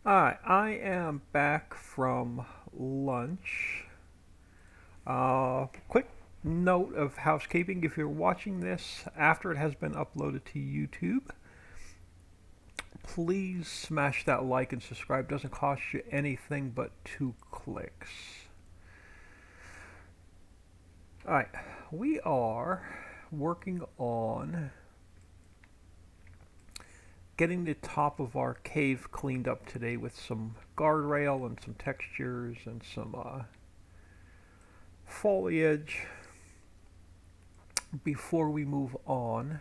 Hi, I am back from lunch. Quick note of housekeeping: if you're watching this after it has been uploaded to YouTube, please smash that like and subscribe. Doesn't cost you anything but 2 clicks. Alright, we are working on getting the top of our cave cleaned up today with some guardrail and some textures and some foliage. Before we move on,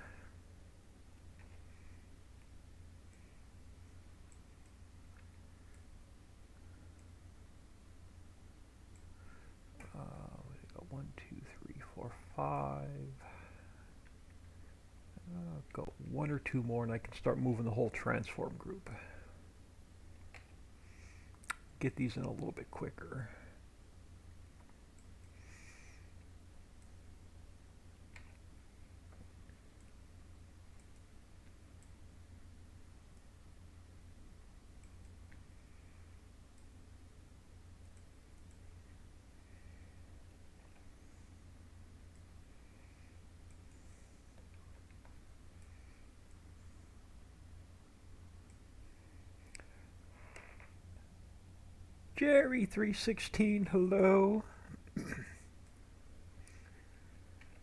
we got 1, 2, 3, 4, 5. Go one or two more, and I can start moving the whole transform group. Get these in a little bit quicker. Jerry316, hello.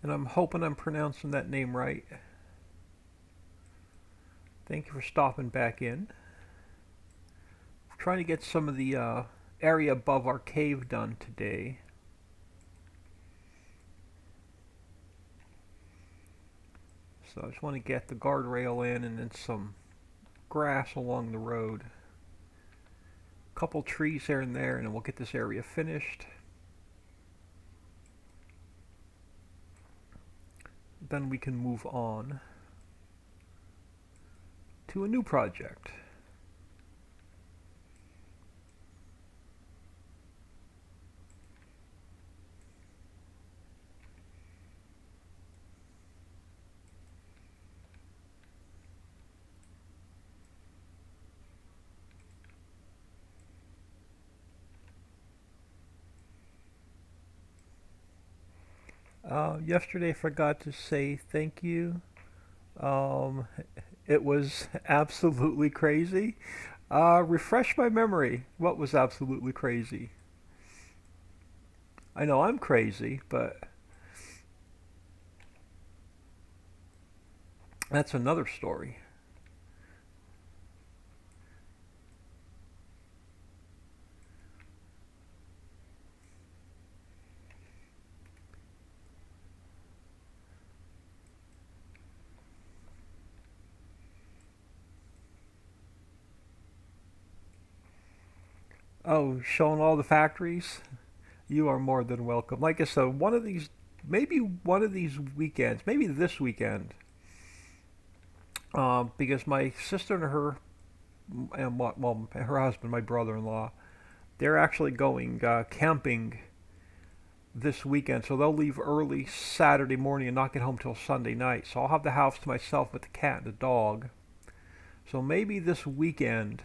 And I'm hoping I'm pronouncing that name right. Thank you for stopping back in. I'm trying to get some of the area above our cave done today. So I just want to get the guardrail in and then some grass along the road. A couple trees here and there, and then we'll get this area finished. Then we can move on to a new project. Yesterday I forgot to say thank you. Um, it was absolutely crazy. Refresh my memory. What was absolutely crazy? I know I'm crazy, but that's another story. Oh, showing all the factories? You are more than welcome. Like I said, maybe one of these weekends, maybe this weekend, because my sister and her husband, my brother-in-law, they're actually going camping this weekend, so they'll leave early Saturday morning and not get home till Sunday night. So I'll have the house to myself with the cat and the dog. So maybe this weekend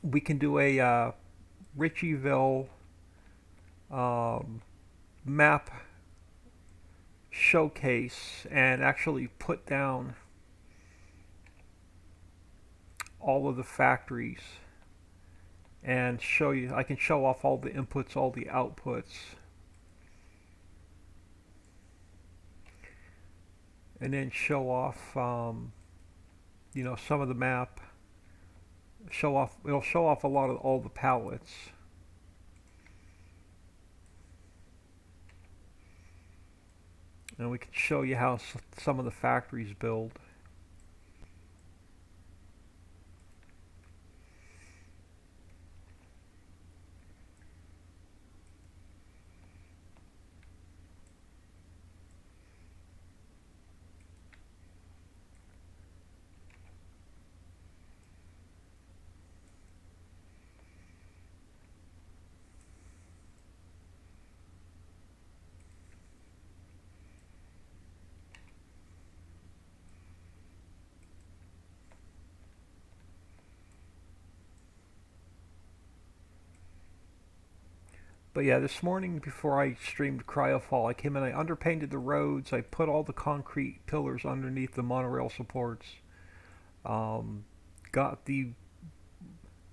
we can do a Ritchieville um, map showcase and actually put down all of the factories and show you. I can show off all the inputs, all the outputs, and then show off, some of the map. Show off. It'll show off a lot of all the palettes, and we can show you how some of the factories build. But yeah, this morning before I streamed Cryofall, I came in, I underpainted the roads, I put all the concrete pillars underneath the monorail supports, um, got the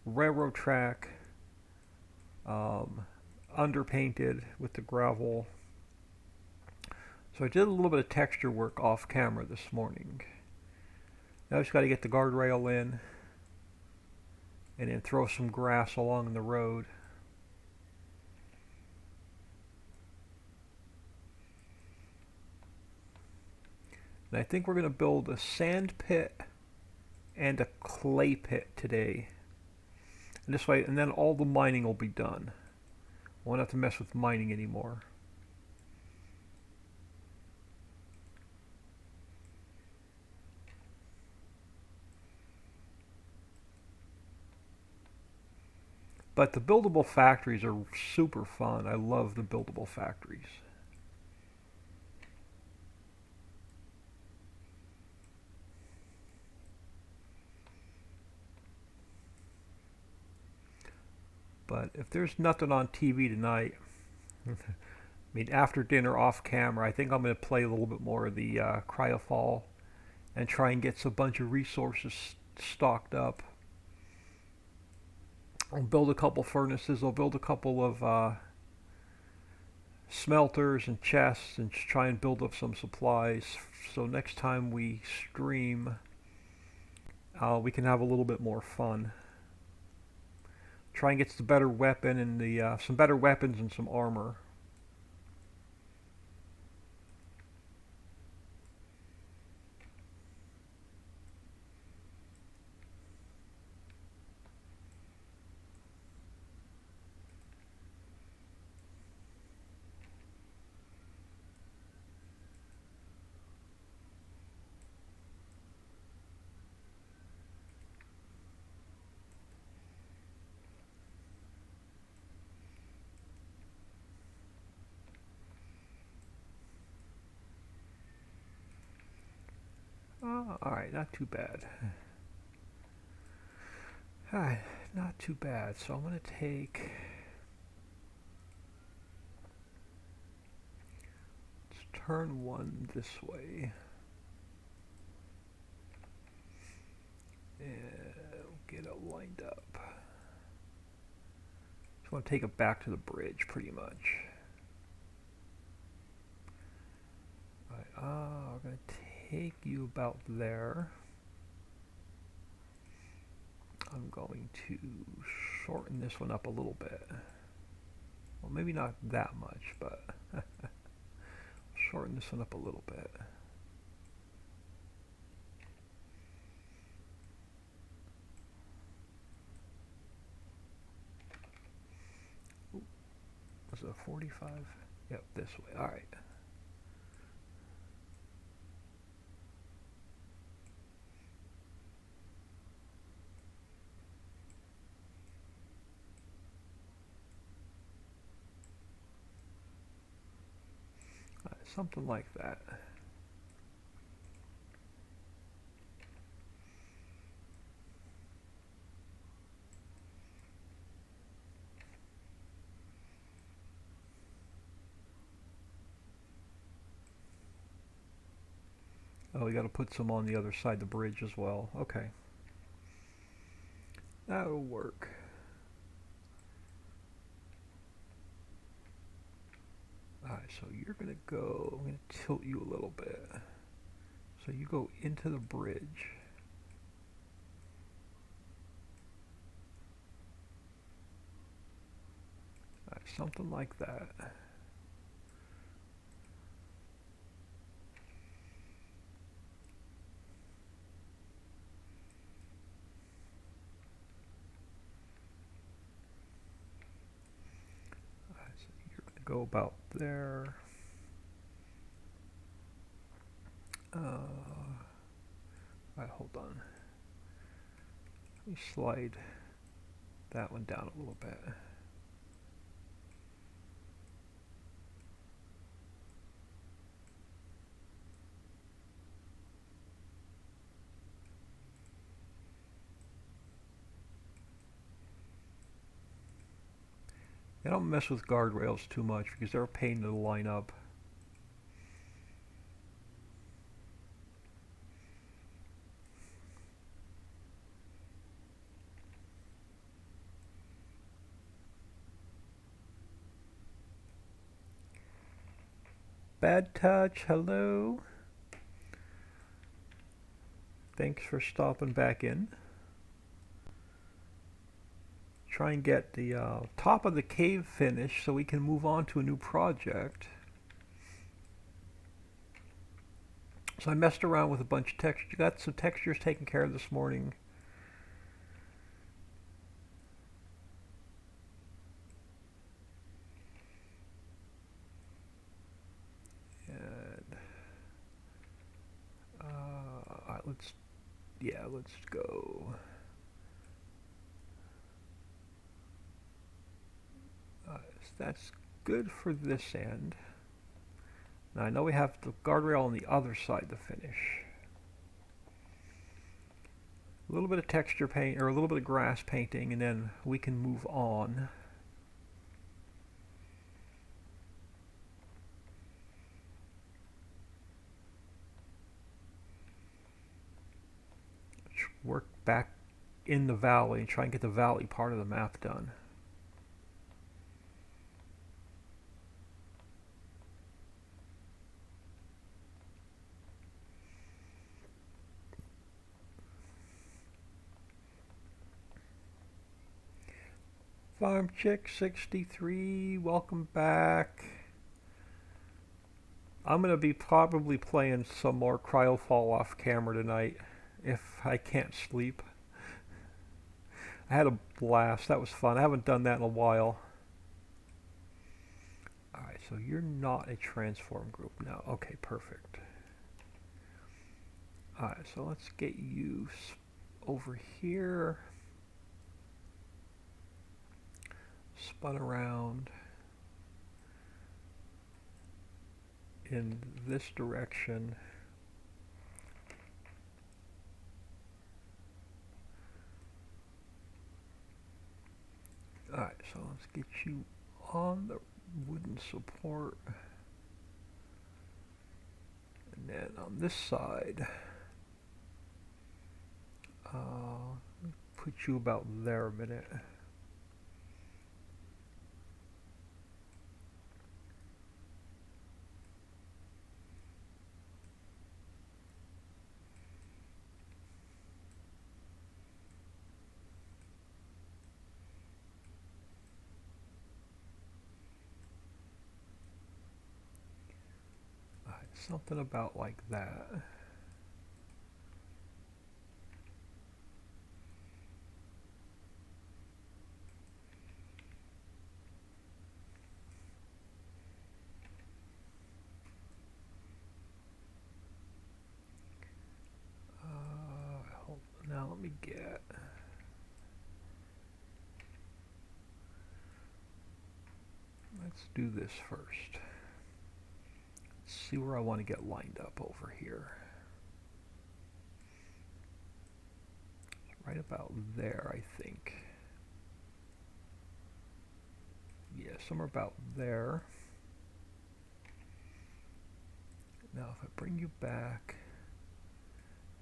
railroad track um, underpainted with the gravel. So I did a little bit of texture work off camera this morning. Now I just got to get the guardrail in and then throw some grass along the road. And I think we're going to build a sand pit and a clay pit today. And this way, and then all the mining will be done. Won't have to mess with mining anymore. But the buildable factories are super fun. I love the buildable factories. But if there's nothing on TV tonight, I mean, after dinner off camera, I think I'm going to play a little bit more of the Cryofall and try and get a bunch of resources stocked up. I'll build a couple furnaces. I'll build a couple of smelters and chests and try and build up some supplies. So next time we stream, we can have a little bit more fun. Try and get the better weapon and the some better weapons and some armor. Alright, not too bad. Alright, not too bad. So I'm going to take... Let's turn one this way. And get it lined up. Just want to take it back to the bridge, pretty much. Alright, we're going to take you about there. I'm going to shorten this one up a little bit. Well, maybe not that much, but shorten this one up a little bit. Ooh, was it a 45? Yep, this way. All right. Something like that. Oh, we got to put some on the other side of the bridge as well. Okay. That'll work. Alright, so you're going to go, I'm going to tilt you a little bit. So you go into the bridge. Alright, something like that. Alright, so you're going to go about there. Alright, hold on. Let me slide that one down a little bit. I don't mess with guardrails too much because they're a pain to line up. Bad Touch, hello. Thanks for stopping back in. Try and get the top of the cave finished so we can move on to a new project. So I messed around with a bunch of textures. Got some textures taken care of this morning. And all right, let's go. So that's good for this end. Now I know we have the guardrail on the other side to finish. A little bit of texture paint, or a little bit of grass painting, and then we can move on. Let's work back in the valley and try and get the valley part of the map done. Farm Chick 63, welcome back. I'm gonna be probably playing some more Cryofall off camera tonight if I can't sleep. I had a blast. That was fun. I haven't done that in a while. Alright, so you're not a transform group now. Okay, perfect. Alright, so let's get you over here. Spun around in this direction. Alright, so let's get you on the wooden support. And then on this side, put you about there a minute. Something about like that. Now let me get. Let's do this first. Let's see where I want to get lined up over here. Right about there, I think. Yeah, somewhere about there. Now if I bring you back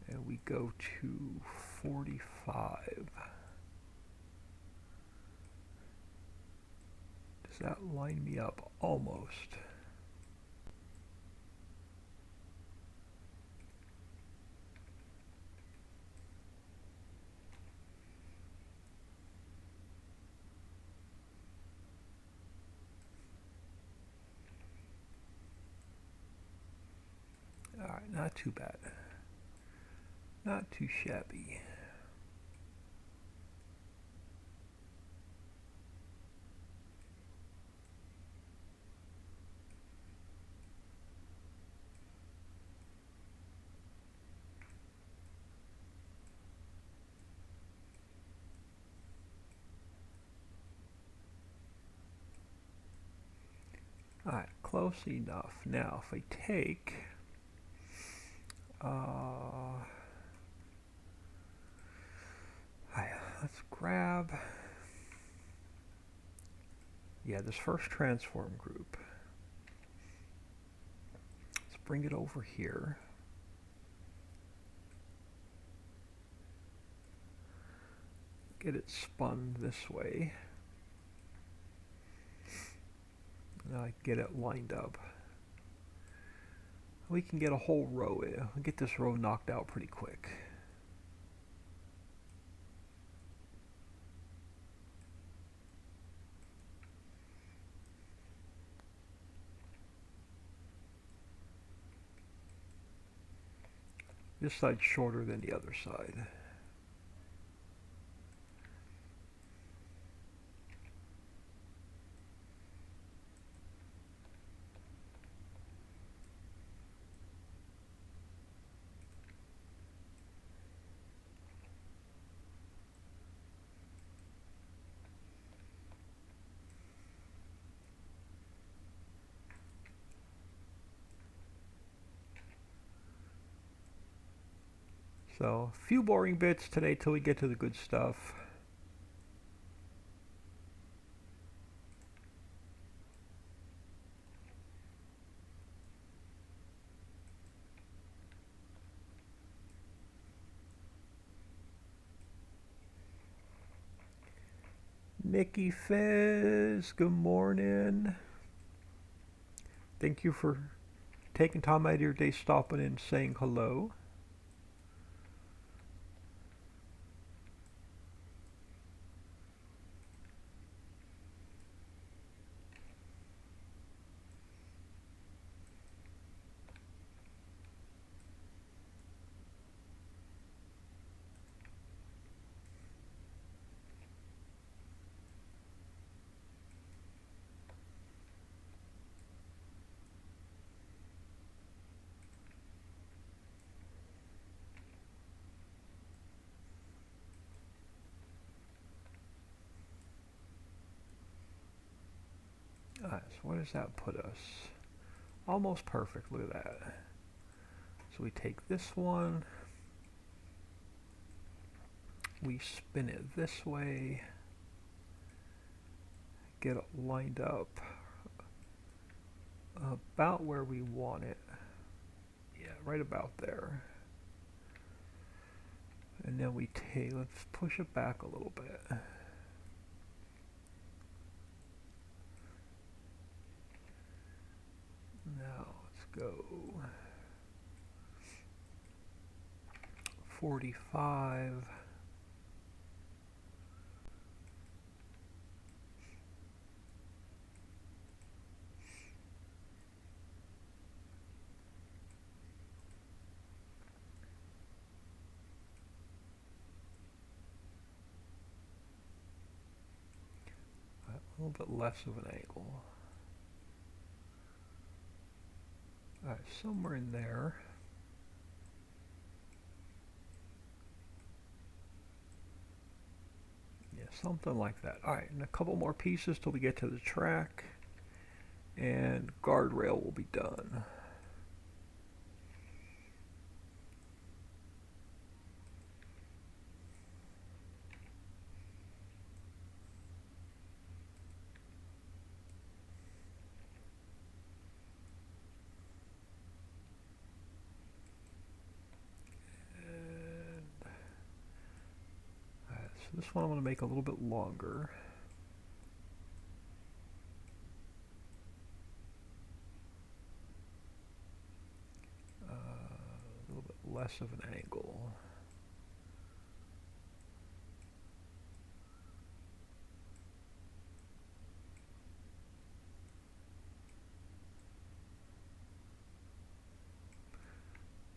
and we go to 45, does that line me up? Almost. Alright, not too bad. Not too shabby. Alright, close enough. Now, if I take... let's grab... Yeah, this first transform group. Let's bring it over here. Get it spun this way. Now I get it lined up. We can get a whole row in. We'll get this row knocked out pretty quick. This side's shorter than the other side. So, a few boring bits today till we get to the good stuff. Nikki Fizz, good morning. Thank you for taking time out of your day stopping and saying hello. Alright, so what does that put us? Almost perfect, look at that. So we take this one, we spin it this way, get it lined up about where we want it. Yeah, right about there. And then we take, let's push it back a little bit. Now let's go 45. A little bit less of an angle. Alright, somewhere in there. Yeah, something like that. Alright, and a couple more pieces till we get to the track. And guardrail will be done. This one I'm going to make a little bit longer. A little bit less of an angle.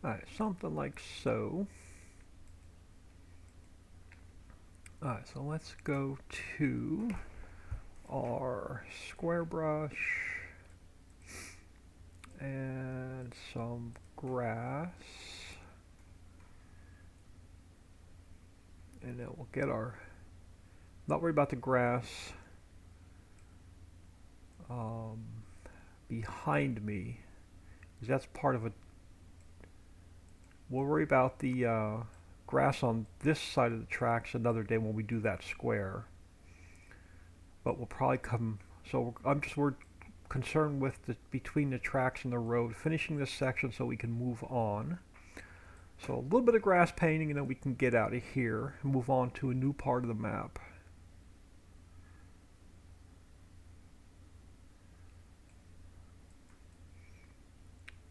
Alright, something like so. Alright, so let's go to our square brush and some grass. And then we'll get our, not worry about the grass behind me, because that's part of a, we'll worry about the grass on this side of the tracks another day when we do that square. But we'll probably come So we're concerned with the between the tracks and the road, finishing this section so we can move on. So a little bit of grass painting and then we can get out of here and move on to a new part of the map.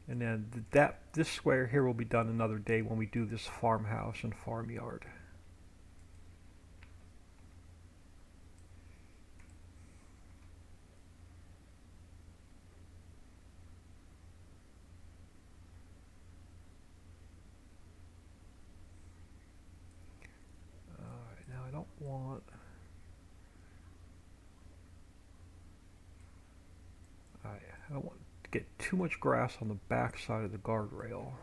And then this square here will be done another day when we do this farmhouse and farmyard. Alright, now I don't want... I don't want to get too much grass on the back side of the guardrail.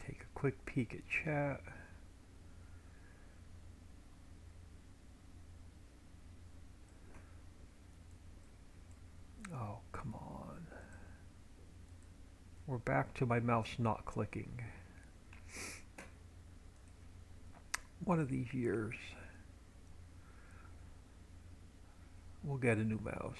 Take a quick peek at chat. Oh, come on. We're back to my mouse not clicking. One of these years, we'll get a new mouse.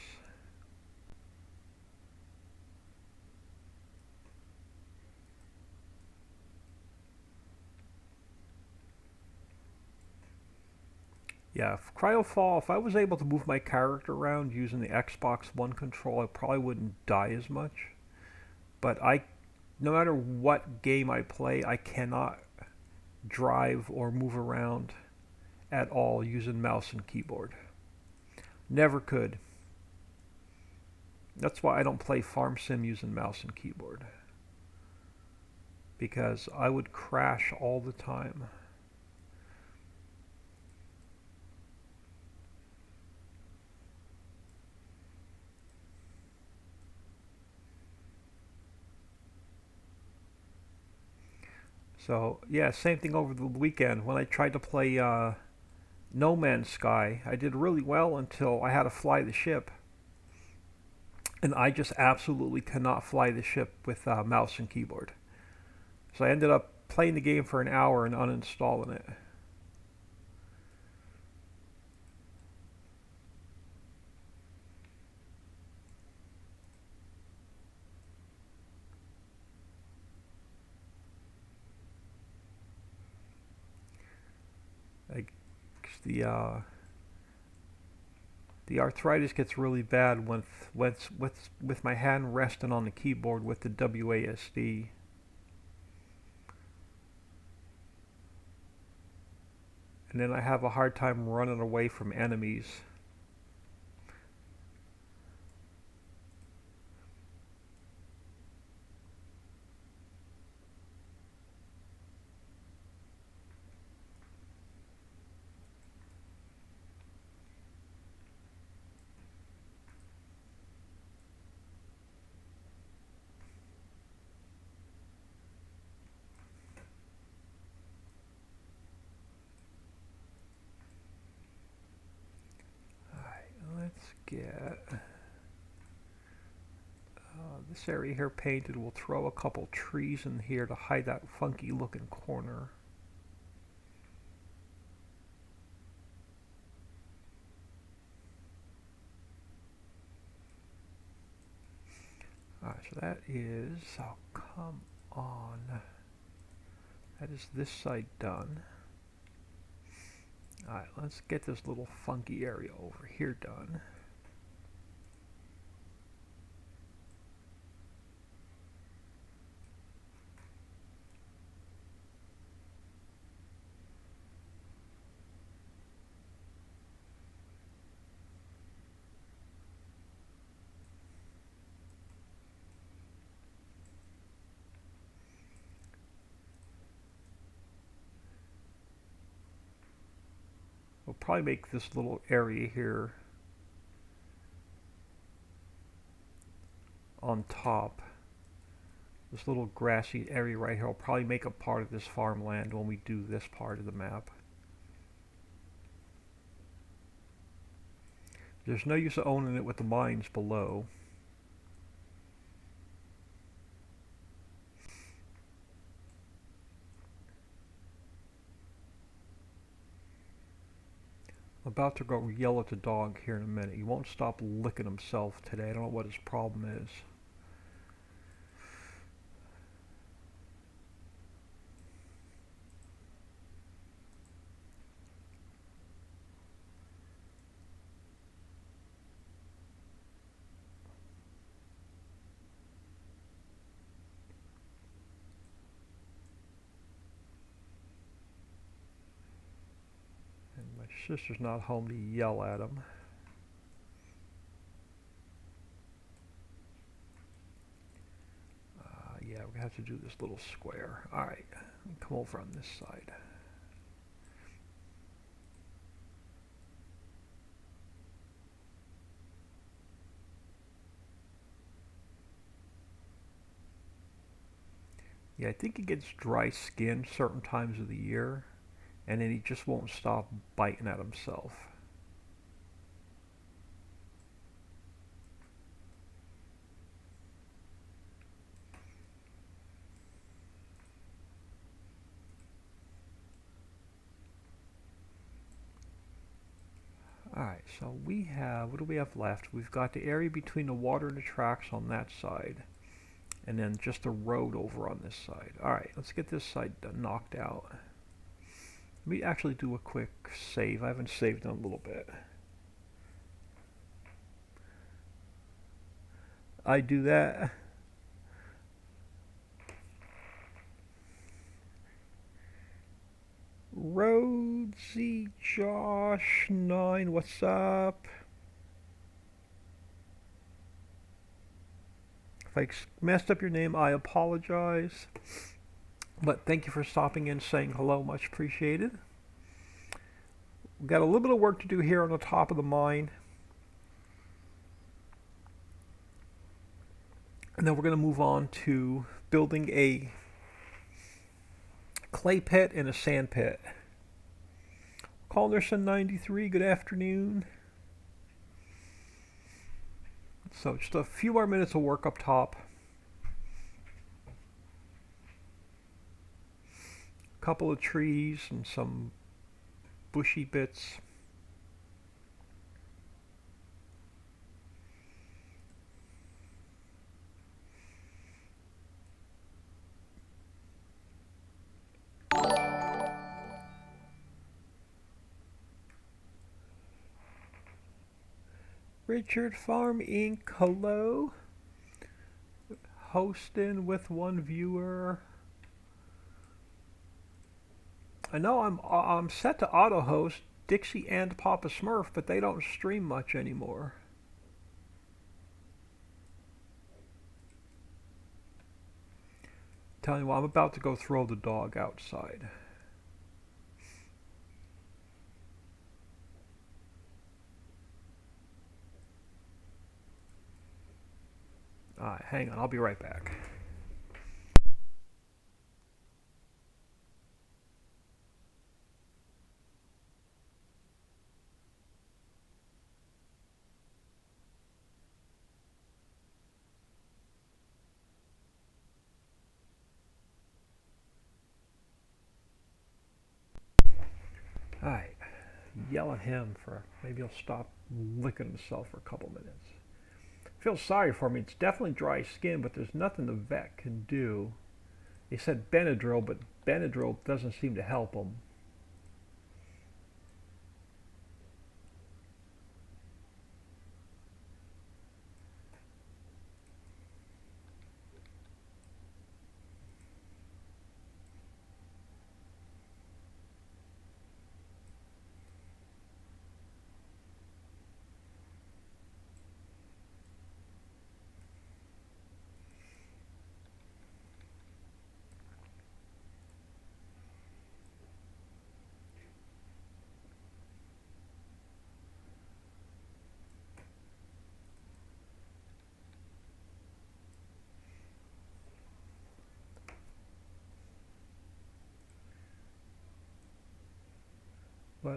Yeah, Cryofall, if I was able to move my character around using the Xbox One control, I probably wouldn't die as much. But no matter what game I play, I cannot drive or move around at all using mouse and keyboard. Never could. That's why I don't play Farm Sim using mouse and keyboard. Because I would crash all the time. So, yeah, same thing over the weekend. When I tried to play No Man's Sky, I did really well until I had to fly the ship. And I just absolutely cannot fly the ship with mouse and keyboard. So I ended up playing the game for an hour and uninstalling it. Like the arthritis gets really bad with my hand resting on the keyboard with the WASD. And then I have a hard time running away from enemies. Let's get this area here painted. We'll throw a couple trees in here to hide that funky looking corner. Alright, so that is, oh come on, that is this side done. Alright, let's get this little funky area over here done. We'll probably make this little area here on top This little grassy area right here will probably make a part of this farmland when we do this part of the map. There's no use of owning it with the mines below. I'm about to go yell at the dog here in a minute. He won't stop licking himself today. I don't know what his problem is. And my sister's not home to yell at him. Yeah, we're going to have to do this little square. Alright, come over on this side. Yeah, I think he gets dry skin certain times of the year, and then he just won't stop biting at himself. Alright, so we have, what do we have left? We've got the area between the water and the tracks on that side, and then just a road over on this side. Alright, let's get this side knocked out. Let me actually do a quick save. I haven't saved in a little bit. I do that. Rhodesy Josh 9, what's up? If I messed up your name, I apologize. But thank you for stopping in, saying hello, much appreciated. We've got a little bit of work to do here on the top of the mine. And then we're going to move on to building a clay pit and a sand pit. Calderson 93, good afternoon. So just a few more minutes of work up top. A couple of trees and some bushy bits. Richard Farm Inc. Hello. Hosting with one viewer. I know I'm set to auto host Dixie and Papa Smurf, but they don't stream much anymore. Telling you what, I'm about to go throw the dog outside. Alright, hang on, I'll be right back. Alright, yell at him for maybe he'll stop licking himself for a couple minutes. Feel sorry for me. It's definitely dry skin, but there's nothing the vet can do. They said Benadryl, but Benadryl doesn't seem to help him.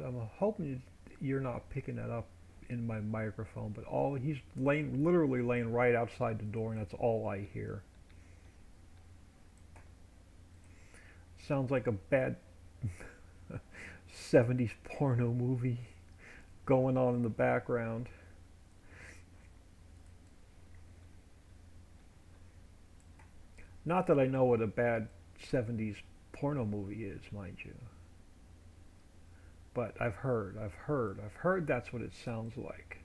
I'm hoping you're not picking that up in my microphone, but all he's laying, literally laying right outside the door, and that's all I hear. Sounds like a bad 70s porno movie going on in the background. Not that I know what a bad 70s porno movie is, mind you. But I've heard that's what it sounds like.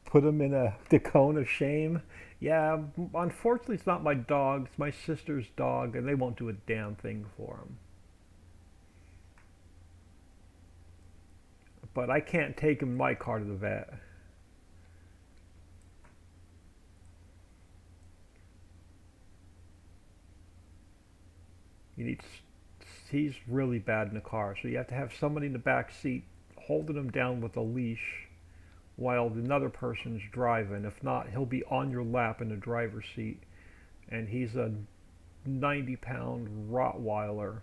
Put him in the cone of shame. Yeah, unfortunately, it's not my dog. It's my sister's dog, and they won't do a damn thing for him. But I can't take him in my car to the vet. You need. He's really bad in the car, so you have to have somebody in the back seat holding him down with a leash while another person's driving. If not, he'll be on your lap in the driver's seat, and he's a 90-pound Rottweiler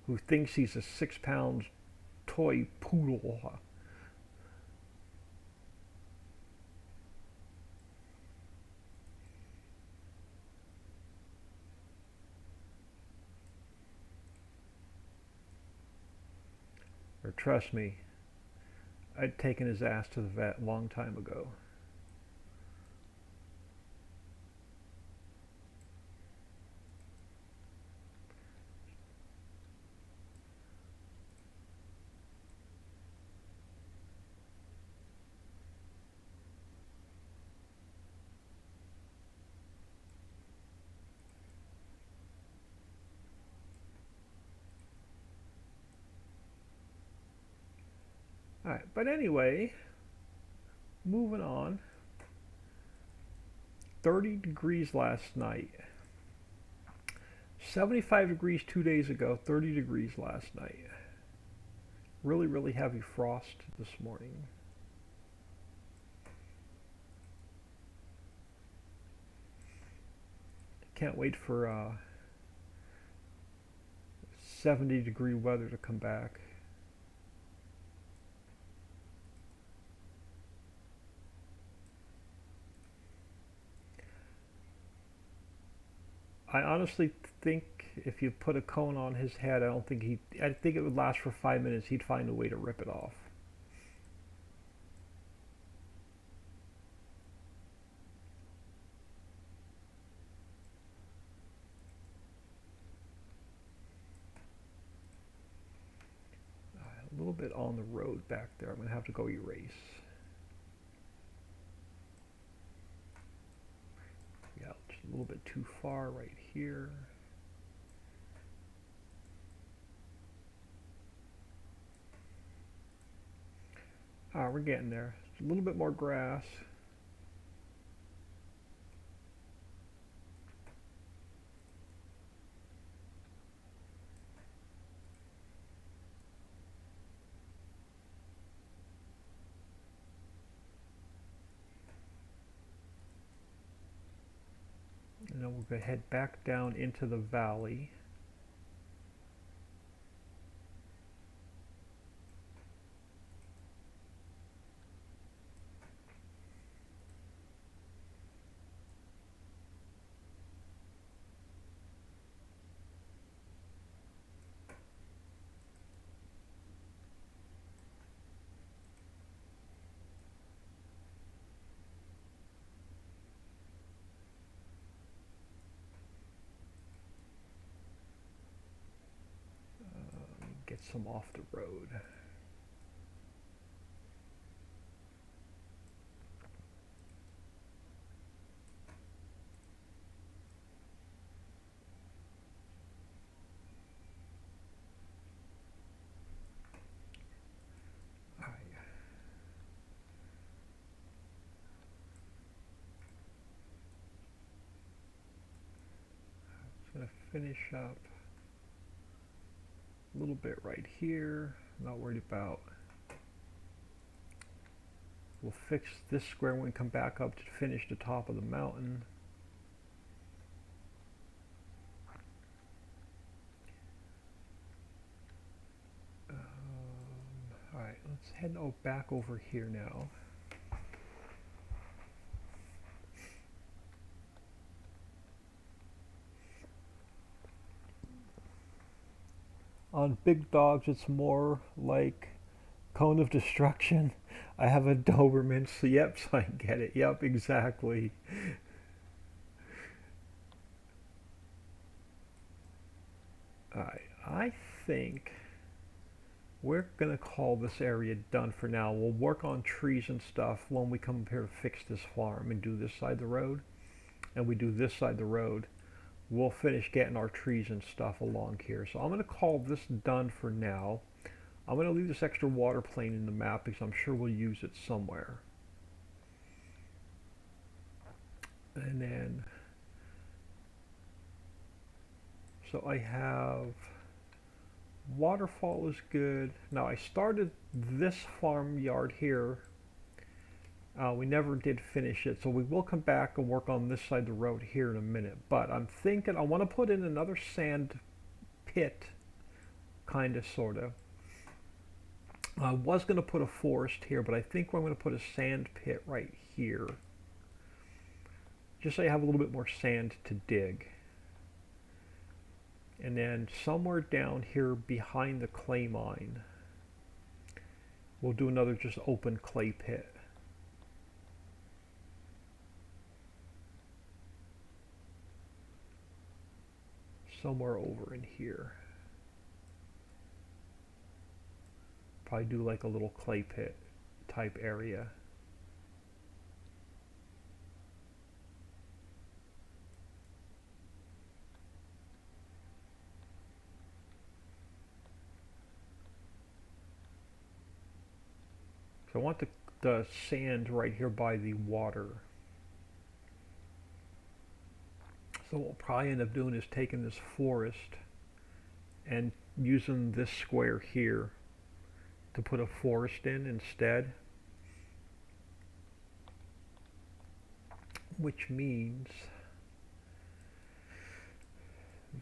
who thinks he's a 6 pound toy poodle. Or trust me, I'd taken his ass to the vet a long time ago. Alright, but anyway, moving on. 30 degrees last night. 75 degrees 2 days ago, 30 degrees last night. Really, really heavy frost this morning. Can't wait for 70-degree weather to come back. I honestly think if you put a cone on his head, I think it would last for 5 minutes. He'd find a way to rip it off. A little bit on the road back there. I'm going to have to go erase. Yeah, just a little bit too far right here. We're getting there. A little bit more grass. And then we'll go head back down into the valley. Get some off the road. finish up a little bit right here. Not worried about. We'll fix this square when we come back up to finish the top of the mountain. Alright, let's head back over here now. On Big Dogs, it's more like Cone of Destruction. I have a Doberman, so yep, so I get it. Yep, exactly. Alright, I think we're going to call this area done for now. We'll work on trees and stuff when we come here to fix this farm and do this side of the road. And we do this side of the road. We'll finish getting our trees and stuff along here. So I'm going to call this done for now. I'm going to leave this extra water plane in the map because I'm sure we'll use it somewhere. And then, so I have waterfall is good. Now I started this farmyard here. We never did finish it, so we will come back and work on this side of the road here in a minute. But I'm thinking I want to put in another sand pit, kind of, sort of. I was going to put a forest here, but I think I'm going to put a sand pit right here. Just so you have a little bit more sand to dig. And then somewhere down here behind the clay mine, we'll do another just open clay pit. Somewhere over in here. Probably do like a little clay pit type area. So I want the sand right here by the water. So what we'll probably end up doing is taking this forest and using this square here to put a forest in instead. Which means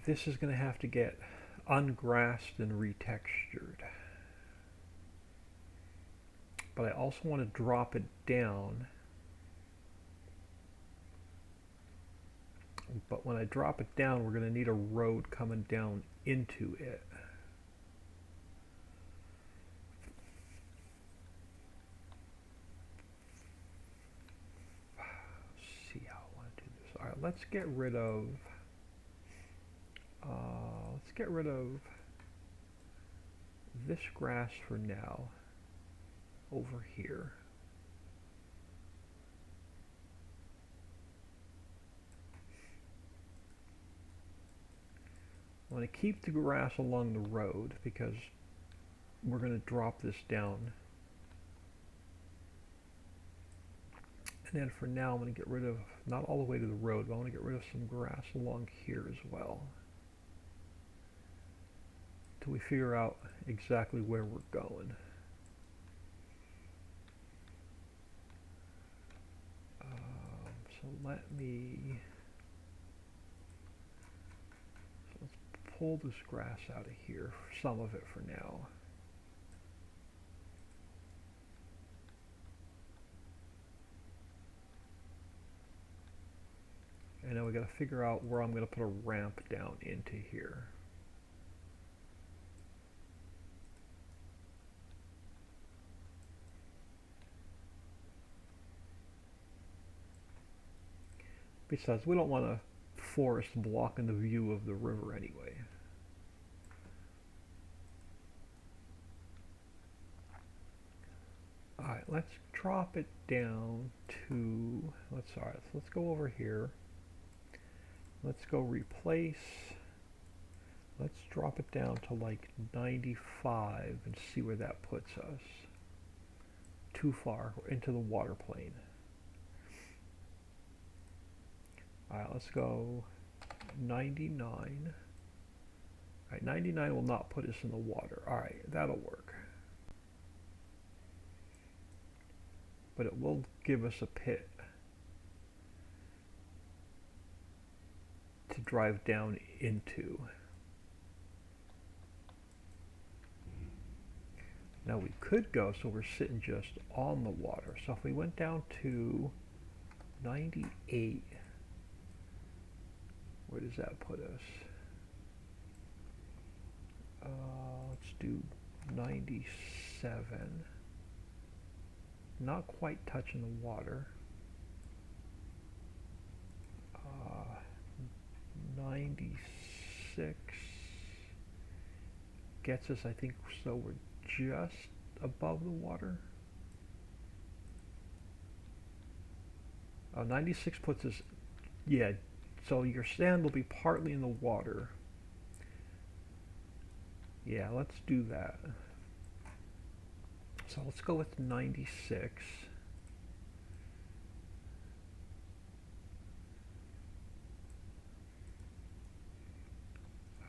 this is going to have to get ungrassed and retextured. But I also want to drop it down. But when I drop it down, we're going to need a road coming down into it. Let's see how I want to do this. All right, let's get rid of this grass for now over here. I'm going to keep the grass along the road because we're going to drop this down. And then for now, I'm going to get rid of, not all the way to the road, but I want to get rid of some grass along here as well. Till we figure out exactly where we're going. So let's pull this grass out of here, some of it for now. And then we got to figure out where I'm going to put a ramp down into here. Besides, we don't want a forest blocking the view of the river anyway. Alright, let's drop it down to, let's go over here. Let's go replace. Let's drop it down to like 95 and see where that puts us. Too far, we're into the water plane. Alright, let's go 99. All right, 99 will not put us in the water. All right, that'll work. But it will give us a pit to drive down into. Now we could go so we're sitting just on the water. So if we went down to 98, where does that put us? Let's do 97. Not quite touching the water. 96 gets us, I think, so we're just above the water. 96 puts us, yeah, so your sand will be partly in the water. Yeah, let's do that. So let's go with 96.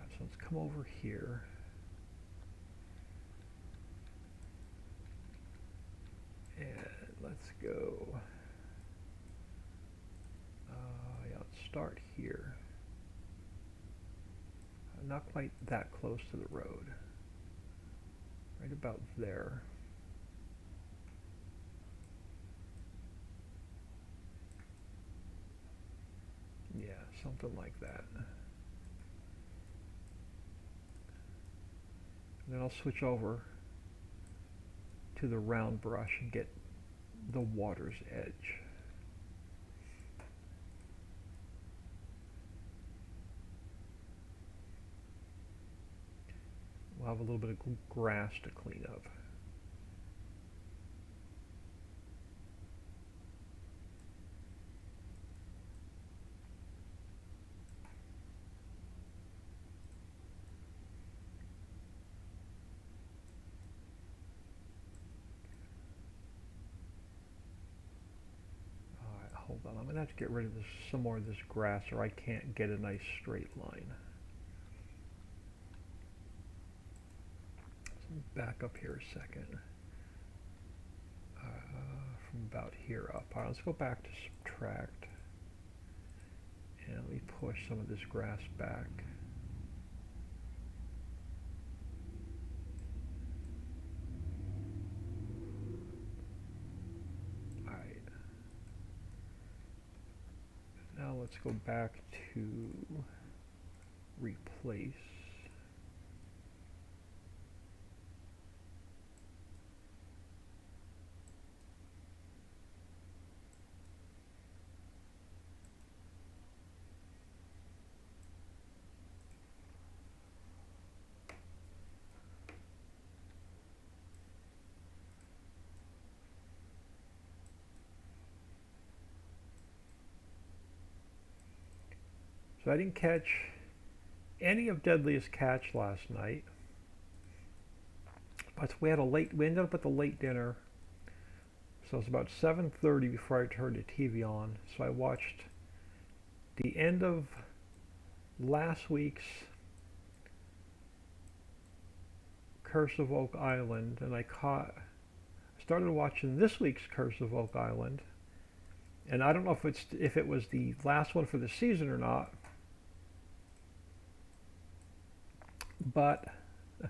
So let's come over here. And let's go. Yeah, let's start here. Not quite that close to the road. Right about there. Yeah, something like that. And then I'll switch over to the round brush and get the water's edge. We'll have a little bit of grass to clean up. Hold on, I'm going to have to get rid of some more of this grass or I can't get a nice straight line. So back up here a second. From about here up. All right, let's go back to subtract. And let me push some of this grass back. Now let's go back to replace. So I didn't catch any of Deadliest Catch last night, but we ended up with a late dinner. So it was about 7:30 before I turned the TV on. So I watched the end of last week's Curse of Oak Island, and I started watching this week's Curse of Oak Island, and I don't know if it was the last one for the season or not. But I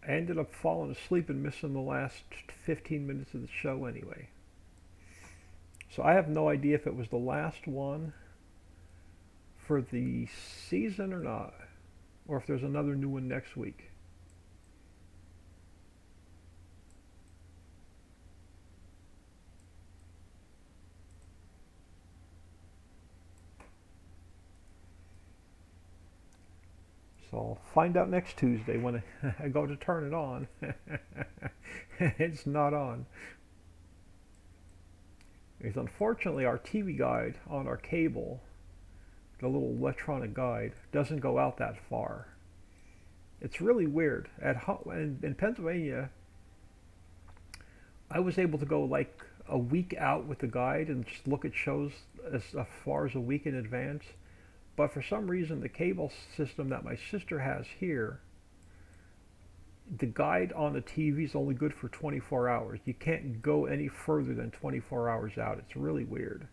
ended up falling asleep and missing the last 15 minutes of the show anyway. So I have no idea if it was the last one for the season or not, or if there's another new one next week. So I'll find out next Tuesday when I go to turn it on. It's not on. Because unfortunately our TV guide on our cable, the little electronic guide, doesn't go out that far. It's really weird. In Pennsylvania, I was able to go like a week out with the guide and just look at shows as far as a week in advance. But for some reason, the cable system that my sister has here, the guide on the TV is only good for 24 hours. You can't go any further than 24 hours out. It's really weird.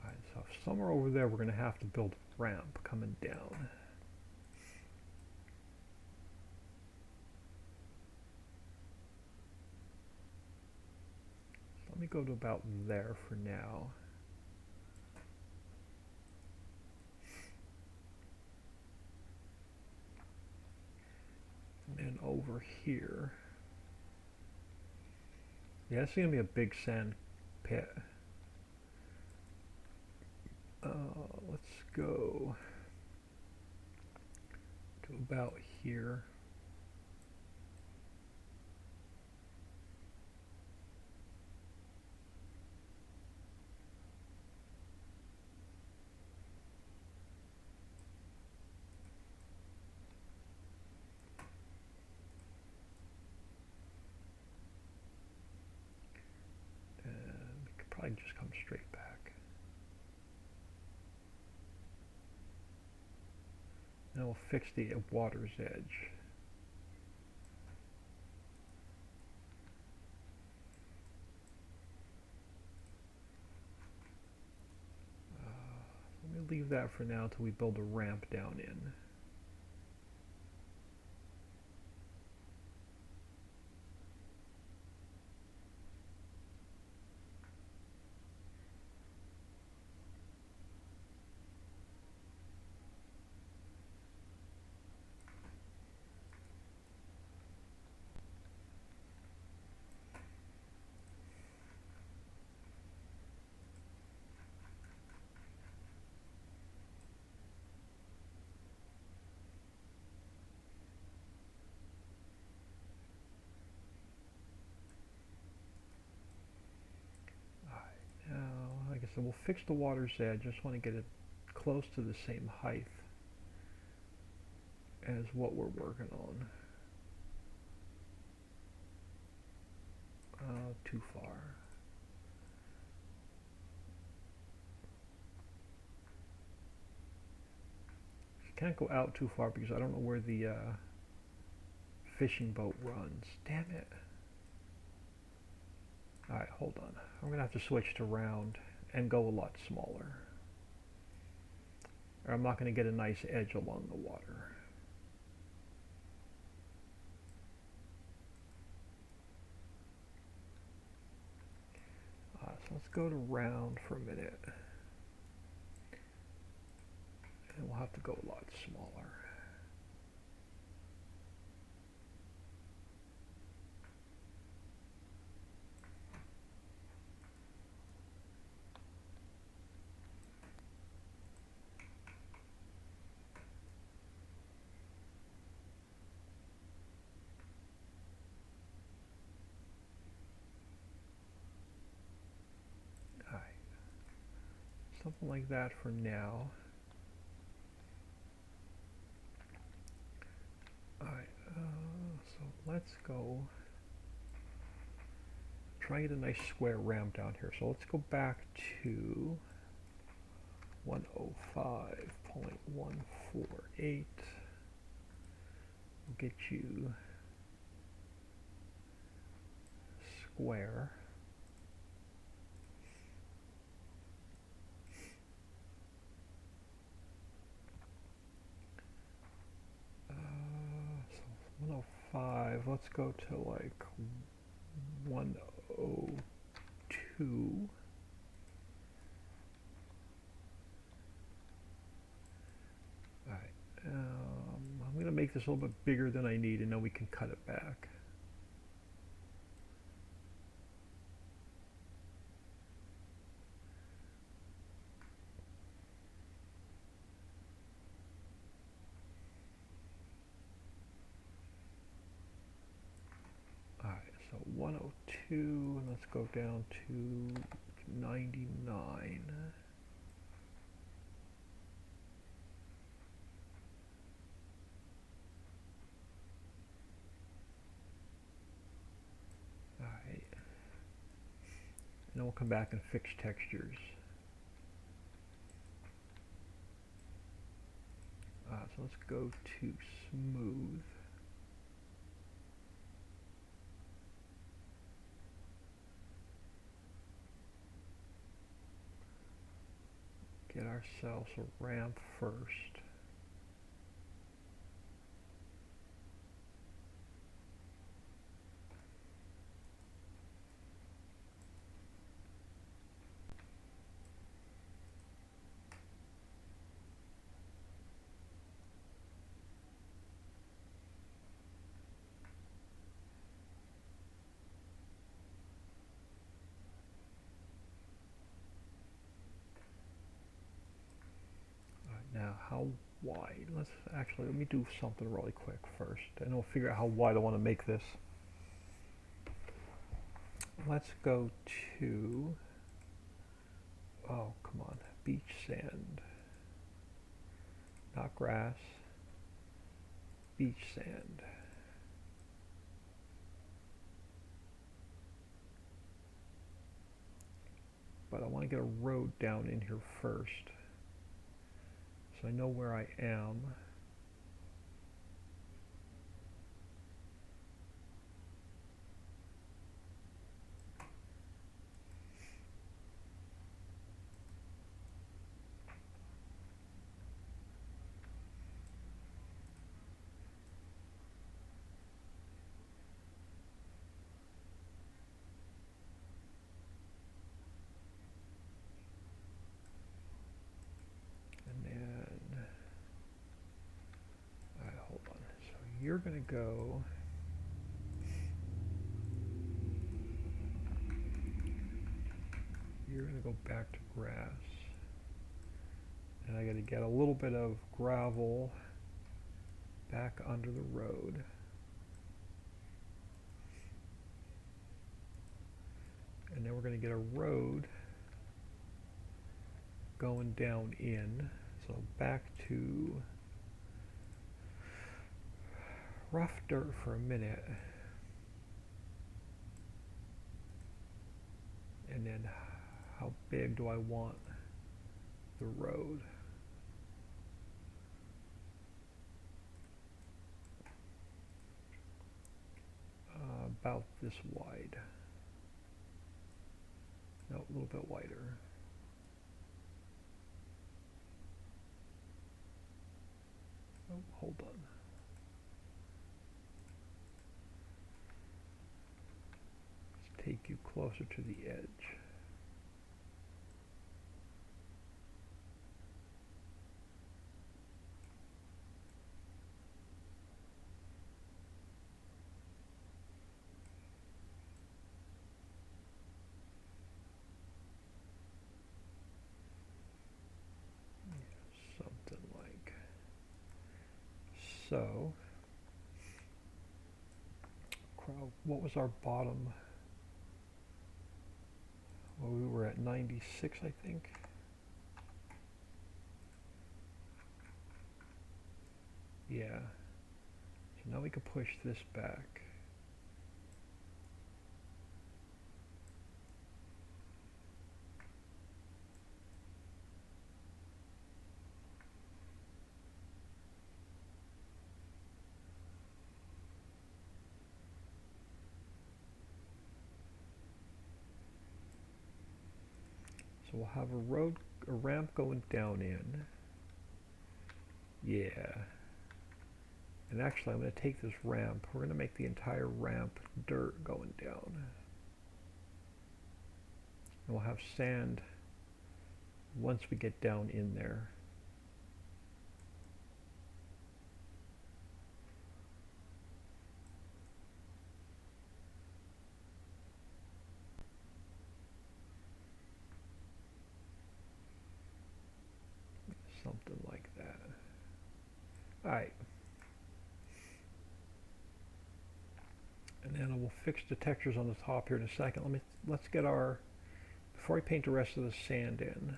All right, so somewhere over there, we're going to have to build a ramp coming down. Let me go to about there for now. And over here. Yeah, it's going to be a big sand pit. Let's go to about here. And we could probably just come straight back. And we'll fix the water's edge. Let me leave that for now until we build a ramp down in. Now, like I said, we'll fix the water's edge. Just want to get it close to the same height as what we're working on. Too far. Can't go out too far because I don't know where the fishing boat runs. Damn it. Alright, hold on. I'm going to have to switch to round and go a lot smaller. Or I'm not going to get a nice edge along the water. So let's go to round for a minute. And we'll have to go a lot smaller. Something like that for now. Alright, so let's go try and get a nice square ramp down here. So let's go back to 105.148. We'll get you square. So 105, let's go to like 102. Alright, I'm going to make this a little bit bigger than I need and then we can cut it back. 102, and let's go down to 99. Alright. And then we'll come back and fix textures. So let's go to smooth. Get ourselves a ramp first. Now, how wide? Let me do something really quick first, and we'll figure out how wide I want to make this. Let's go to, oh, come on, beach sand, not grass, beach sand. But I want to get a road down in here first, so I know where I am. You're going to go back to grass, and I got to get a little bit of gravel back under the road. And then we're going to get a road going down in, so back to rough dirt for a minute, and then how big do I want the road? About this wide. No, a little bit wider. Oh, hold on. Let's take you closer to the edge. Something like so. What was our bottom? Well, we were at 96, I think. Yeah. So now we can push this back. So we'll have a ramp going down in. Yeah. And actually, I'm going to take this ramp. We're going to make the entire ramp dirt going down. And we'll have sand once we get down in there. Something like that. All right. And And we'll fix the textures on the top here in a second. Let's get our, before I paint the rest of the sand in,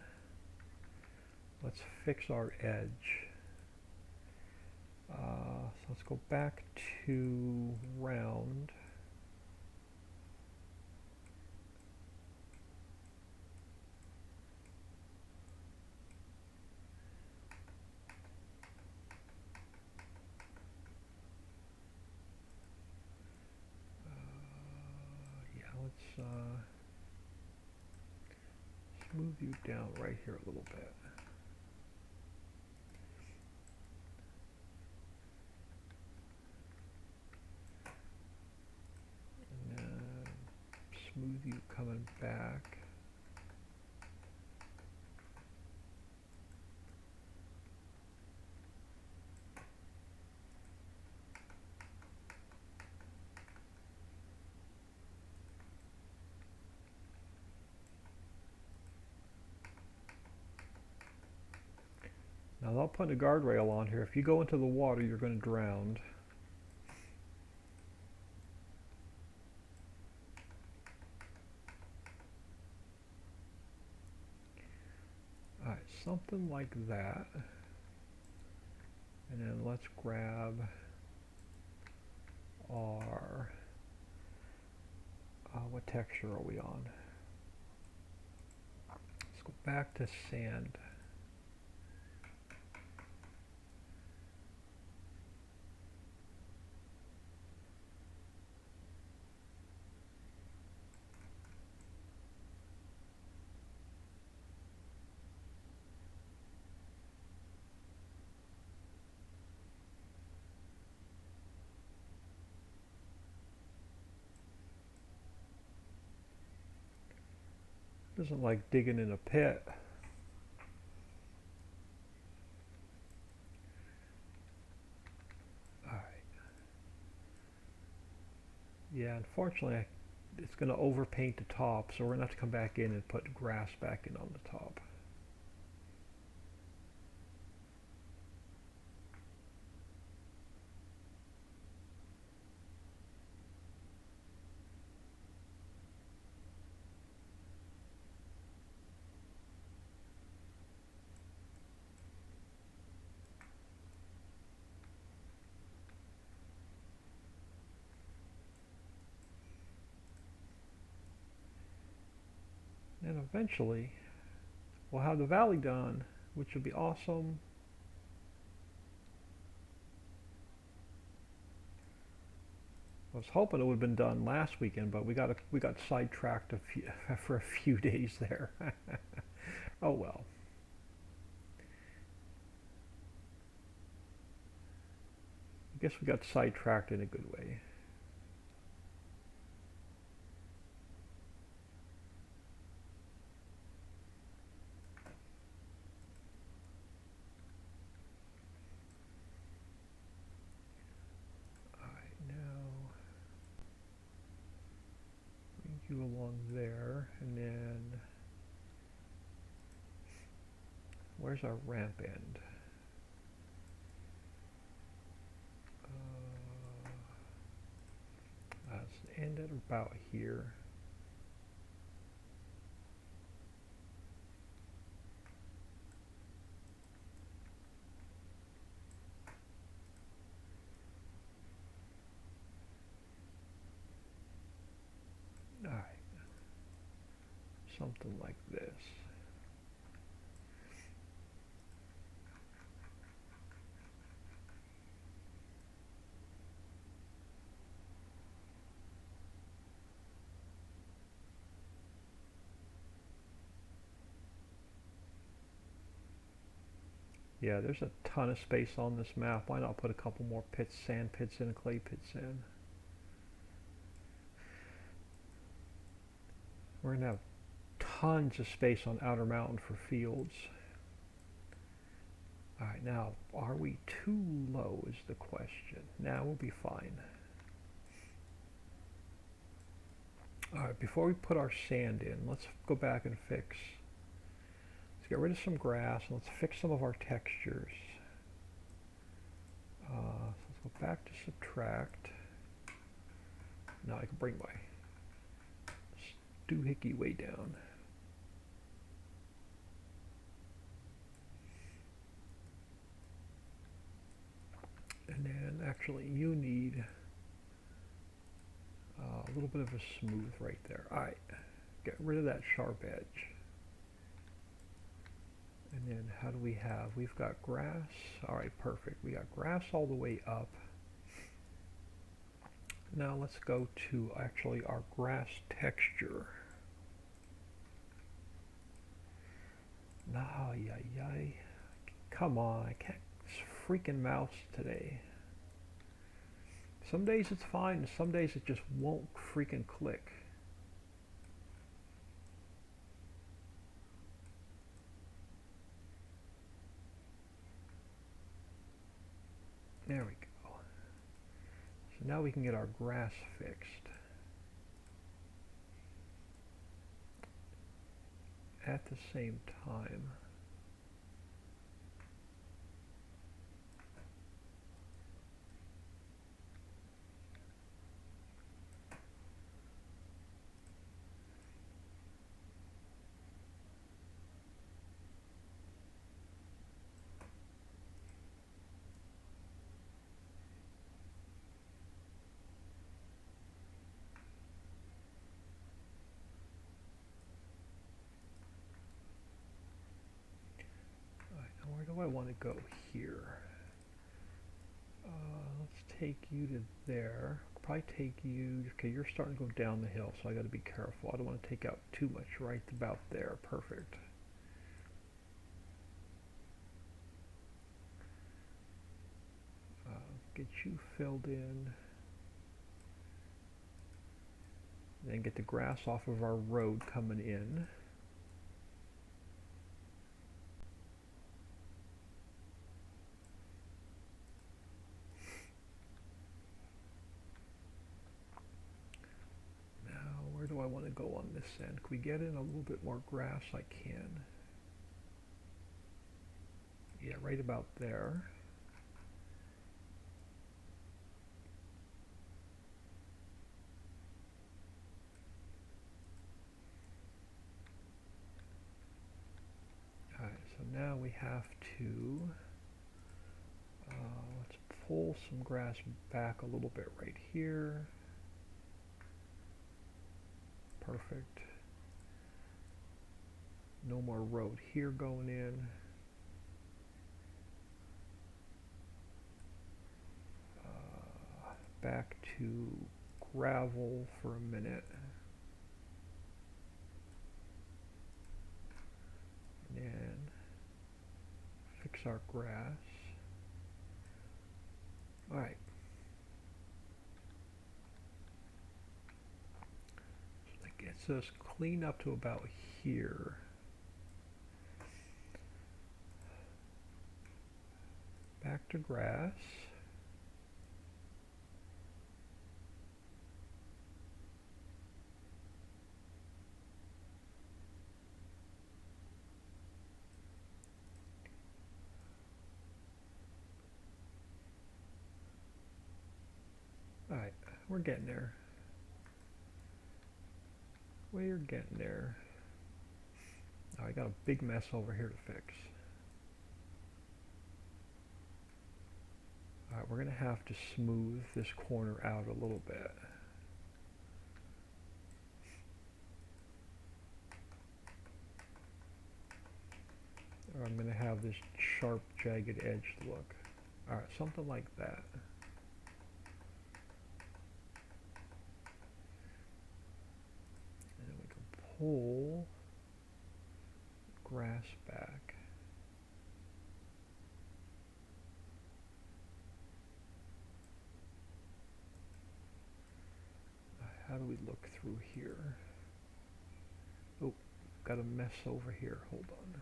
let's fix our edge. So let's go back to round. Let's smooth you down right here a little bit. And then smooth you coming back. Now I'll put a guardrail on here. If you go into the water, you're going to drown. Alright, something like that. And then let's grab our, what texture are we on? Let's go back to sand. Doesn't like digging in a pit. Alright. Yeah, unfortunately, it's going to overpaint the top, so we're going to have to come back in and put grass back in on the top. And eventually, we'll have the valley done, which will be awesome. I was hoping it would have been done last weekend, but we got sidetracked for a few days there. Oh well. I guess we got sidetracked in a good way. You along there, and then where's our ramp end? Let's end at about here. All right, something like this. Yeah, there's a ton of space on this map. Why not put a couple more pits, sand pits in and clay pits in? We're going to have tons of space on Outer Mountain for fields. Alright, now, are we too low is the question. Now we'll be fine. Alright, before we put our sand in, let's go back and fix. Let's get rid of some grass and let's fix some of our textures. So let's go back to subtract. Now I can bring my doohickey way down. And then actually you need a little bit of a smooth right there. Alright, get rid of that sharp edge. And then how do we have, we've got grass. Alright, perfect. We got grass all the way up. Now let's go to actually our grass texture. Nah, yay. Come on, I can't. This freaking mouse today. Some days it's fine, and some days it just won't freaking click. There we go. So now we can get our grass fixed. At the same time, where do I want to go here? Let's take you to there. Probably take you, okay, you're starting to go down the hill, so I got to be careful. I don't want to take out too much right about there. Perfect. Get you filled in. Then get the grass off of our road coming in. Where do I want to go on this end? Can we get in a little bit more grass? I can. Yeah, right about there. Alright, so now we have to, let's pull some grass back a little bit right here. Perfect. No more road here going in. Back to gravel for a minute. And fix our grass. Alright. So that gets us clean up to about here. Back to grass. Alright, we're getting there. We're getting there. Oh, I got a big mess over here to fix. Alright, we're going to have to smooth this corner out a little bit. Or I'm going to have this sharp, jagged edge look. Alright, something like that. And then we can pull grass back. How do we look through here? Oh, got a mess over here. Hold on.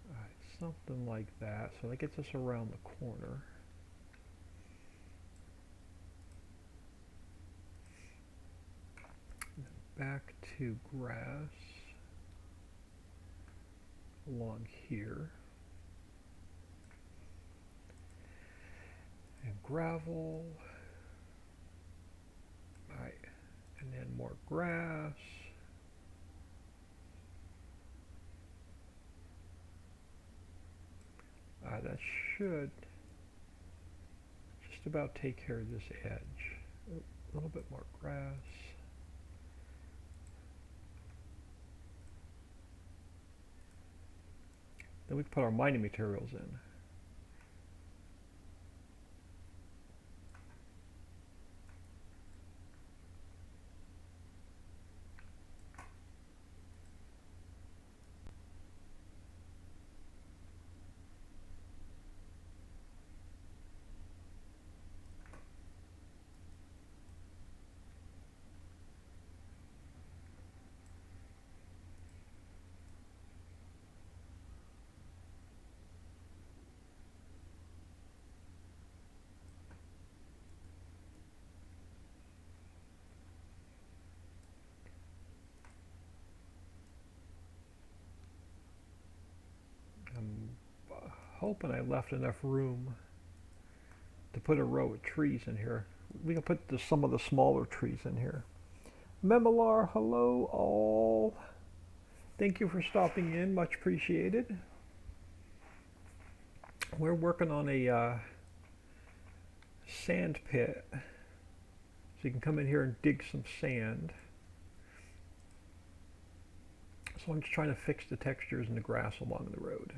Alright, something like that. So that gets us around the corner. back to grass along here. And gravel. Alright, and then more grass. That should just about take care of this edge. A little bit more grass. Then we can put our mining materials in. I'm hoping I left enough room to put a row of trees in here. We can put some of the smaller trees in here. Memelar, hello all. Thank you for stopping in, much appreciated. We're working on a sand pit. So you can come in here and dig some sand. So I'm just trying to fix the textures in the grass along the road.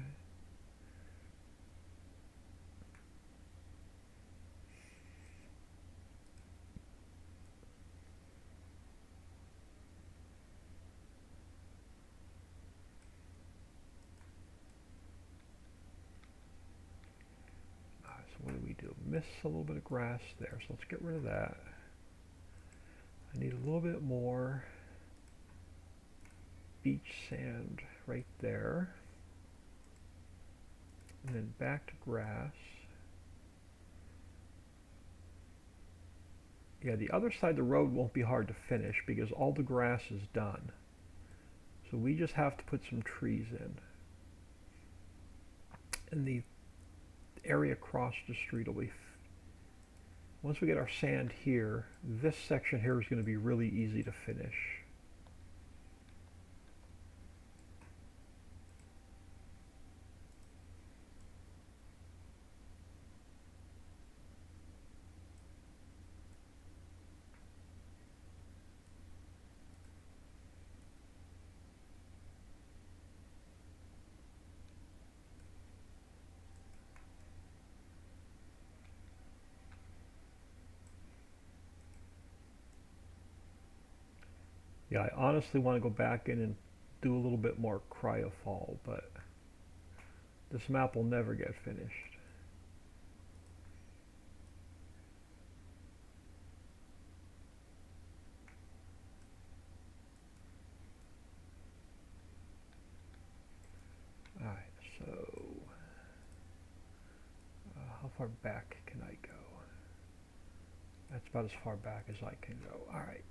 So what do we do? Miss a little bit of grass there, so let's get rid of that. I need a little bit more beach sand right there. And then back to grass. Yeah, the other side of the road won't be hard to finish because all the grass is done. So we just have to put some trees in. And the area across the street will be, once we get our sand here, this section here is going to be really easy to finish. Yeah, I honestly want to go back in and do a little bit more cryofall, but this map will never get finished. Alright, so how far back can I go? That's about as far back as I can go. Alright.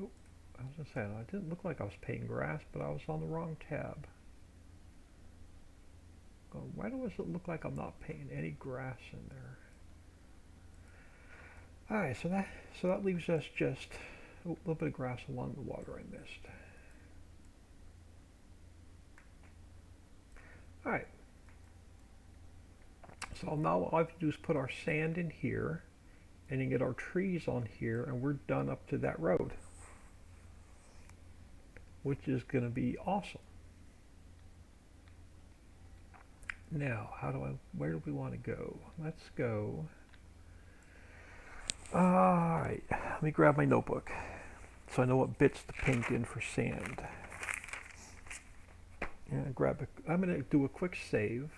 Oh, I was just saying, it didn't look like I was painting grass, but I was on the wrong tab. Why does it look like I'm not painting any grass in there? Alright, so that leaves us just a little bit of grass along the water I missed. Alright. So now all I have to do is put our sand in here and then get our trees on here and we're done up to that road. Which is going to be awesome. Now, where do we want to go? Let's go. Alright, let me grab my notebook so I know what bits to paint in for sand. And I'm going to do a quick save.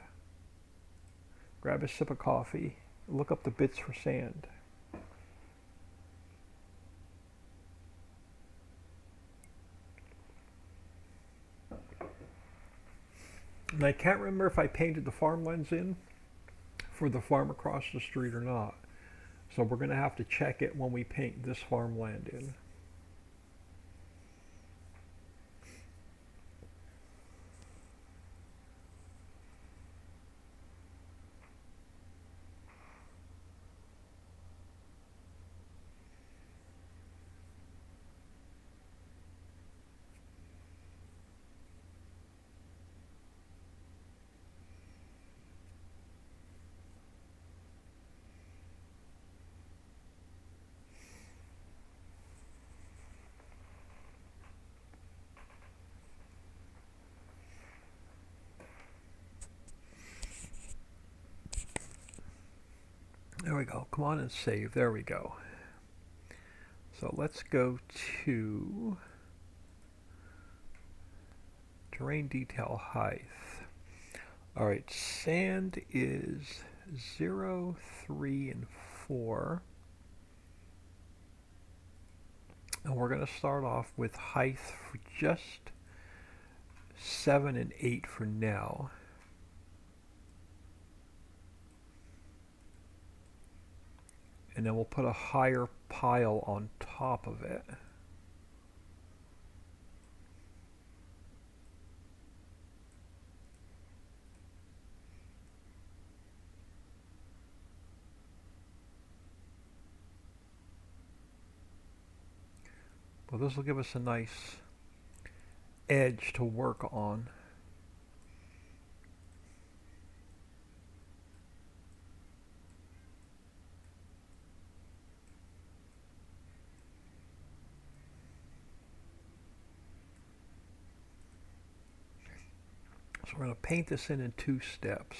Grab a sip of coffee. Look up the bits for sand. And I can't remember if I painted the farmlands in for the farm across the street or not. So we're going to have to check it when we paint this farmland in. There we go. Come on and save. There we go. So let's go to terrain detail height. All right, sand is 0, 3, and 4. And we're going to start off with height for just 7 and 8 for now. And then we'll put a higher pile on top of it. Well, this will give us a nice edge to work on. So we're going to paint this in 2 steps.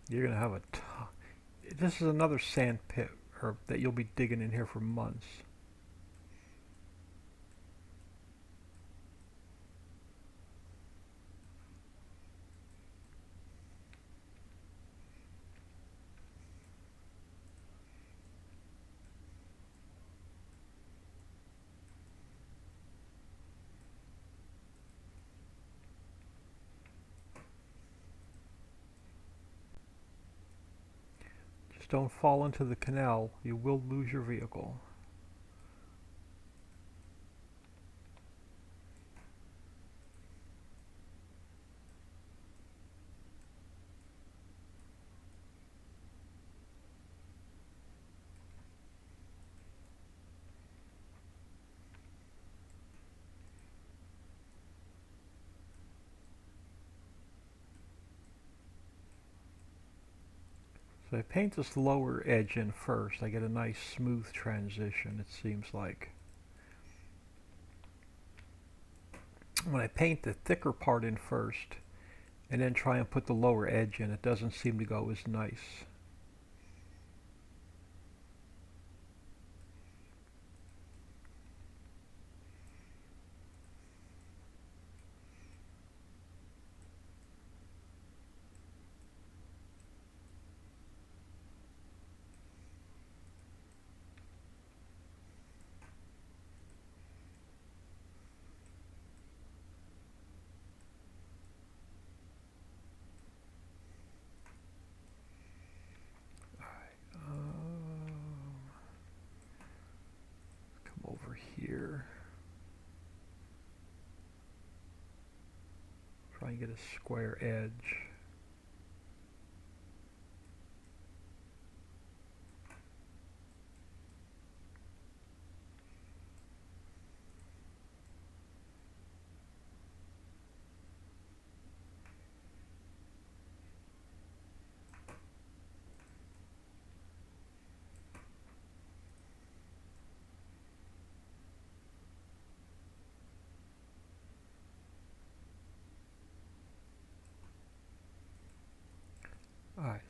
You're going to have this is another sand pit that you'll be digging in here for months. Just don't fall into the canal. You will lose your vehicle. So I paint this lower edge in first. I get a nice smooth transition, it seems like. When I paint the thicker part in first and then try and put the lower edge in, it doesn't seem to go as nice. Come over here. Try and get a square edge.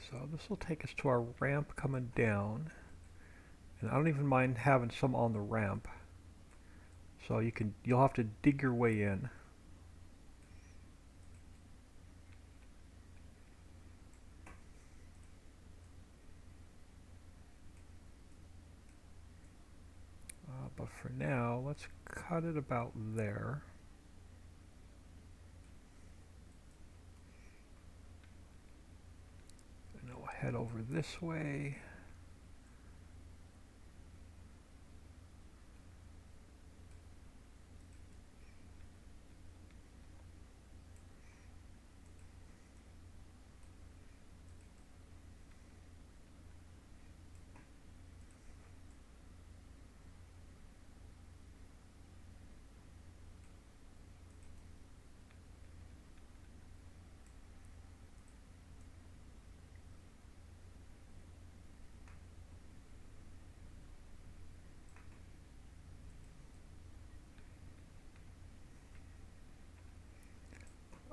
So this will take us to our ramp coming down. And I don't even mind having some on the ramp. So you'll have to dig your way in. But for now, let's cut it about there. And then we'll head over this way.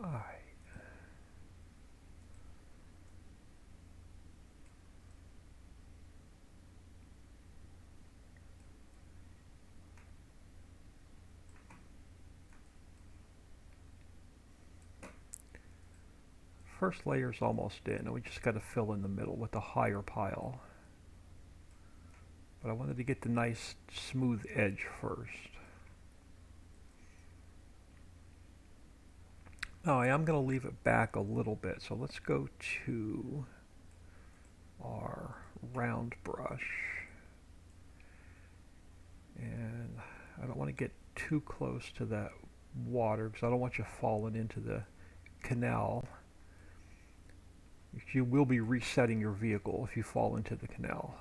Alright. First layer's almost in, and we just got to fill in the middle with the higher pile. But I wanted to get the nice smooth edge first. Now I am going to leave it back a little bit, so let's go to our round brush. And I don't want to get too close to that water because I don't want you falling into the canal. You will be resetting your vehicle if you fall into the canal.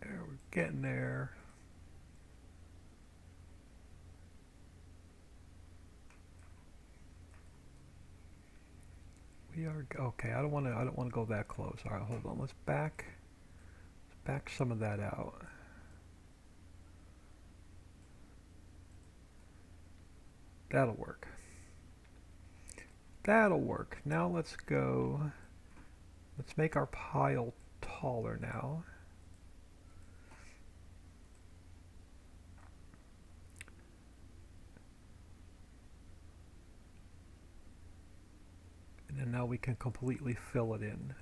There, we're getting there. We are okay. I don't want to go that close. All right, hold on. Let's back some of that out. That'll work. That'll work. Now let's go. Let's make our pile taller now. And then now we can completely fill it in.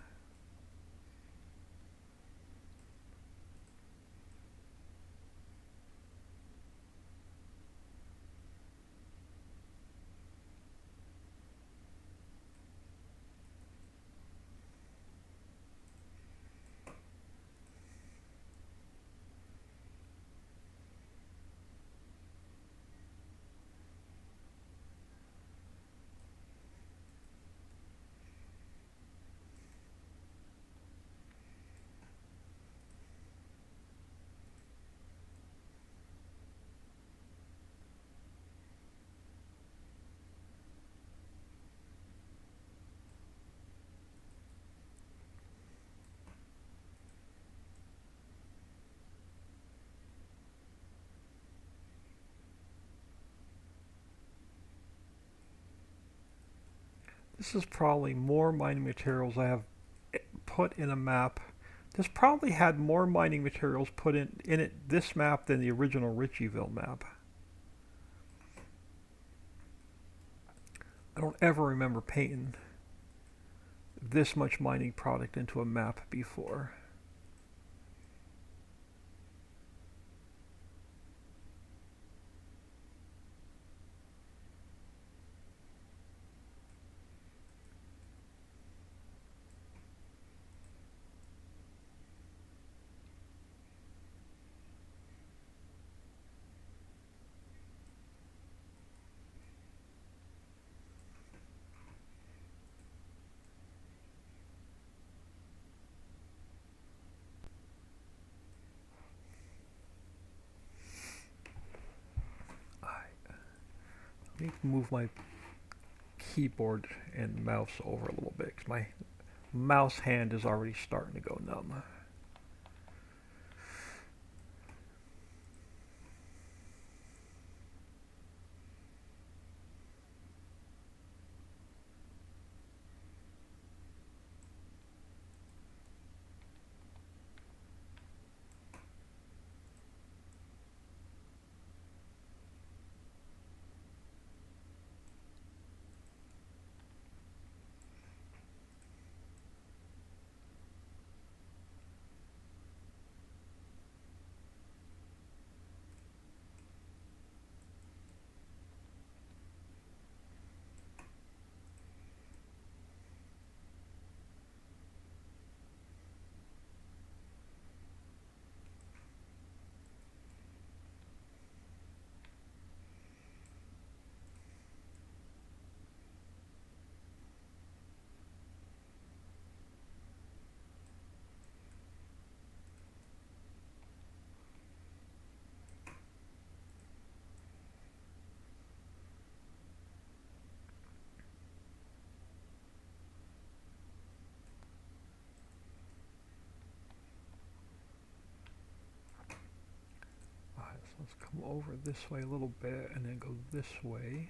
This is probably more mining materials I have put in a map. This probably had more mining materials put in it this map than the original Ritchieville map. I don't ever remember painting this much mining product into a map before. Let me move my keyboard and mouse over a little bit because my mouse hand is already starting to go numb. Alright, so let's come over this way a little bit and then go this way.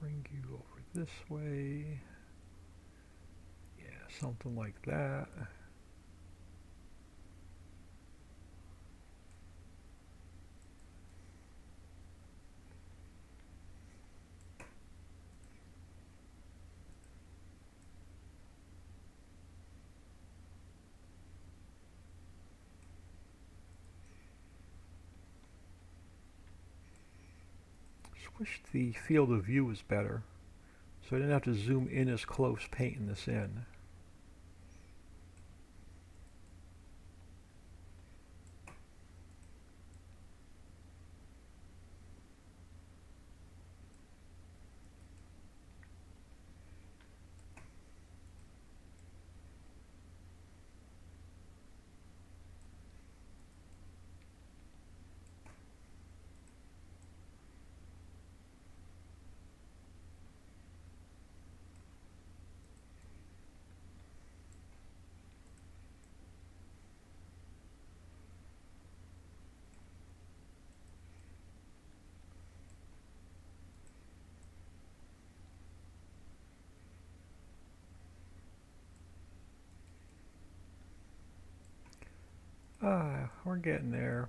Bring you over this way. Yeah, something like that. Just wish the field of view was better, so I didn't have to zoom in as close painting this in. We're getting there.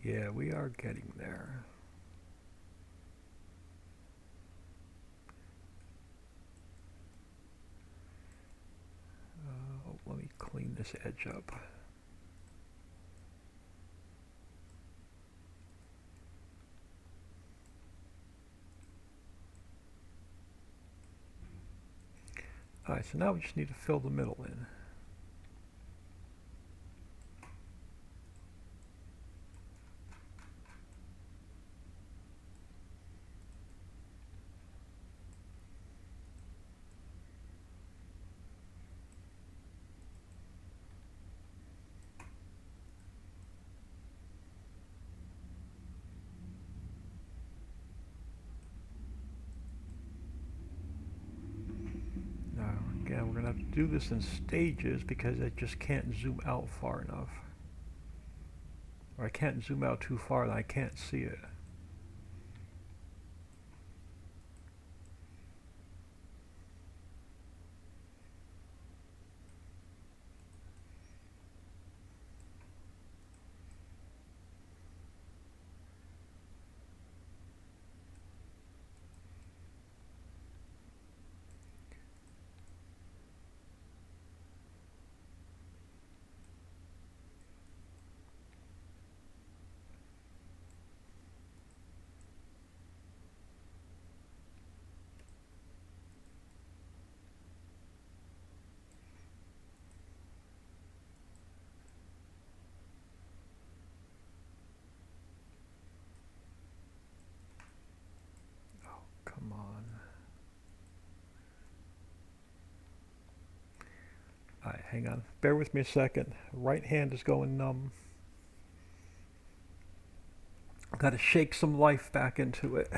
Yeah, we are getting there. Let me clean this edge up. Alright, so now we just need to fill the middle in. Now, again, we're going to have to do this in stages because I just can't zoom out far enough. Or I can't zoom out too far and I can't see it. Hang on. Bear with me a second. Right hand is going numb. Got to shake some life back into it.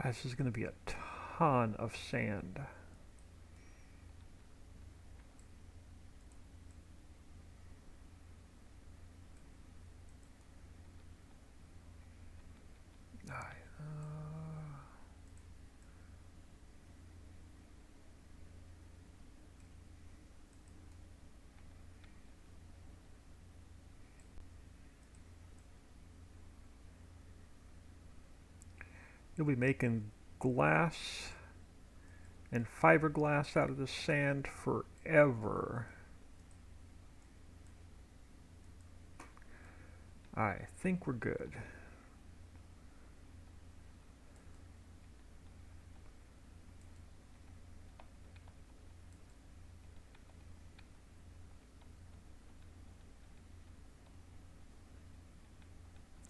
This is going to be a ton of sand. You'll be making glass and fiberglass out of the sand forever. I think we're good.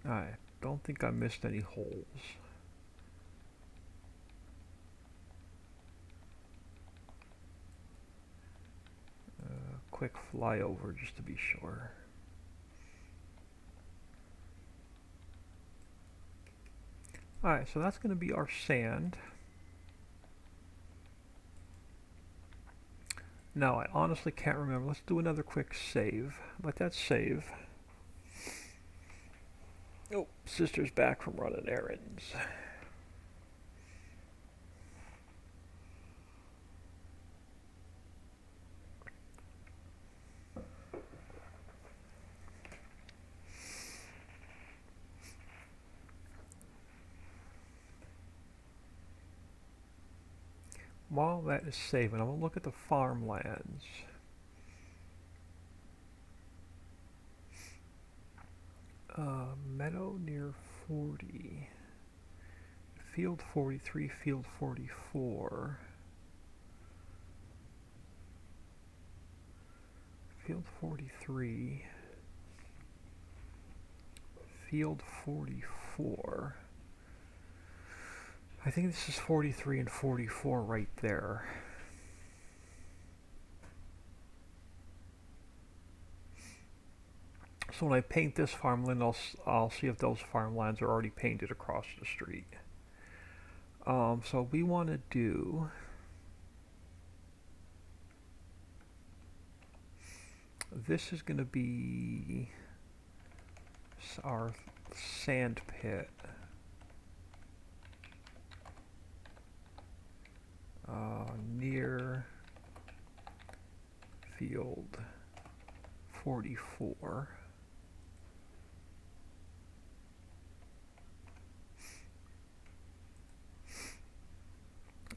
I don't think I missed any holes. Quick flyover just to be sure. Alright, so that's going to be our sand. Now, I honestly can't remember. Let's do another quick save. Let that save. Oh, sister's back from running errands. While that is saving, I'm going to look at the farmlands. Meadow near 40. Field 43, field 44. Field 43. Field 44. I think this is 43 and 44 right there. So when I paint this farmland, I'll see if those farmlands are already painted across the street. So we want to do this is going to be our sand pit. Near field 44.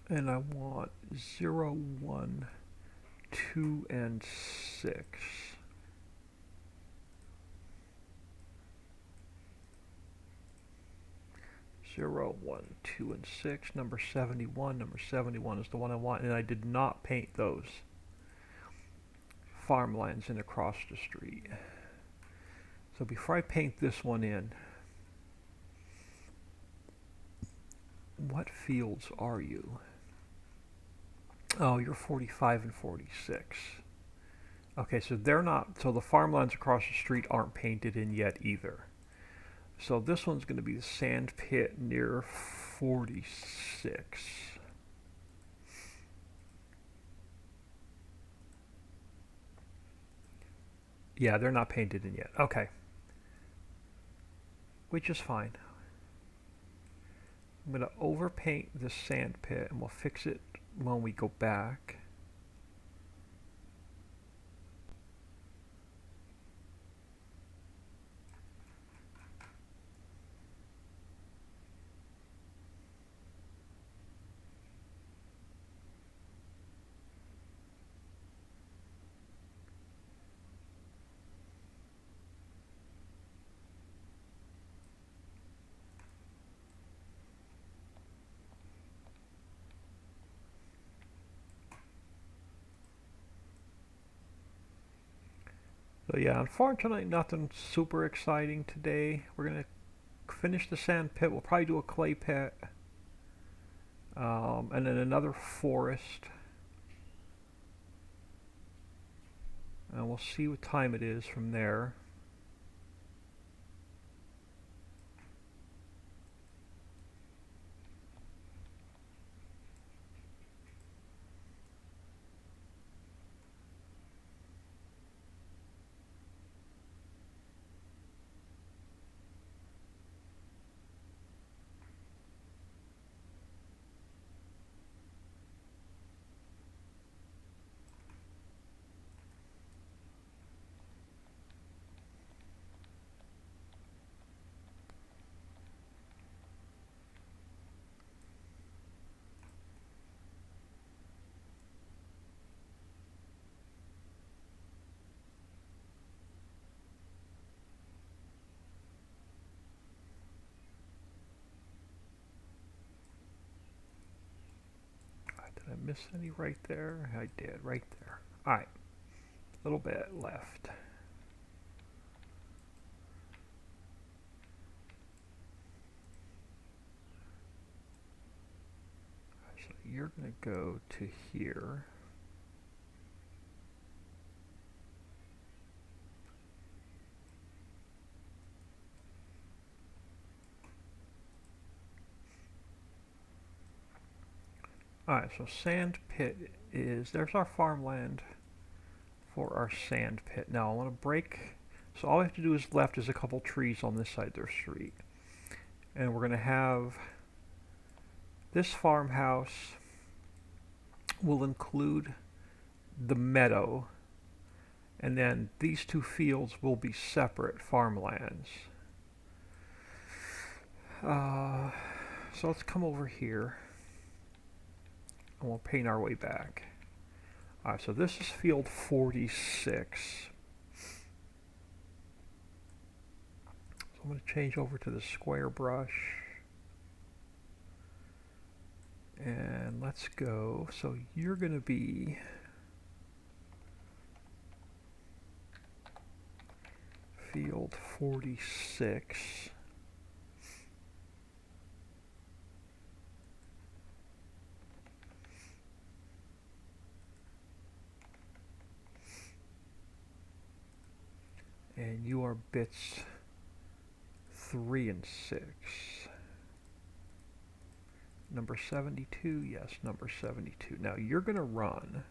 And I want 0, 1, 2, and 6. 0, 1, 2, and 6. Number 71. Number 71 is the one I want, and I did not paint those farmlands in across the street. So before I paint this one in, what fields are you? Oh, you're 45 and 46. Okay, so they're not, so the farmlands across the street aren't painted in yet either. So this one's going to be the sand pit near 46. Yeah, they're not painted in yet. Okay, which is fine. I'm going to overpaint this sand pit and we'll fix it when we go back. So yeah, unfortunately nothing super exciting today. We're going to finish the sand pit. We'll probably do a clay pit. And then another forest. And we'll see what time it is from there. Did I miss any right there? I did, right there. Alright, a little bit left. So you're going to go to here. Alright, so sand pit is, there's our farmland for our sand pit. Now I want to break, so all we have to do is left is a couple trees on this side of the street. And we're going to have this farmhouse will include the meadow, and then these two fields will be separate farmlands. So let's come over here and we'll paint our way back. Alright, so this is field 46. So I'm going to change over to the square brush. And let's go. So you're going to be field 46. And you are bits 3 and 6. Number 72, yes, number 72. Now you're going to run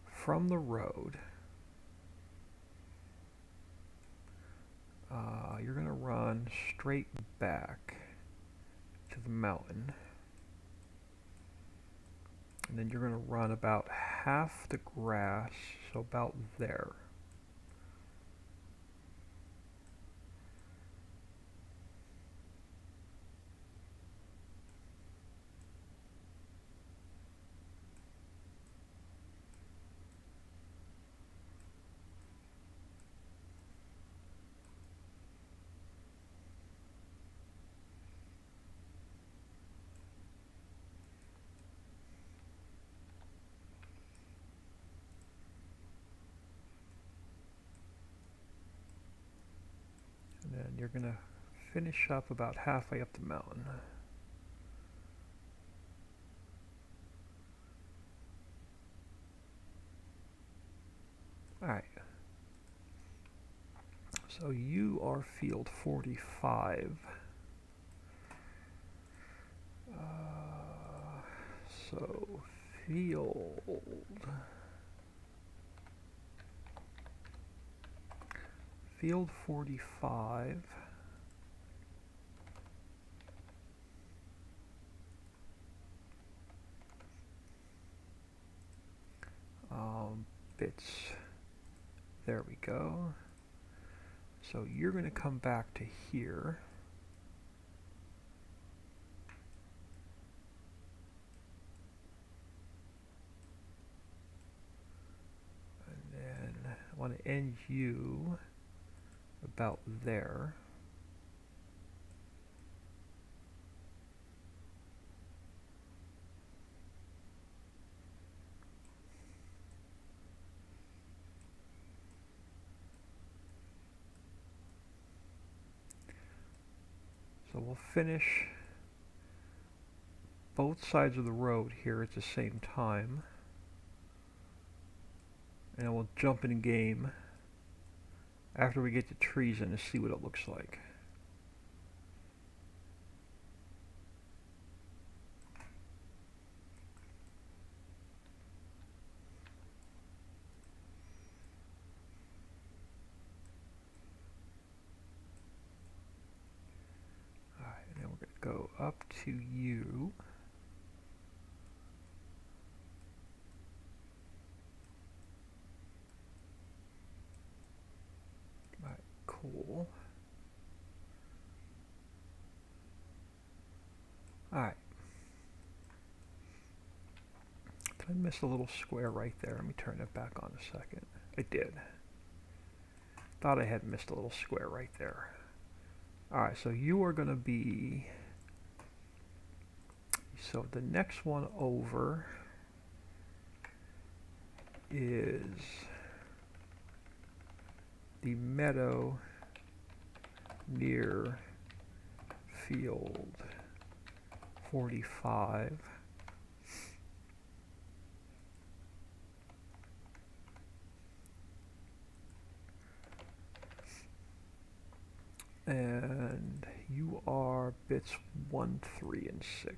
from the road. You're going to run straight back to the mountain. And then you're going to run about half the grass, so about there. And then you're going to finish up about halfway up the mountain. Alright, So you are field 45. So field 45. Bits. There we go. So you're going to come back to here. And then I want to end you about there. So we'll finish both sides of the road here at the same time. And we'll jump in game after we get the trees in to see what it looks like. Alright, and then we're going to go up to you. Alright, cool. Alright. Did I miss a little square right there? Let me turn it back on a second. I did. Thought I had missed a little square right there. Alright, so you are going to be... So the next one over is the meadow near field 45. And you are bits 1, 3, and 6.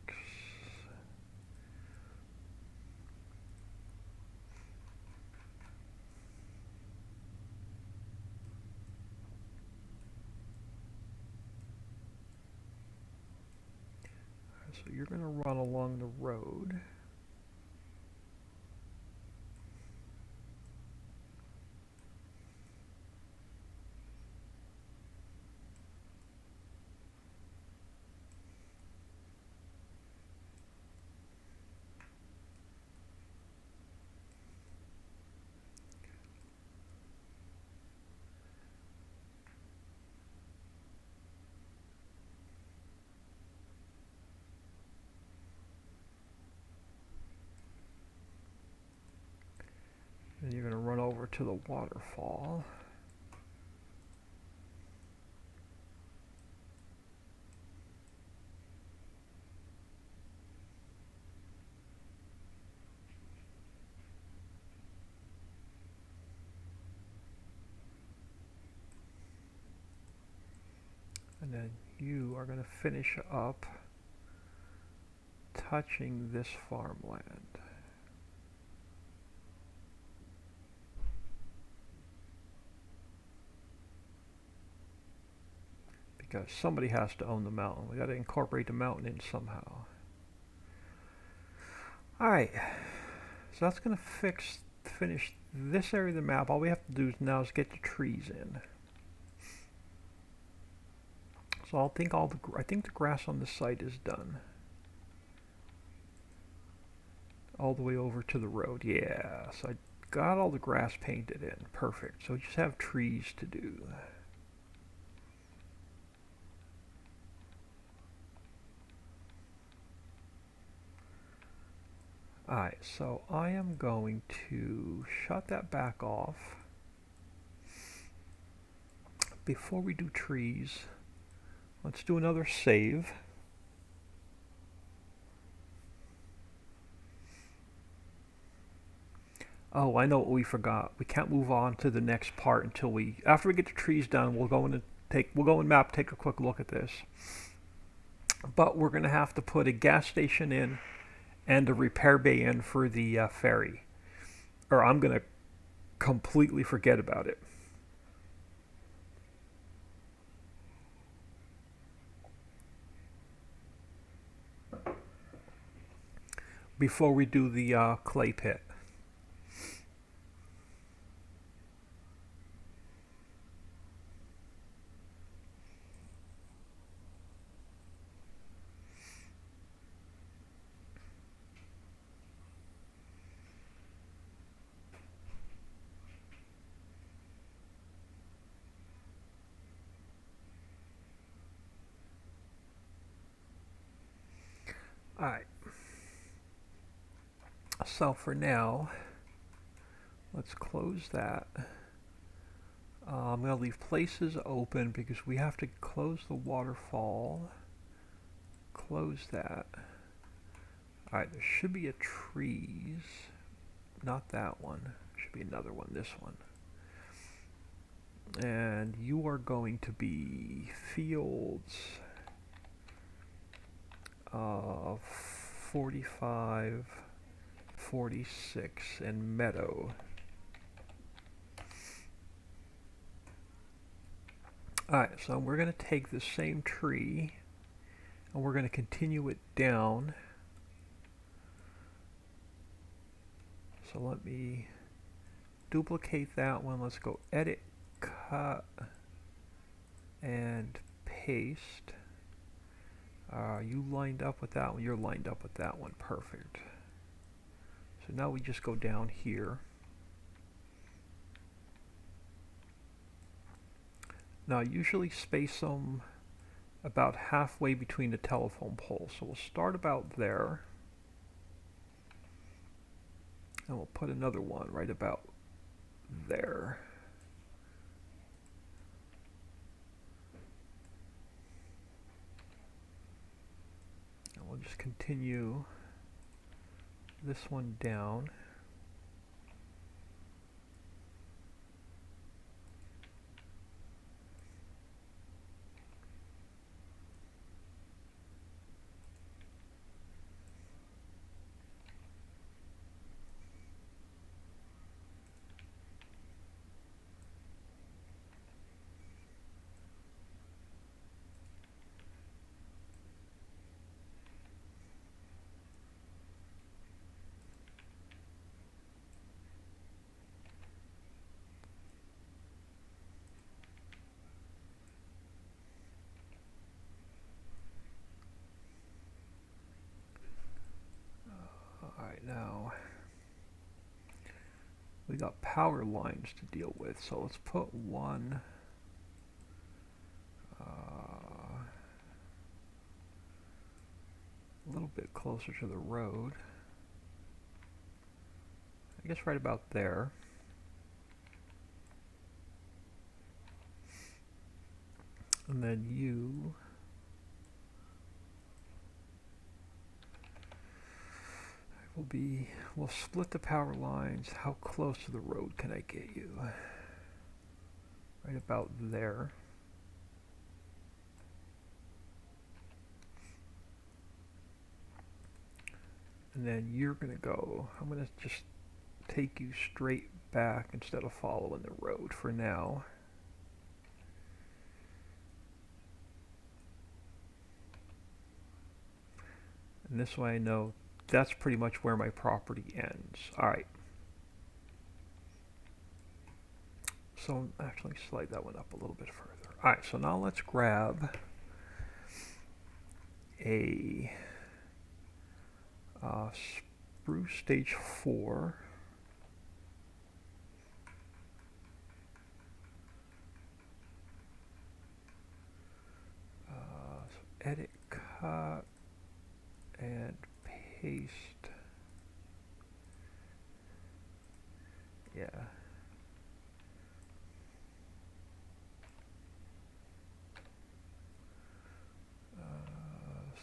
So you're going to run along the road. And you're going to run over to the waterfall. And then you are going to finish up touching this farmland. Because somebody has to own the mountain. We got to incorporate the mountain in somehow. Alright, so that's going to finish this area of the map. All we have to do now is get the trees in. So I think the grass on this site is done. All the way over to the road. Yeah, so I got all the grass painted in. Perfect. So we just have trees to do. Alright, so I am going to shut that back off. Before we do trees, let's do another save. Oh, I know what we forgot. We can't move on to the next part until after we get the trees done, we'll go and map, take a quick look at this. But we're gonna have to put a gas station in and a repair bay in for the ferry, or I'm gonna completely forget about it. Before we do the clay pit. Alright, so for now, let's close that. I'm going to leave places open because we have to close the waterfall. Close that. Alright, there should be a trees. Not that one. Should be another one, this one. And you are going to be fields 45, 46, and meadow. Alright, so we're going to take the same tree and we're going to continue it down. So let me duplicate that one. Let's go edit, cut, and paste. You lined up with that one. You're lined up with that one. Perfect. So now we just go down here. Now I usually space them about halfway between the telephone poles. So we'll start about there. And we'll put another one right about there. And we'll just continue this one down. Alright, now we got power lines to deal with, so let's put one a little bit closer to the road. I guess right about there. And then we'll split the power lines. How close to the road can I get you? Right about there. And then you're gonna go, I'm gonna just take you straight back instead of following the road for now. And this way I know that's pretty much where my property ends. Alright. So actually slide that one up a little bit further. Alright, so now let's grab a spruce stage 4. So edit, cut, and paste. Yeah.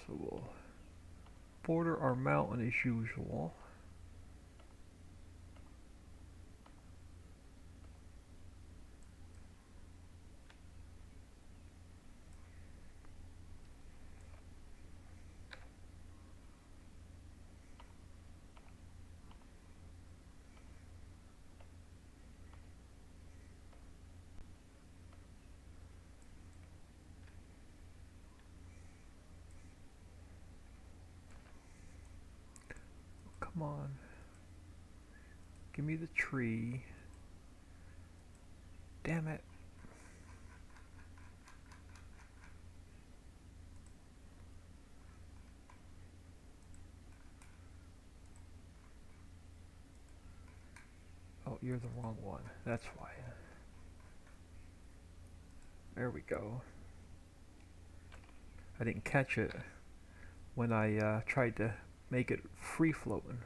So we'll border our mountain as usual. Come on. Give me the tree. Damn it. Oh, you're the wrong one. That's why. There we go. I didn't catch it when I tried to make it free floating.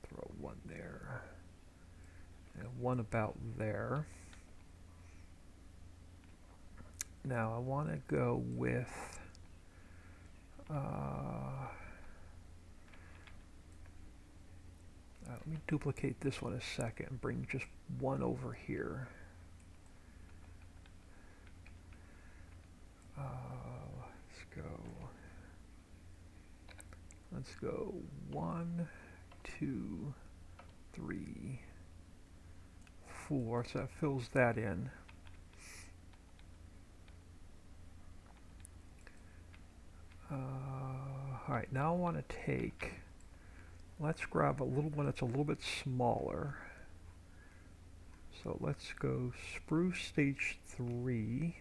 Throw one there. And one about there. Now I want to go with let me duplicate this one a second and bring just one over here. Let's go 1, 2, 3, 4. So that fills that in. Alright, now I want to take, let's grab a little one that's a little bit smaller. So let's go spruce stage 3.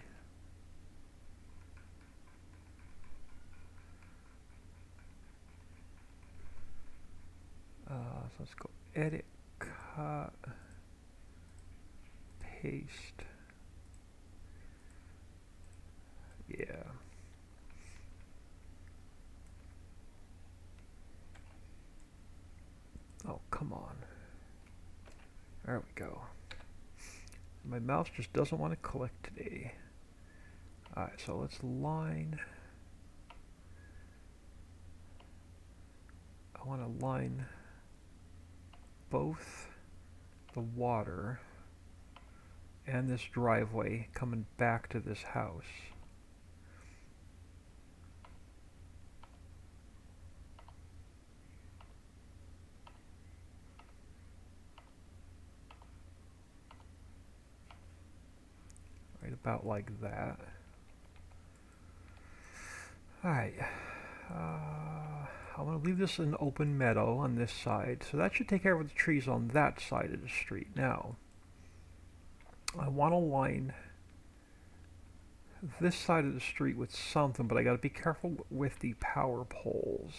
So let's go edit, cut, paste. Yeah. Oh, come on. There we go. My mouse just doesn't want to click today. Alright, so let's line. I want to line both the water and this driveway coming back to this house. Right about like that. Alright. I want to leave this an open meadow on this side, so that should take care of the trees on that side of the street. Now, I want to line this side of the street with something, but I got to be careful with the power poles.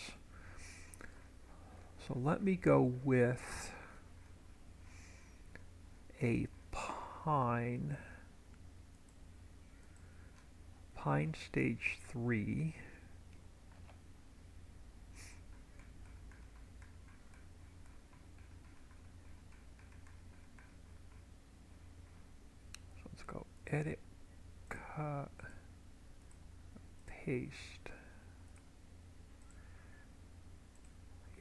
So let me go with a pine stage 3. So let's go edit, cut, paste.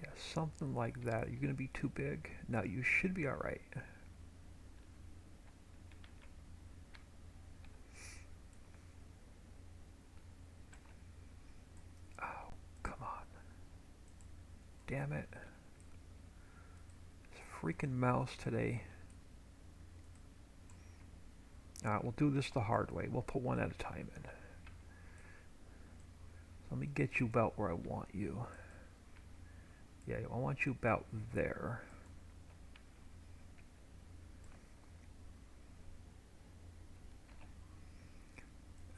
Yeah, something like that. You're gonna be too big. No, you should be alright. Damn it. This freaking mouse today. Alright, we'll do this the hard way. We'll put one at a time in. So let me get you about where I want you. Yeah, I want you about there.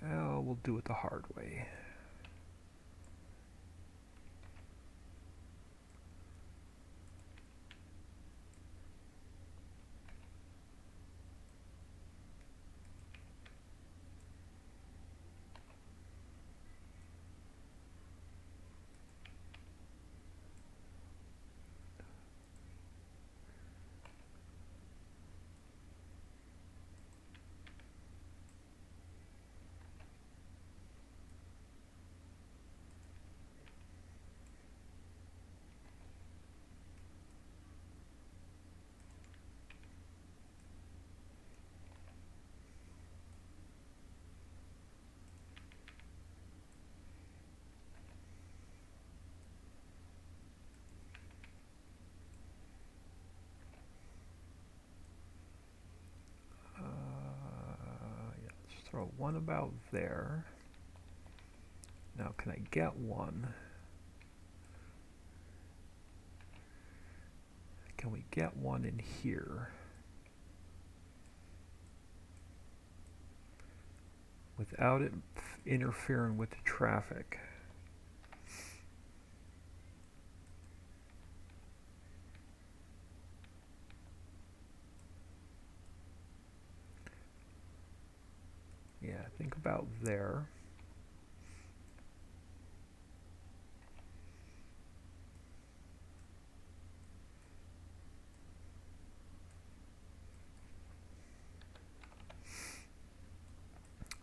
Oh, we'll do it the hard way. throw one about there. Now can I get one? Can we get one in here? Without it interfering with the traffic. Yeah, think about there.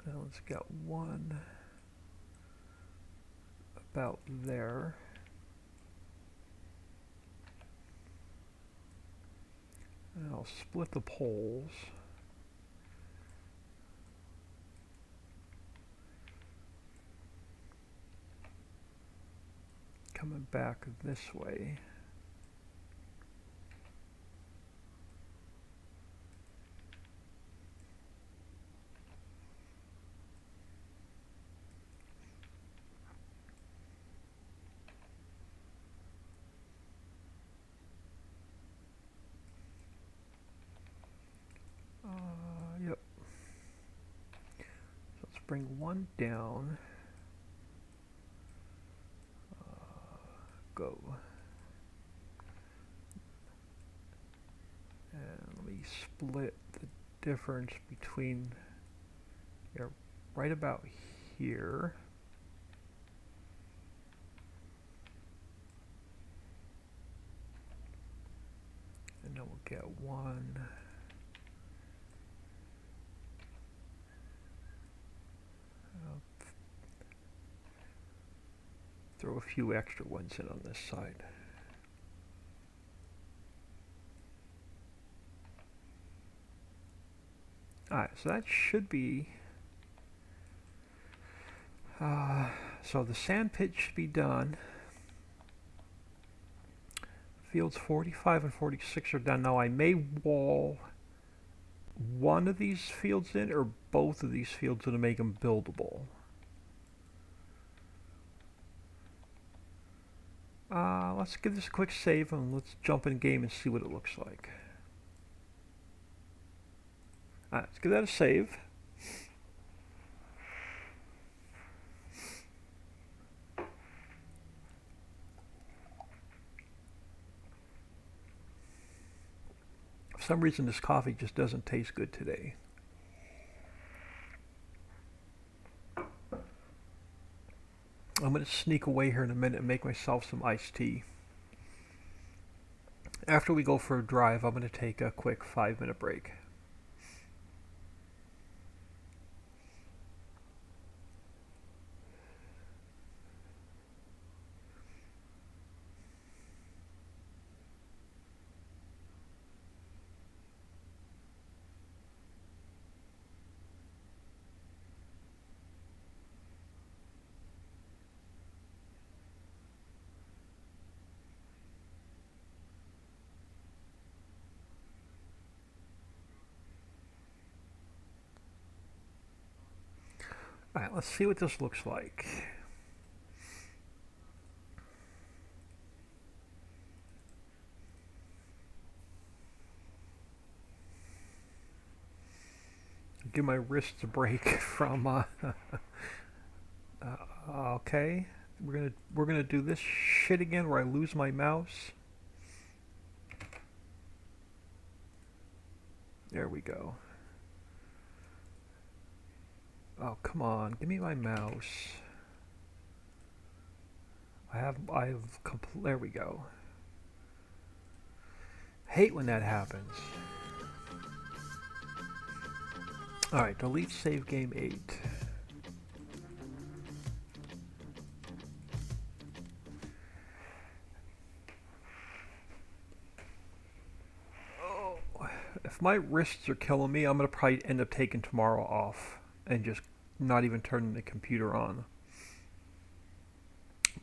Now let's get one about there. And I'll split the poles. Coming back this way. Yep. So let's bring one down. Go. And let me split the difference between, yeah, right about here. And then we'll get one. Throw a few extra ones in on this side. Alright, so that should be... so the sand pit should be done. Fields 45 and 46 are done. Now I may wall one of these fields in or both of these fields to make them buildable. Let's give this a quick save and let's jump in game and see what it looks like. Alright, let's give that a save. For some reason this coffee just doesn't taste good today. I'm going to sneak away here in a minute and make myself some iced tea. After we go for a drive, I'm going to take a quick 5-minute break. Alright, let's see what this looks like. Give my wrists a break from okay. We're gonna do this shit again where I lose my mouse. There we go. Oh, come on, give me my mouse. There we go. Hate when that happens. Alright, delete save game 8. Oh, if my wrists are killing me, I'm going to probably end up taking tomorrow off and just not even turning the computer on.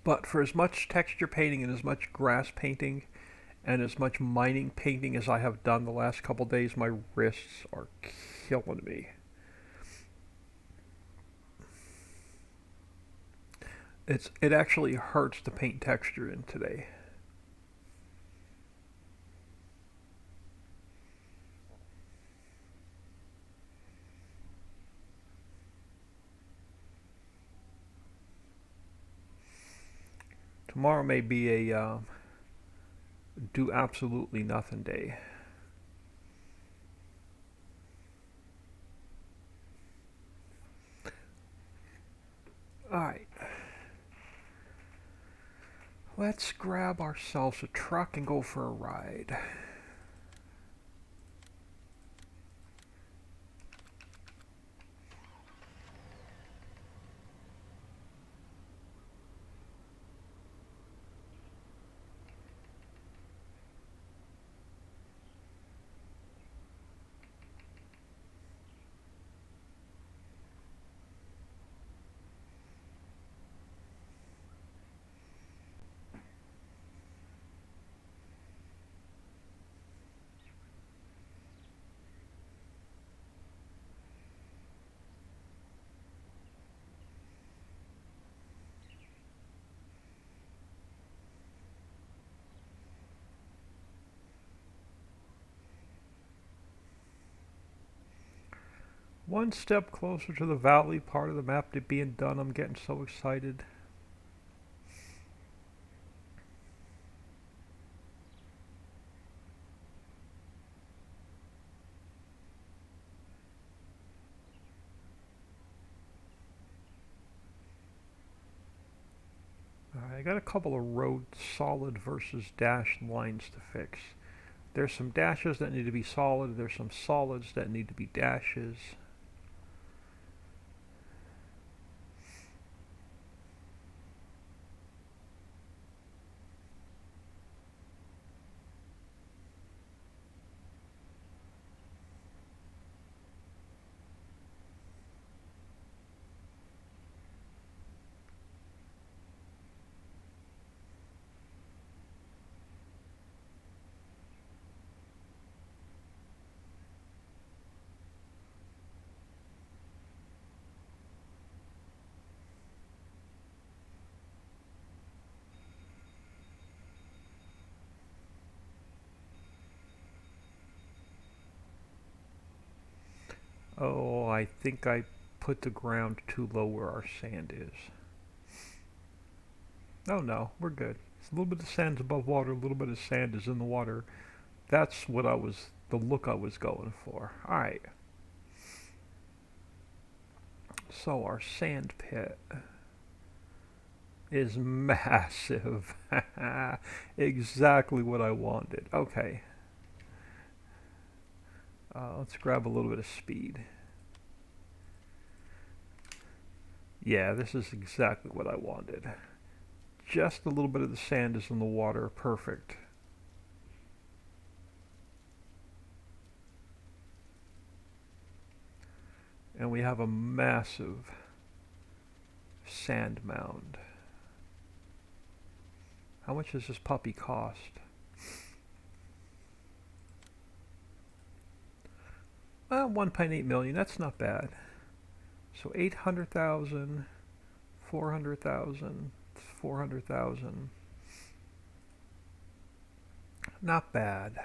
But for as much texture painting and as much grass painting and as much mining painting as I have done the last couple days, my wrists are killing me. It actually hurts to paint texture in today. Tomorrow may be a do absolutely nothing day. All right, let's grab ourselves a truck and go for a ride. One step closer to the valley part of the map to being done. I'm getting so excited. I got a couple of road solid versus dash lines to fix. There's some dashes that need to be solid. There's some solids that need to be dashes. Oh, I think I put the ground too low where our sand is. Oh no, we're good. It's a little bit of sand's above water, a little bit of sand is in the water. That's the look I was going for. Alright, so our sand pit is massive. Exactly what I wanted. Okay, let's grab a little bit of speed. Yeah, this is exactly what I wanted. Just a little bit of the sand is in the water. Perfect. And we have a massive sand mound. How much does this puppy cost? 1.8 million. That's not bad. So 800,000, 400,000, 400,000. Not bad.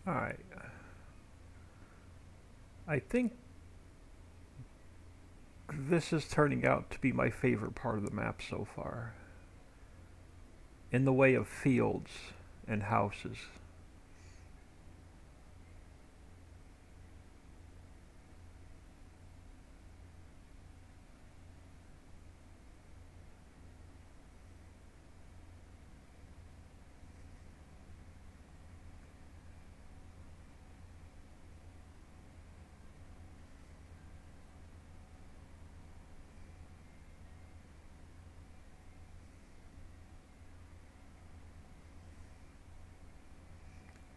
Alright. I think this is turning out to be my favorite part of the map so far, in the way of fields and houses.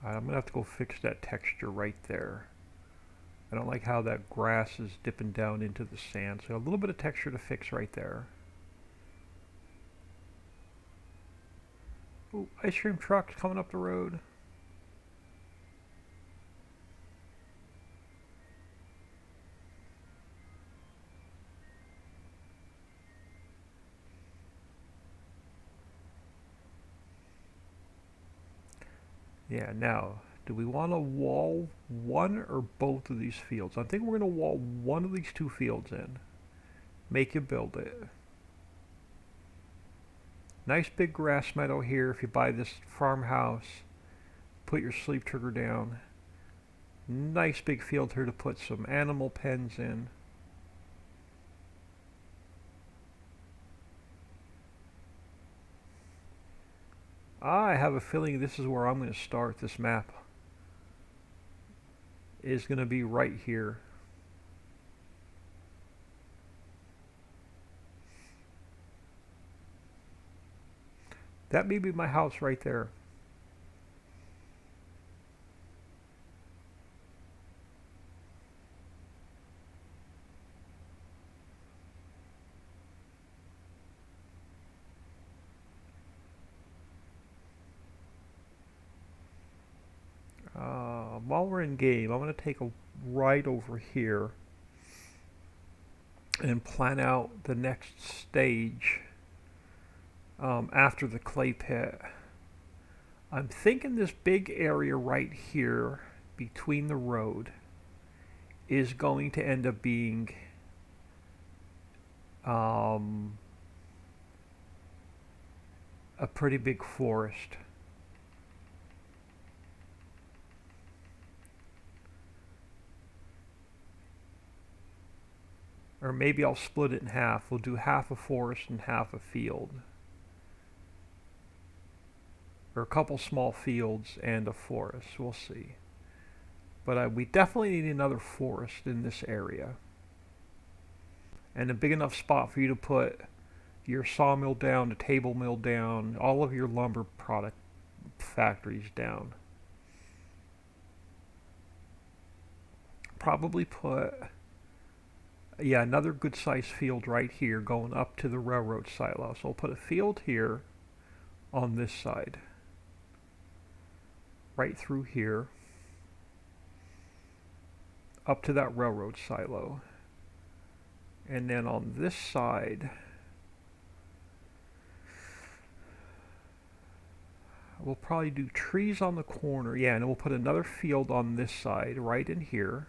I'm gonna have to go fix that texture right there. I don't like how that grass is dipping down into the sand, so a little bit of texture to fix right there. Ooh, ice cream trucks coming up the road. Yeah, now, do we want to wall one or both of these fields? I think we're going to wall one of these two fields in. Make you build it. Nice big grass meadow here if you buy this farmhouse. Put your sleep trigger down. Nice big field here to put some animal pens in. I have a feeling this is where I'm going to start. This map is going to be right here. That may be my house right there. While we're in game, I'm going to take a ride over here and plan out the next stage after the clay pit. I'm thinking this big area right here between the road is going to end up being a pretty big forest. Or maybe I'll split it in half. We'll do half a forest and half a field. Or a couple small fields and a forest. We'll see. But we definitely need another forest in this area. And a big enough spot for you to put your sawmill down, the table mill down, all of your lumber product factories down. Probably put, yeah, another good sized field right here going up to the railroad silo. So I'll put a field here on this side. Right through here. Up to that railroad silo. And then on this side, we'll probably do trees on the corner. Yeah, and then we'll put another field on this side, right in here.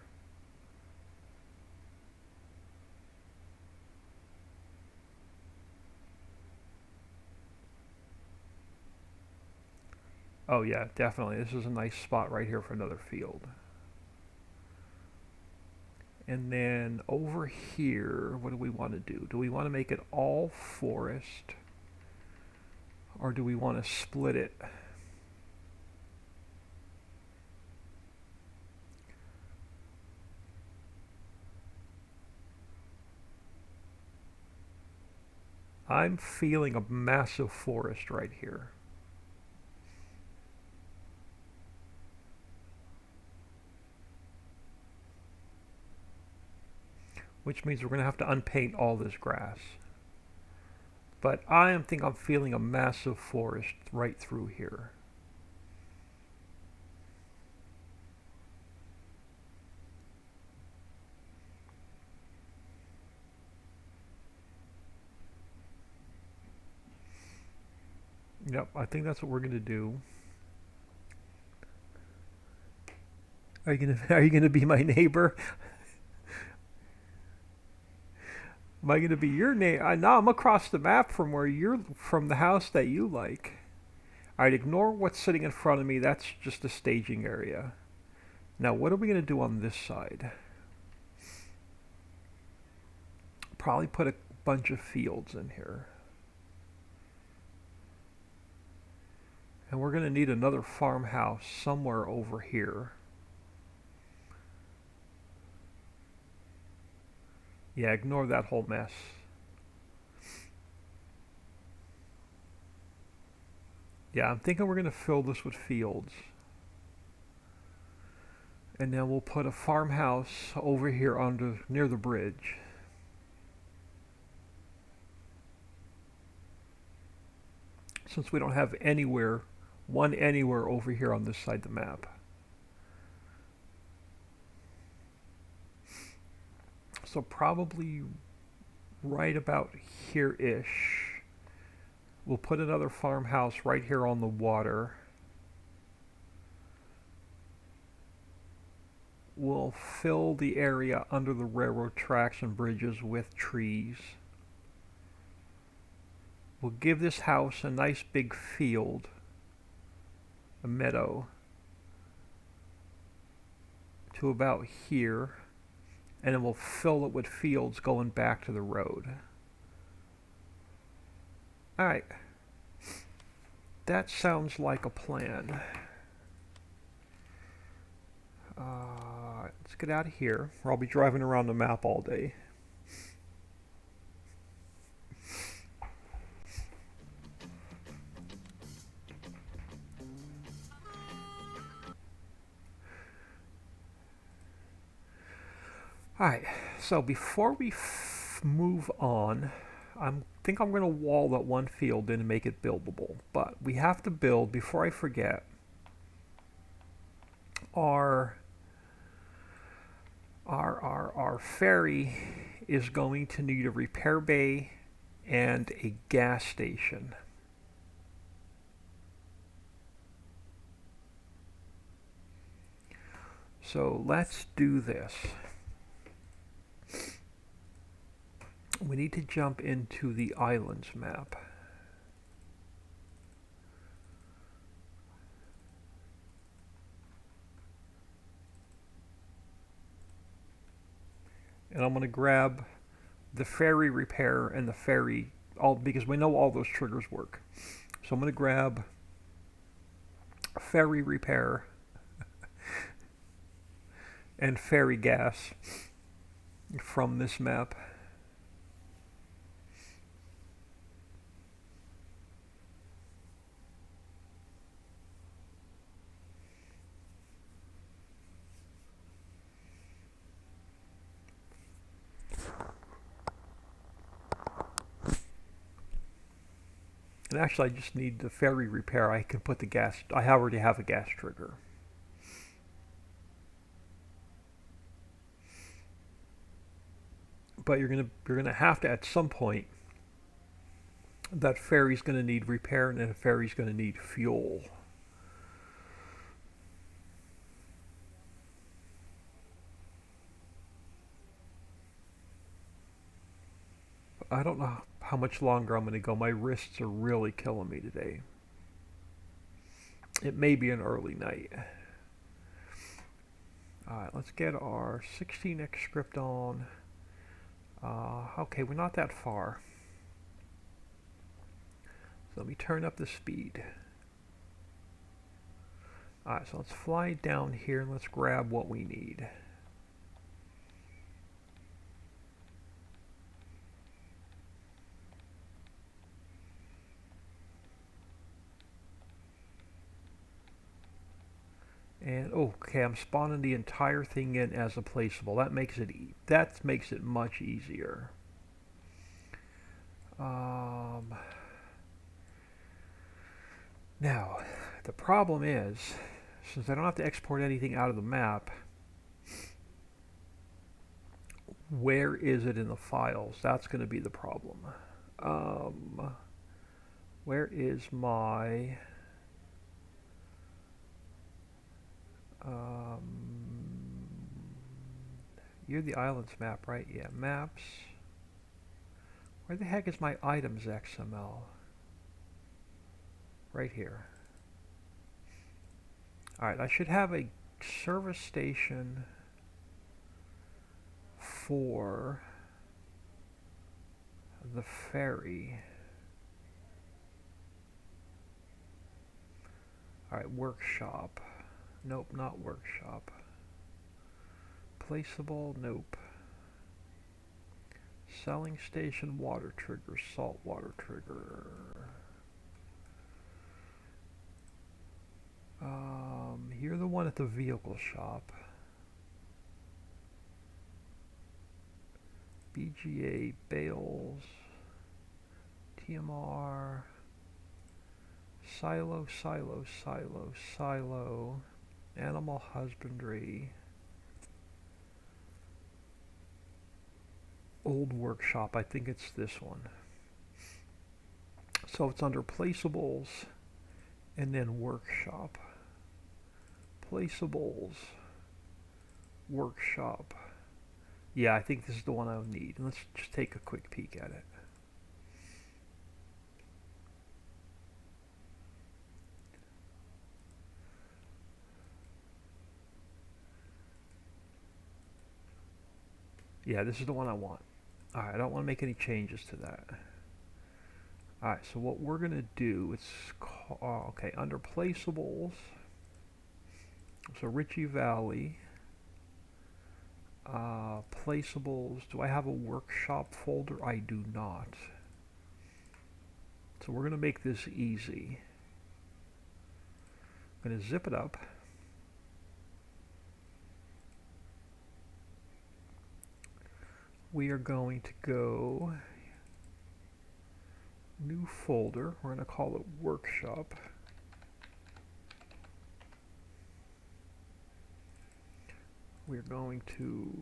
Oh yeah, definitely. This is a nice spot right here for another field. And then over here, what do we want to do? Do we want to make it all forest? Or do we want to split it? I'm feeling a massive forest right here. Which means we're going to have to unpaint all this grass. But I think I'm feeling a massive forest right through here. Yep, I think that's what we're going to do. are you gonna be my neighbor? Am I gonna be your neighbor? No, I'm across the map from where you're from the house that you like. Alright, ignore what's sitting in front of me. That's just a staging area. Now, what are we gonna do on this side? Probably put a bunch of fields in here. And we're gonna need another farmhouse somewhere over here. Yeah, ignore that whole mess. Yeah, I'm thinking we're going to fill this with fields. And then we'll put a farmhouse over here under near the bridge. Since we don't have one anywhere over here on this side of the map. So probably right about here-ish. We'll put another farmhouse right here on the water. We'll fill the area under the railroad tracks and bridges with trees. We'll give this house a nice big field, a meadow, to about here, and then we'll fill it with fields going back to the road. Alright, that sounds like a plan. Let's get out of here, or I'll be driving around the map all day. Alright, so before we move on, I think I'm going to wall that one field in and make it buildable. But we have to build, before I forget, our ferry is going to need a repair bay and a gas station. So let's do this. We need to jump into the islands map. And I'm going to grab the ferry repair and the ferry, because we know all those triggers work. So I'm going to grab ferry repair and ferry gas from this map. And actually I just need the ferry repair. I can put the gas, I already have a gas trigger. But you're gonna have to, at some point, that ferry's gonna need repair and the ferry's gonna need fuel. I don't know how much longer I'm going to go. My wrists are really killing me today. It may be an early night. Alright, let's get our 16x script on. Okay, we're not that far. So let me turn up the speed. Alright, so let's fly down here and let's grab what we need. And okay, I'm spawning the entire thing in as a placeable. That makes it much easier. Now, the problem is, since I don't have to export anything out of the map, where is it in the files? That's going to be the problem. Where is my You're the islands map, right? Yeah, maps. Where the heck is my items XML? Right here. Alright, I should have a service station for the ferry. Alright, workshop. Nope, not workshop. Placeable, nope. Selling station, water trigger, salt water trigger. You're the one at the vehicle shop. BGA, bales, TMR, silo, silo, silo, silo, animal husbandry, old workshop, I think it's this one. So it's under placeables and then workshop. Placeables, workshop. Yeah, I think this is the one I'll need. Let's just take a quick peek at it. Yeah, this is the one I want. Alright, I don't want to make any changes to that. Alright, so what we're going to do is, okay, under placeables, so Ritchie Valley, placeables, do I have a workshop folder? I do not. So we're going to make this easy. I'm going to zip it up. We are going to go new folder. We're going to call it workshop. We're going to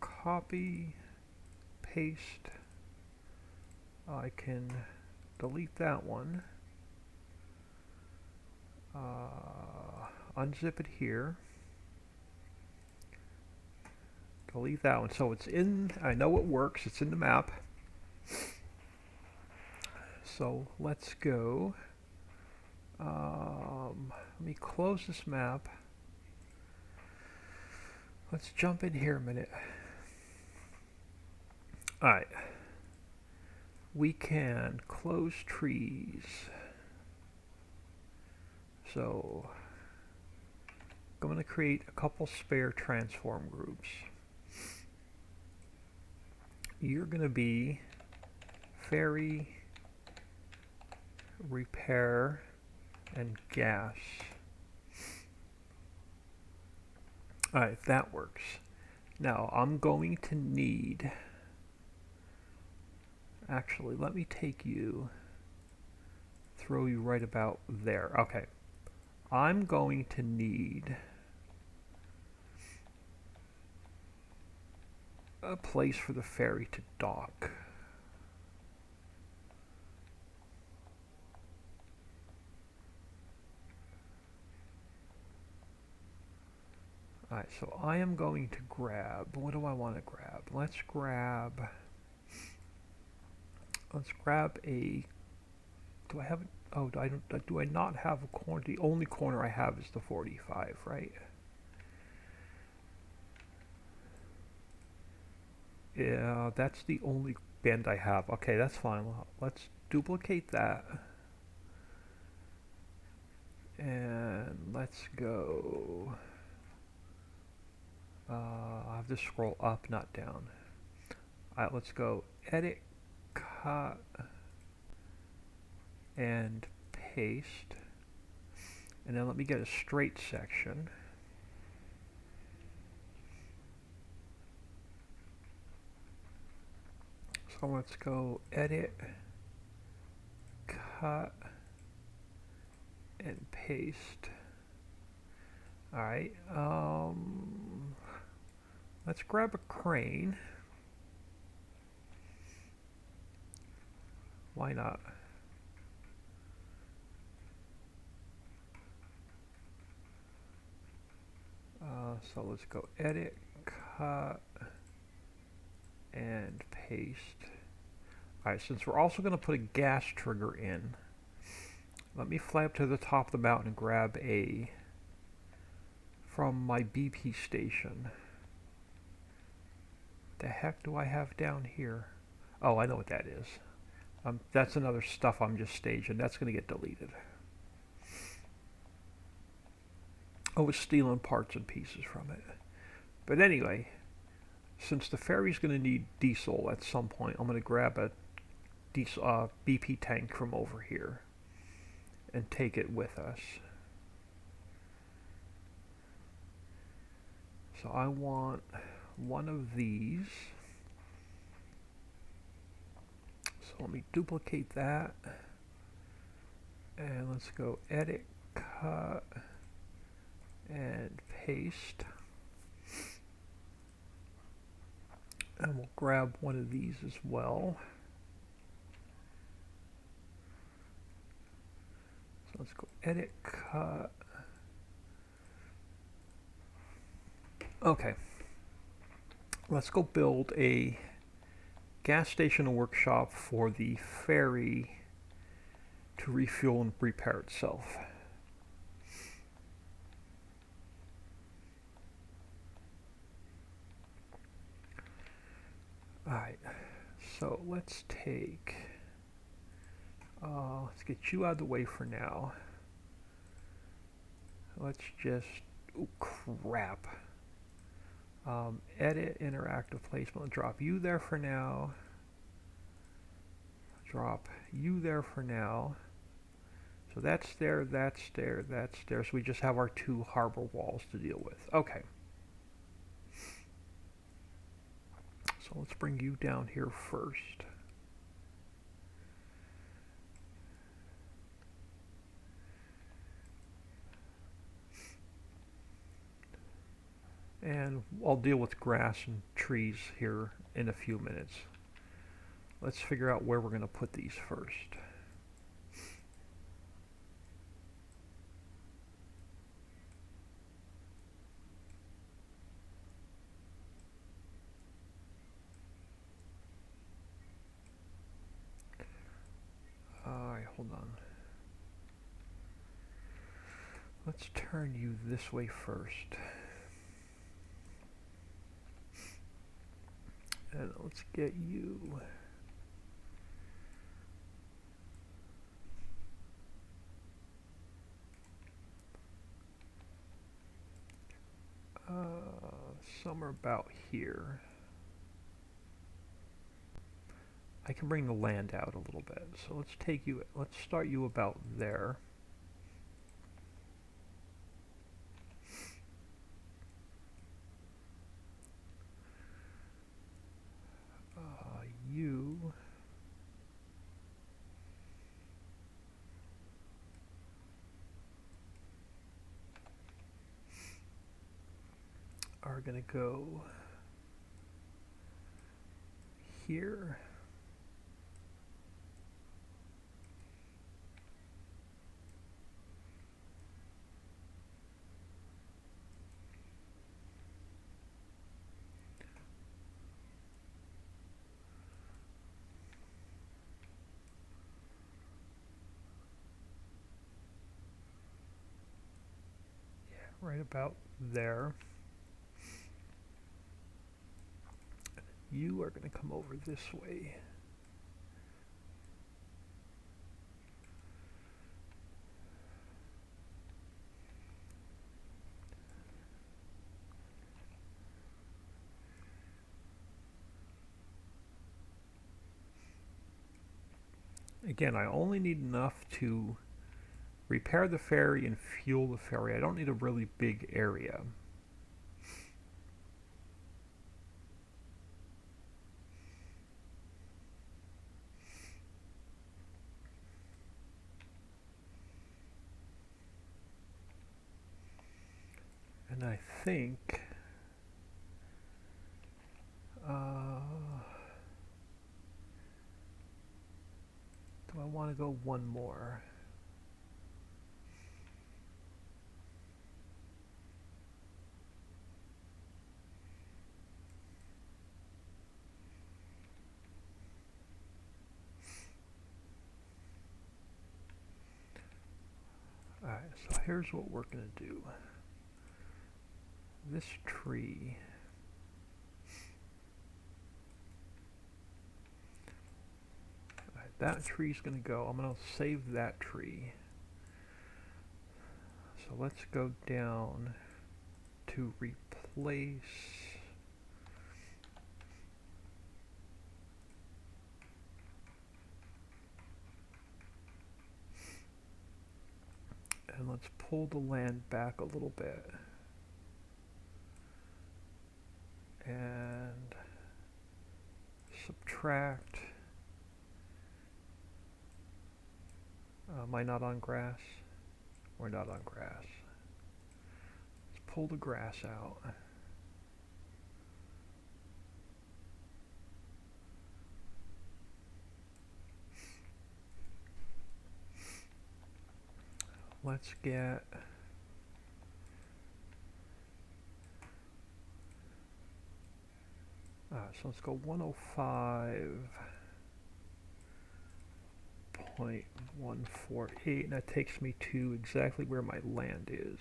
copy, paste. I can delete that one. Unzip it here. Delete that one. So it's in, I know it works, it's in the map. So let's go. Let me close this map. Let's jump in here a minute. Alright. We can close trees. So I'm going to create a couple spare transform groups. You're going to be ferry, repair, and gas. Alright, that works. Now I'm going to need, actually let me take you, throw you right about there. Okay, I'm going to need a place for the ferry to dock. Alright, so I am going to grab, what do I want to grab? Let's grab a, do I have, oh, do I not have a corner? The only corner I have is the 45, right? Yeah, that's the only bend I have. Okay, that's fine. Let's duplicate that. And let's go. I have to scroll up, not down. Alright, let's go edit, cut, and paste. And then let me get a straight section. So let's go edit, cut, and paste. Alright, let's grab a crane. Why not? So let's go edit, cut and paste. Alright, since we're also going to put a gas trigger in, let me fly up to the top of the mountain and grab a from my BP station. The heck do I have down here? Oh, I know what that is. That's another stuff I'm just staging. That's going to get deleted. I was stealing parts and pieces from it. But anyway, since the ferry's going to need diesel at some point, I'm going to grab a diesel, BP tank from over here and take it with us. So I want one of these. So let me duplicate that. And let's go edit, cut, and paste. And we'll grab one of these as well. So let's go edit, cut. Okay. Let's go build a gas station and workshop for the ferry to refuel and repair itself. Alright, so let's take, let's get you out of the way for now. Let's just, oh crap. Edit interactive placement, drop you there for now. Drop you there for now. So that's there, that's there, that's there. So we just have our two harbor walls to deal with. Okay. So let's bring you down here first. And I'll deal with grass and trees here in a few minutes. Let's figure out where we're going to put these first. Alright, hold on. Let's turn you this way first. And let's get you. Somewhere about here. I can bring the land out a little bit. So let's take you, let's start you about there. You are going to go here. Right about there. You are going to come over this way. Again, I only need enough to repair the ferry and fuel the ferry. I don't need a really big area. And I think do I want to go one more? So here's what we're going to do. This tree, that tree's going to go. I'm going to save that tree. So let's go down to replace. And let's pull the land back a little bit. And subtract. Am I not on grass? We're not on grass. Let's pull the grass out. Let's get so let's go 105.148, and that takes me to exactly where my land is.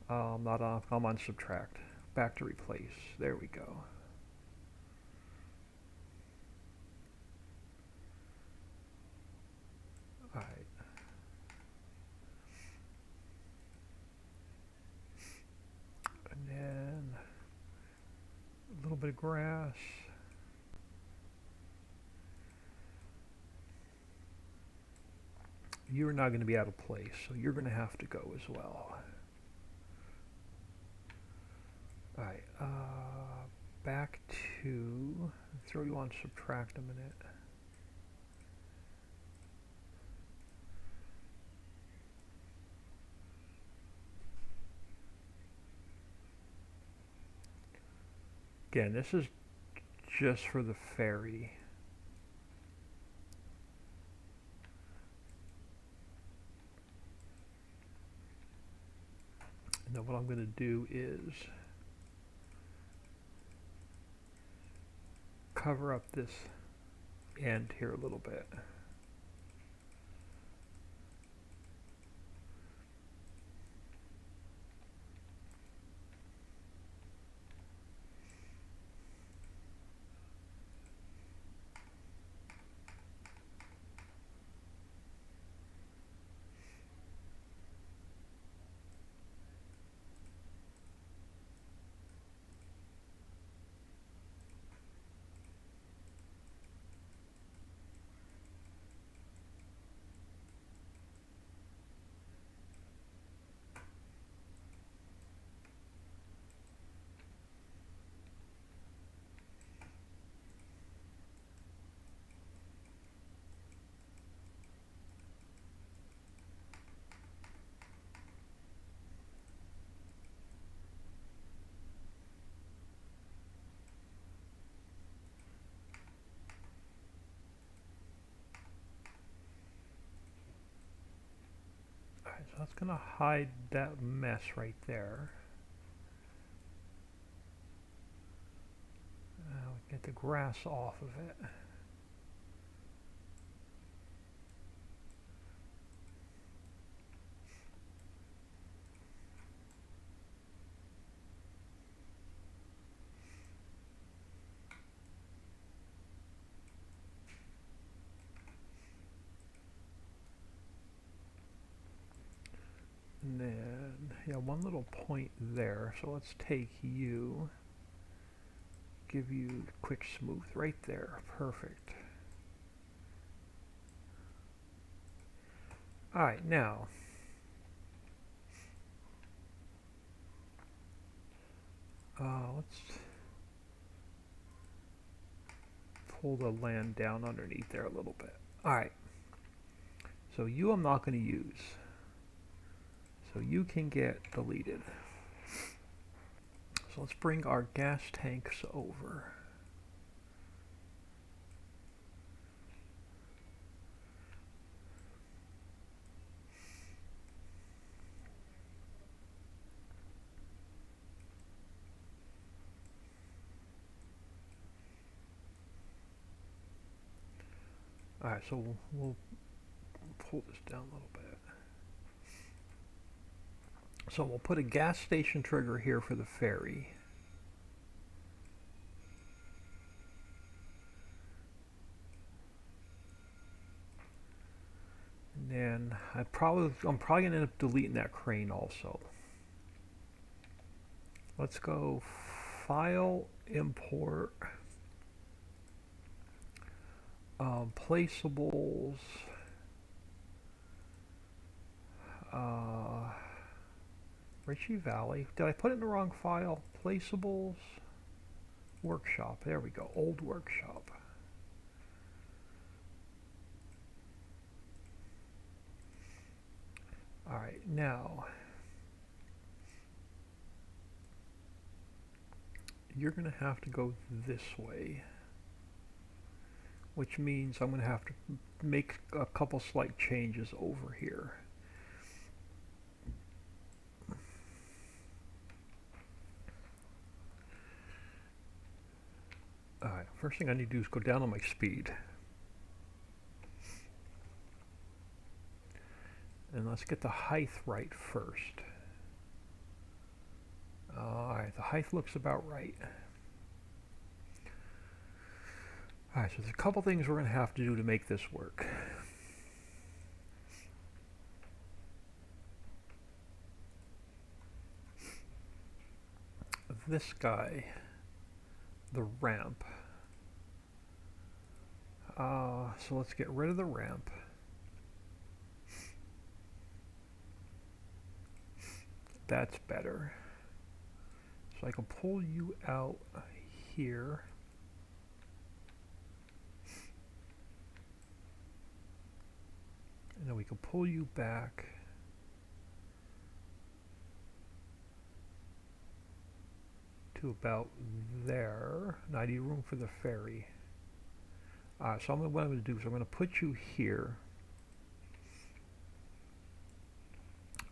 Not on. I'm on subtract. Back to replace. There we go. All right. And then a little bit of grass. You're not going to be out of place, so you're going to have to go as well. All right. Back to throw you on subtract a minute. Again, this is just for the ferry. And then what I'm going to do is cover up this end here a little bit. Alright, so that's going to hide that mess right there. Get the grass off of it. And then, yeah, one little point there. So let's take you, give you quick smooth right there. Perfect. Alright, now, let's pull the land down underneath there a little bit. Alright, so you I'm not going to use. So you can get deleted. So let's bring our gas tanks over. Alright, so we'll pull this down a little bit. So we'll put a gas station trigger here for the ferry. And then I'm probably gonna end up deleting that crane also. Let's go file, import, placeables, Ritchie Valley. Did I put it in the wrong file? Placeables, workshop. There we go. Old workshop. All right, now you're going to have to go this way, which means I'm going to have to make a couple slight changes over here. Alright, first thing I need to do is go down on my speed. And let's get the height right first. Alright, the height looks about right. Alright, so there's a couple things we're going to have to do to make this work. This guy, the ramp. So let's get rid of the ramp. That's better. So I can pull you out here. And then we can pull you back to about there. Now I need room for the ferry. So what I'm going to do is I'm going to put you here.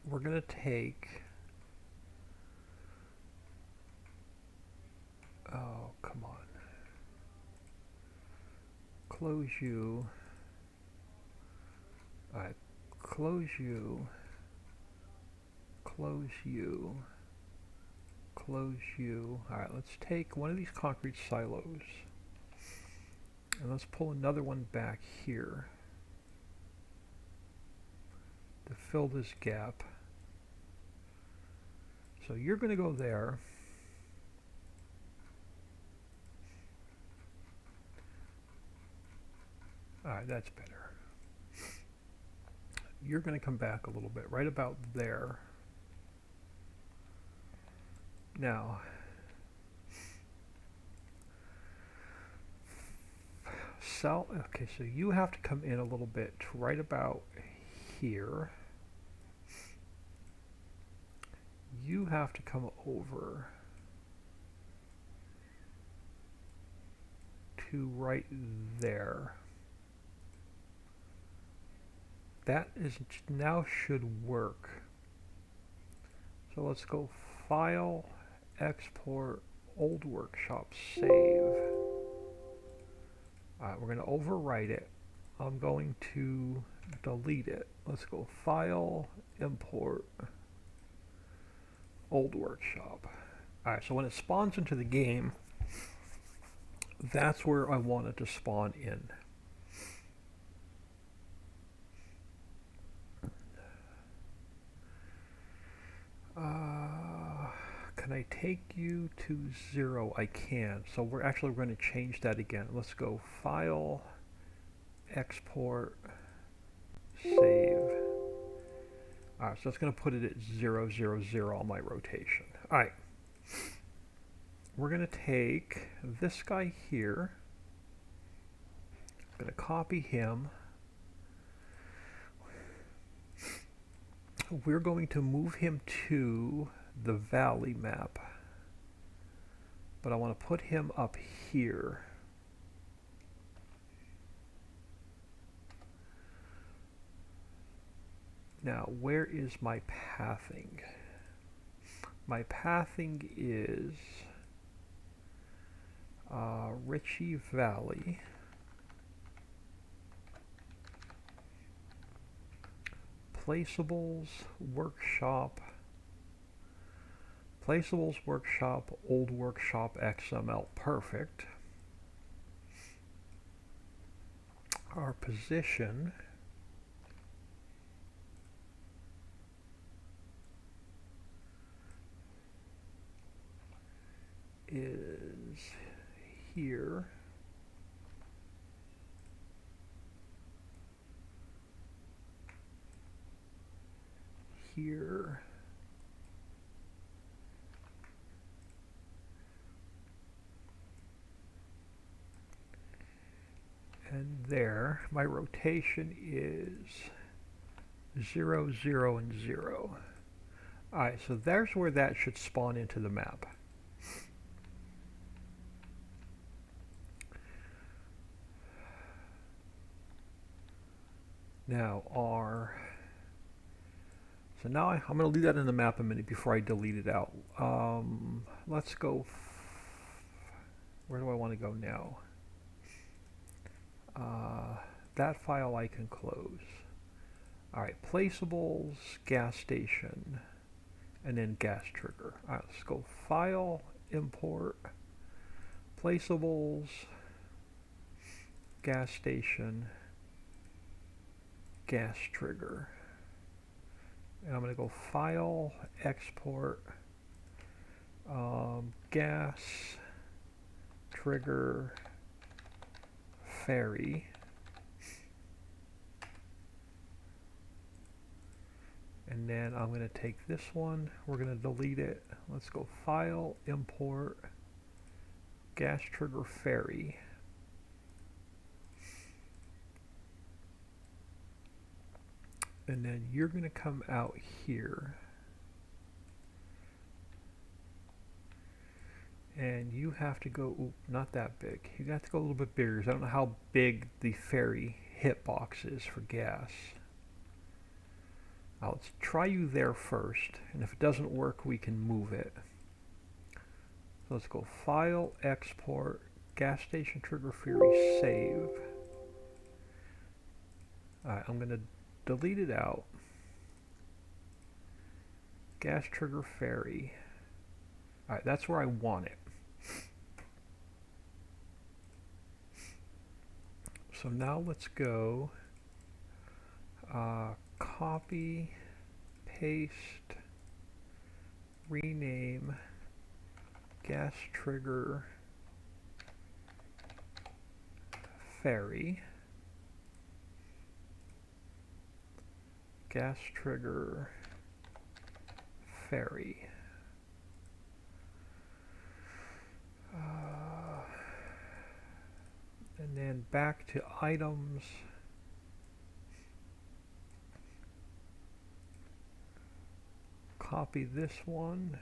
We're going to take... Oh, come on. Close you. Alright, close you. Close you. Close you. Alright, let's take one of these concrete silos. And let's pull another one back here to fill this gap. So you're going to go there. Alright, that's better. You're going to come back a little bit, right about there. Now, okay, so you have to come in a little bit, right about here. You have to come over to right there. That is now should work. So let's go File, Export, Old Workshop, Save. Alright, we're going to overwrite it. I'm going to delete it. Let's go File, Import, Old Workshop. Alright, so when it spawns into the game, that's where I want it to spawn in. Can I take you to 0? I can. So we're actually going to change that again. Let's go File, Export, Save. Alright, so it's going to put it at 0, 0, 0 on my rotation. Alright. We're going to take this guy here. I'm going to copy him. We're going to move him to the valley map, but I want to put him up here. Now, where is my pathing? My pathing is Ritchie Valley. Placeables, workshop, Placeables workshop, old workshop XML, perfect. Our position is here. Here. And there. My rotation is 0, 0, and 0. Alright, so there's where that should spawn into the map. Now so now I'm going to leave that in the map a minute before I delete it out. Let's go, where do I want to go now? That file I can close. Alright, placeables, gas station, and then gas trigger. Alright, let's go File, Import, Placeables, Gas Station, Gas Trigger. And I'm going to go File, Export, Gas, Trigger, Ferry. And then I'm going to take this one, we're going to delete it. Let's go File, Import, Gas Trigger Ferry. And then you're going to come out here. And you have to go, ooh, not that big. You have to go a little bit bigger. I don't know how big the ferry hitbox is for gas. Let's try you there first, and if it doesn't work, we can move it. So let's go File, Export, Gas Station Trigger Ferry, Save. Alright, I'm going to delete it out. Gas Trigger Ferry. Alright, that's where I want it. So now let's go copy, paste, rename, gas trigger, ferry, gas trigger, ferry. And then back to items. Copy this one,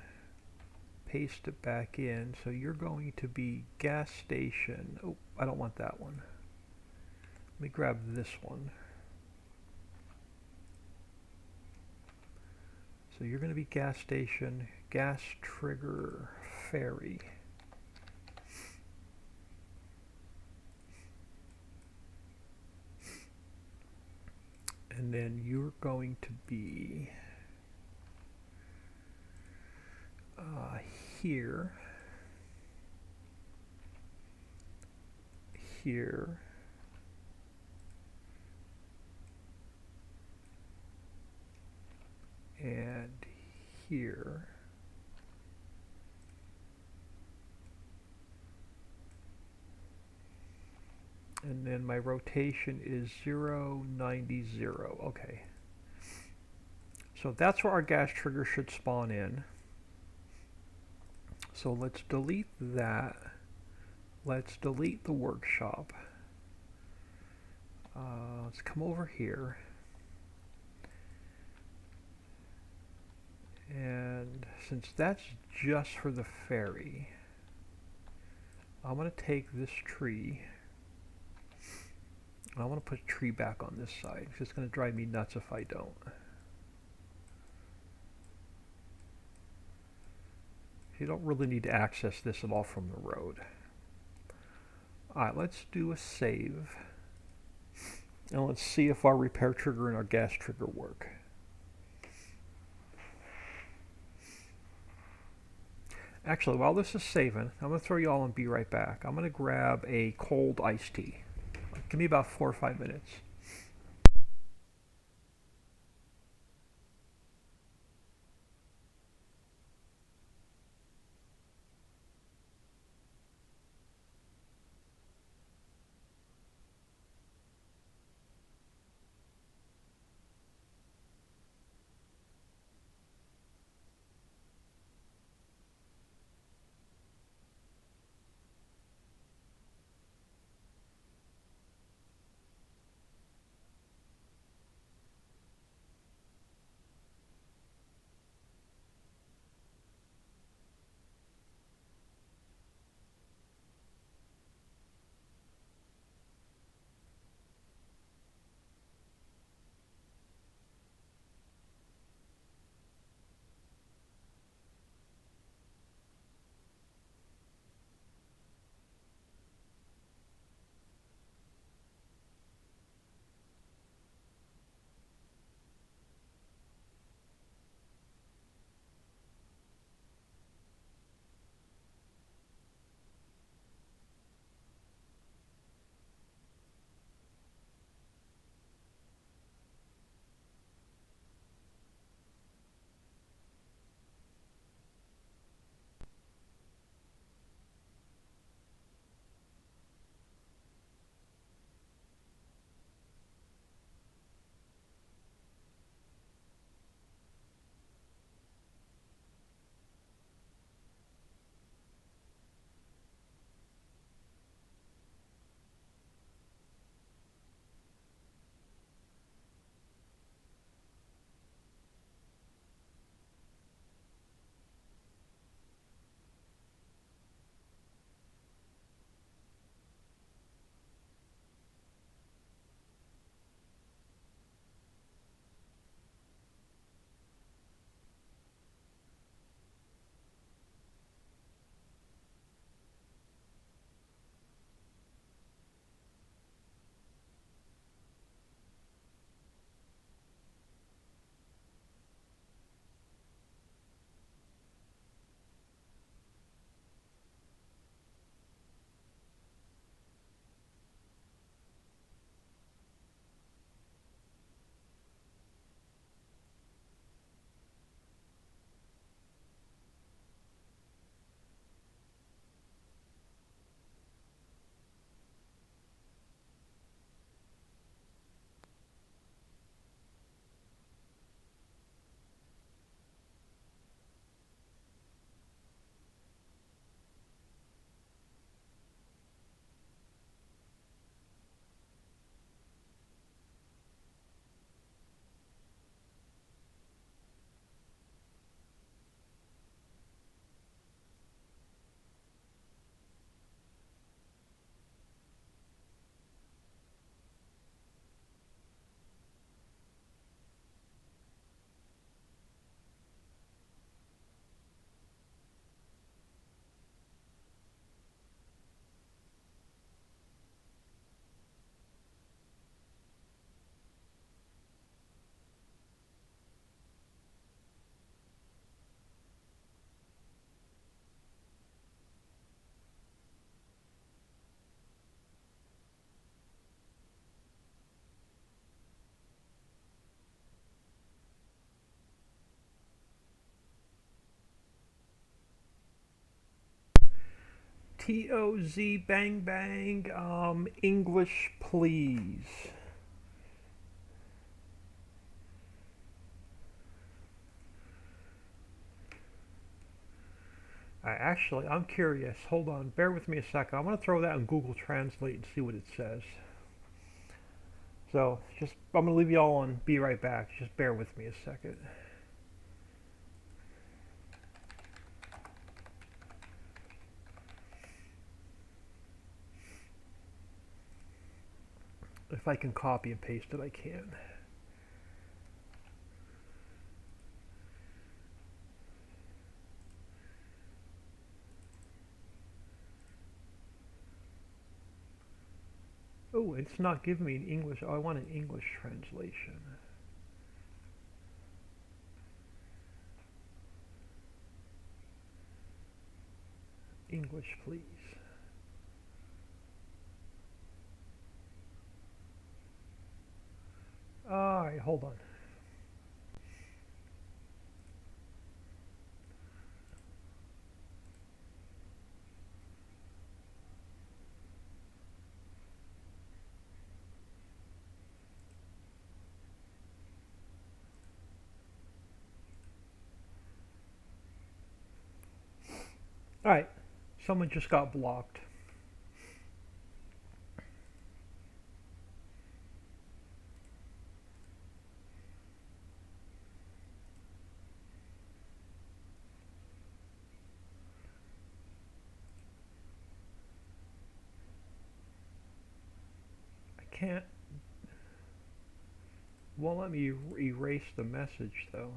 paste it back in. So you're going to be gas station. Oh, I don't want that one. Let me grab this one. So you're going to be gas station, gas trigger, ferry. And then you're going to be here, here, and here. And then my rotation is 0, 90, 0. Okay. So that's where our gas trigger should spawn in. So let's delete that. Let's delete the workshop. Let's come over here. And since that's just for the ferry, I'm going to take this tree. I want to put a tree back on this side. It's just going to drive me nuts if I don't. You don't really need to access this at all from the road. Alright, let's do a save. And let's see if our repair trigger and our gas trigger work. Actually, while this is saving, I'm going to throw you all and be right back. I'm going to grab a cold iced tea. Give me about 4 or 5 minutes. TOZ bang bang. English, please. I'm curious. Hold on. Bear with me a second. I'm going to throw that in Google Translate and see what it says. So, I'm going to leave you all on be right back. Just bear with me a second. If I can copy and paste it, I can. Oh, it's not giving me an English. Oh, I want an English translation. English, please. All right, hold on. All right, someone just got blocked. I can't. Won't let me erase the message though.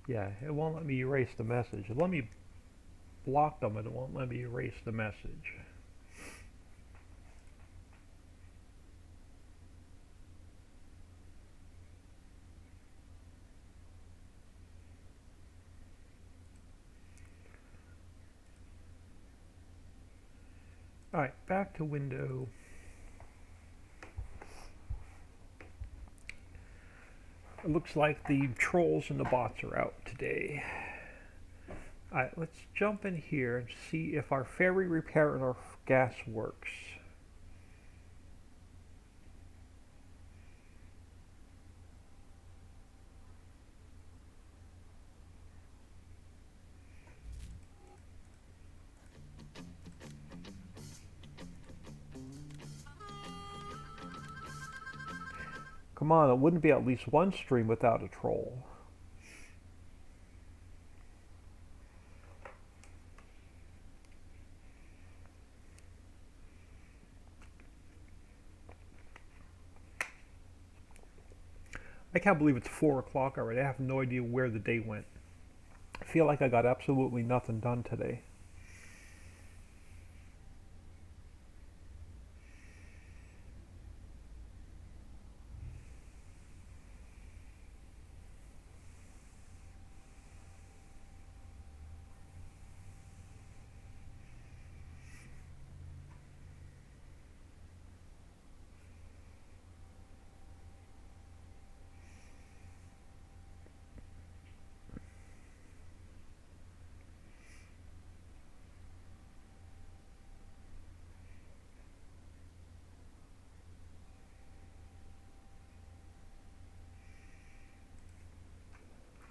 Yeah, it won't let me erase the message. Let me block them, and it won't let me erase the message. All right, back to window. It looks like the trolls and the bots are out today. All right, let's jump in here and see if our ferry repair and our gas works. Come on, it wouldn't be at least one stream without a troll. I can't believe it's 4 o'clock already. I have no idea where the day went. I feel like I got absolutely nothing done today.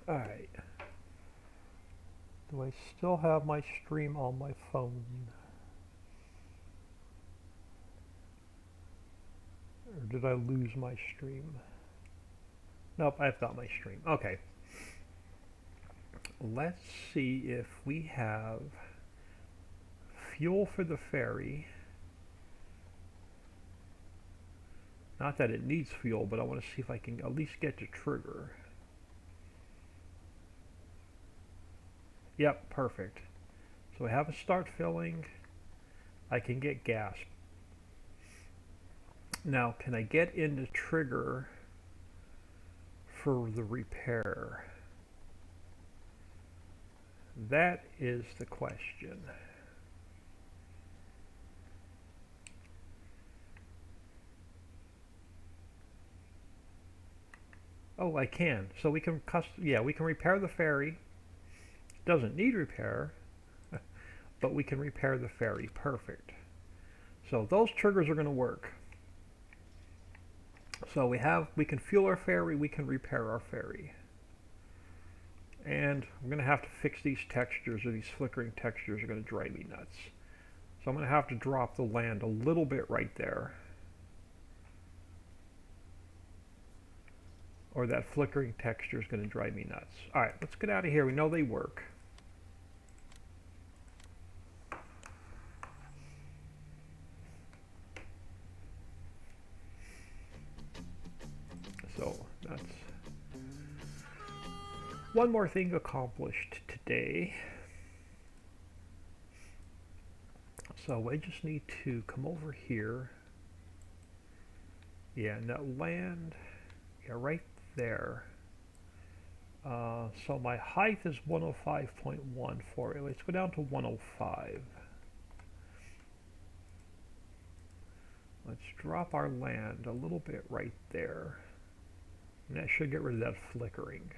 Alright. Do I still have my stream on my phone? Or did I lose my stream? Nope, I've got my stream. Okay. Let's see if we have fuel for the ferry. Not that it needs fuel, but I want to see if I can at least get to trigger. Yep, perfect. So I have a start filling. I can get gas. Now, can I get into trigger for the repair? That is the question. Oh, I can. So we can we can repair the ferry. Doesn't need repair, but we can repair the ferry. Perfect. So those triggers are going to work. So we can fuel our ferry, we can repair our ferry. And I'm going to have to fix these textures, or these flickering textures are going to drive me nuts. So I'm going to have to drop the land a little bit right there. Or that flickering texture is going to drive me nuts. Alright, let's get out of here. We know they work. So that's one more thing accomplished today. So I just need to come over here. Yeah, and that land, yeah, right there. So my height is 105.14. Let's go down to 105. Let's drop our land a little bit right there. And that should get rid of that flickering.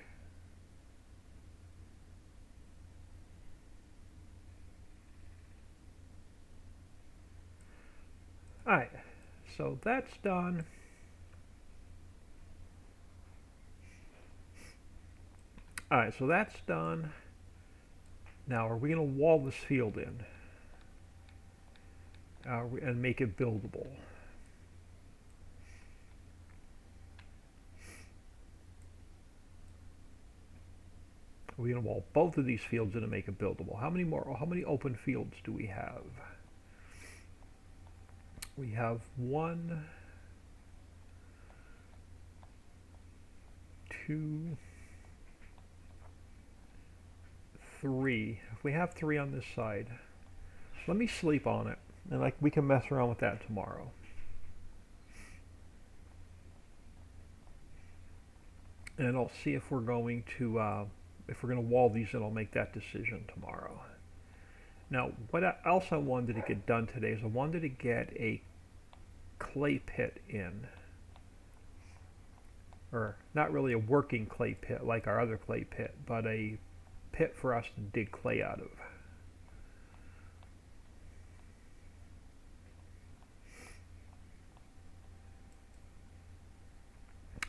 Alright, so that's done. Alright, so that's done. Now, are we going to wall this field in? And make it buildable? We're going to wall both of these fields in and make it buildable. How many open fields do we have? We have 1, 2, 3. If we have 3 on this side, let me sleep on it, and we can mess around with that tomorrow. And I'll see if we're going to wall these, and I'll make that decision tomorrow. Now, what else I wanted to get done today is I wanted to get a clay pit in. Or not really a working clay pit like our other clay pit, but a pit for us to dig clay out of.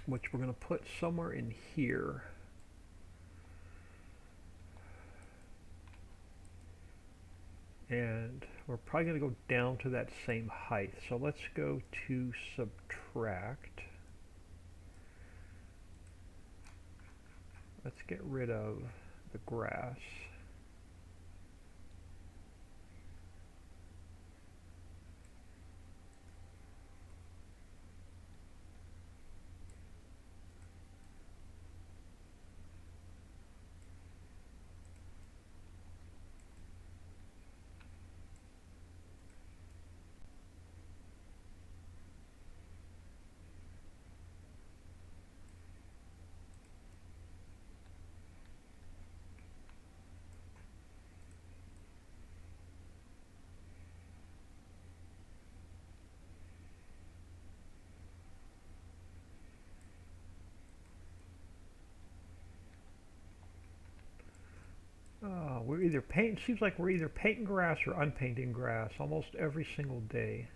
Which we're going to put somewhere in here. And we're probably going to go down to that same height. So let's go to subtract. Let's get rid of the grass. We're either painting, seems like we're either painting grass or unpainting grass almost every single day.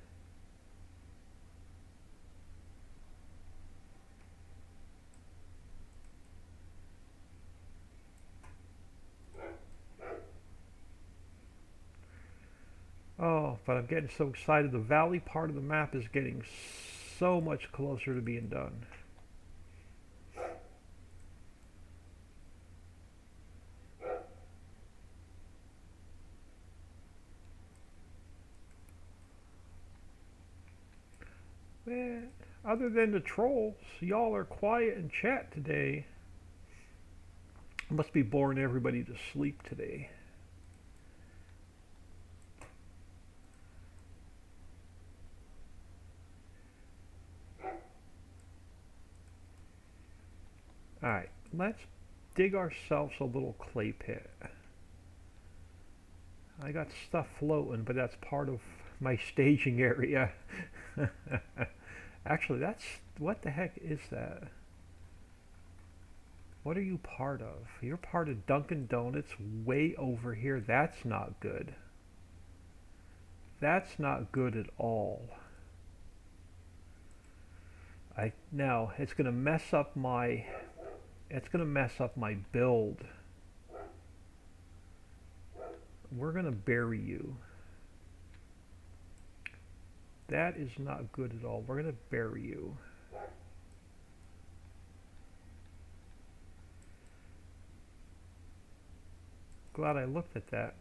Oh, but I'm getting so excited. The valley part of the map is getting so much closer to being done. Man, other than the trolls, y'all are quiet in chat today. Must be boring everybody to sleep today. Alright, let's dig ourselves a little clay pit. I got stuff floating, but that's part of my staging area. Actually, what the heck is that? What are you part of? You're part of Dunkin' Donuts way over here. That's not good. That's not good at all. Now it's going to mess up my build. We're going to bury you. That is not good at all. We're going to bury you. Glad I looked at that.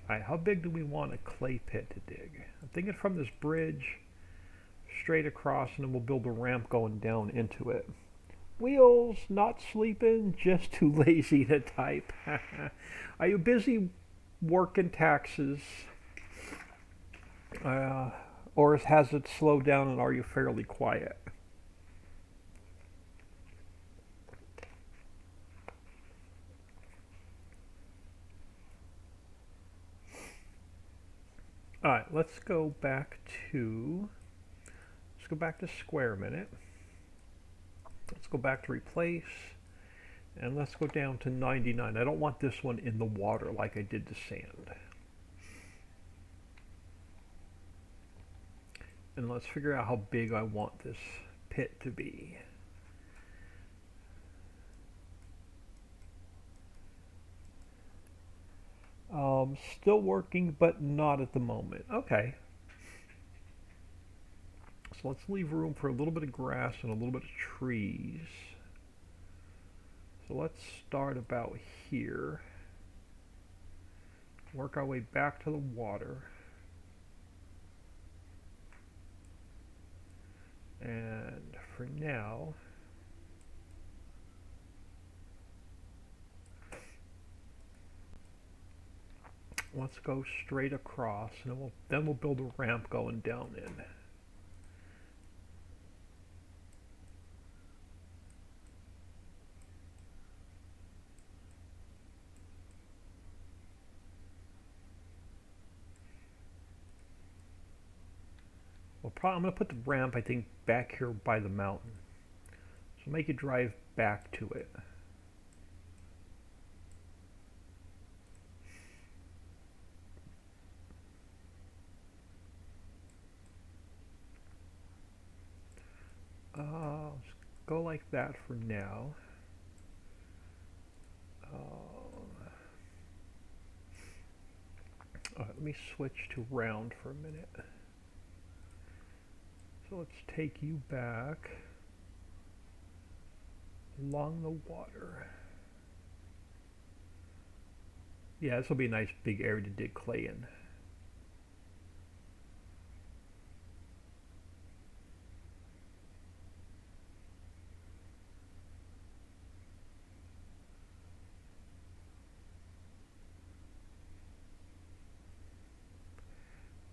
Alright, how big do we want a clay pit to dig? I'm thinking from this bridge straight across, and then we'll build a ramp going down into it. Wheels, not sleeping, just too lazy to type. Are you busy work and taxes, uh, or has it slowed down and are you fairly quiet? All right, let's go back to square minute. Let's go back to replace, and let's go down to 99. I don't want this one in the water like I did the sand. And let's figure out how big I want this pit to be. Still working, but not at the moment. Okay. So let's leave room for a little bit of grass and a little bit of trees. So let's start about here. Work our way back to the water. And for now, let's go straight across, and then we'll build a ramp going down in. I'm going to put the ramp, I think, back here by the mountain. So make it drive back to it. Let's go like that for now. Let me switch to round for a minute. So let's take you back along the water. Yeah, this will be a nice big area to dig clay in.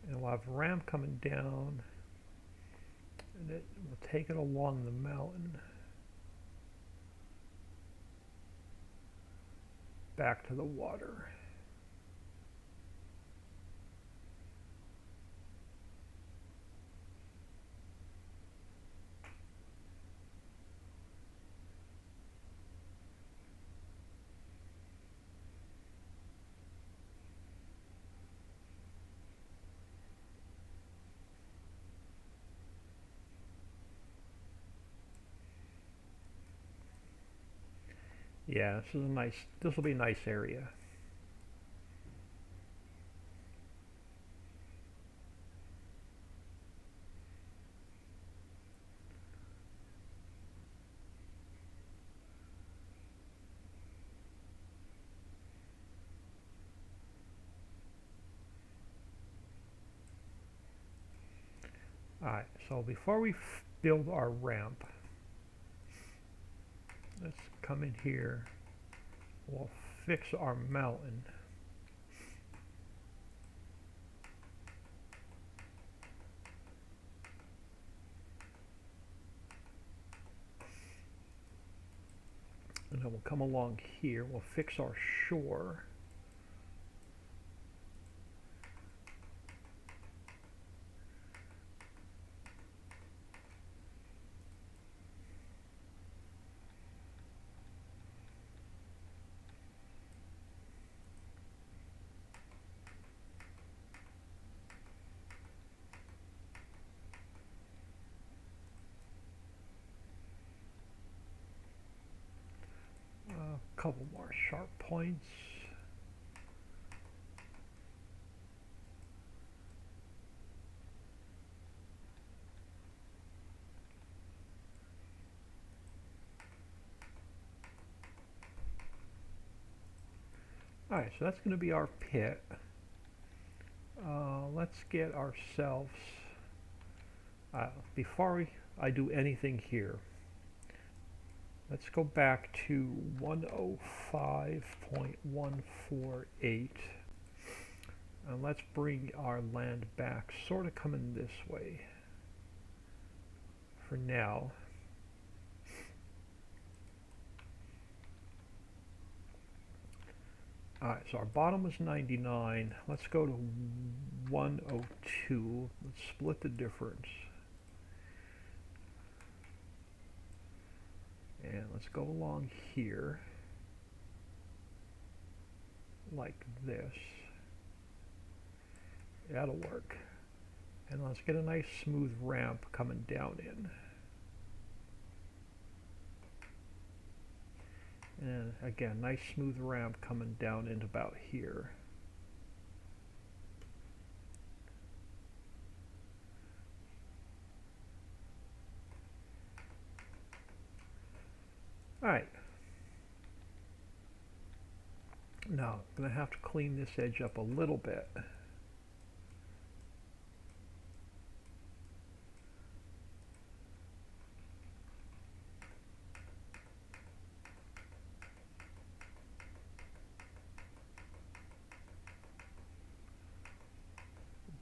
And we'll have a ramp coming down, and we'll take it along the mountain back to the water. Yeah, this will be a nice area. Alright, so before we build our ramp, let's come in here. We'll fix our mountain. And then we'll come along here. We'll fix our shore. A couple more sharp points. Alright, so that's going to be our pit. Let's get ourselves, before I do anything here, let's go back to 105.148. And let's bring our land back, sort of coming this way for now. Alright, so our bottom was 99. Let's go to 102. Let's split the difference. And let's go along here like this. That'll work. And let's get a nice smooth ramp coming down in. And again, nice smooth ramp coming down into about here. Alright. Now, I'm going to have to clean this edge up a little bit.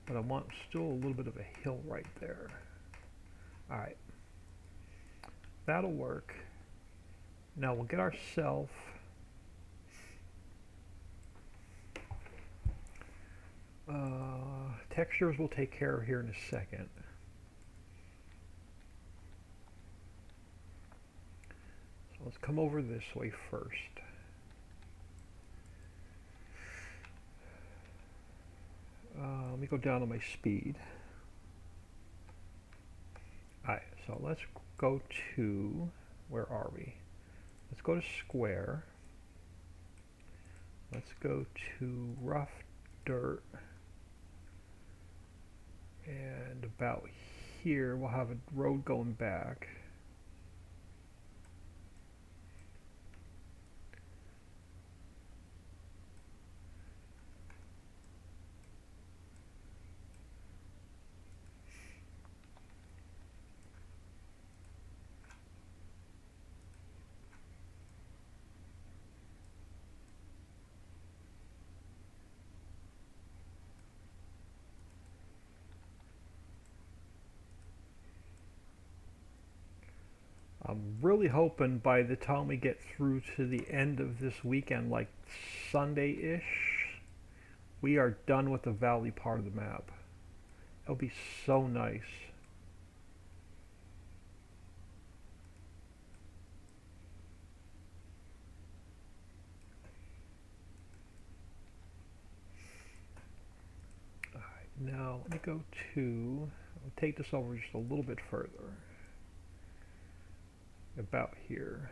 But I want still a little bit of a hill right there. Alright. That'll work. Now we'll get ourselves textures we'll take care of here in a second. So let's come over this way first. Let me go down to my speed. Alright, so let's go to, where are we? Let's go to square. Let's go to rough dirt. And about here we'll have a road going back. I'm really hoping by the time we get through to the end of this weekend, like Sunday-ish, we are done with the valley part of the map. It'll be so nice. Alright, now let me go to, I'll take this over just a little bit further. About here.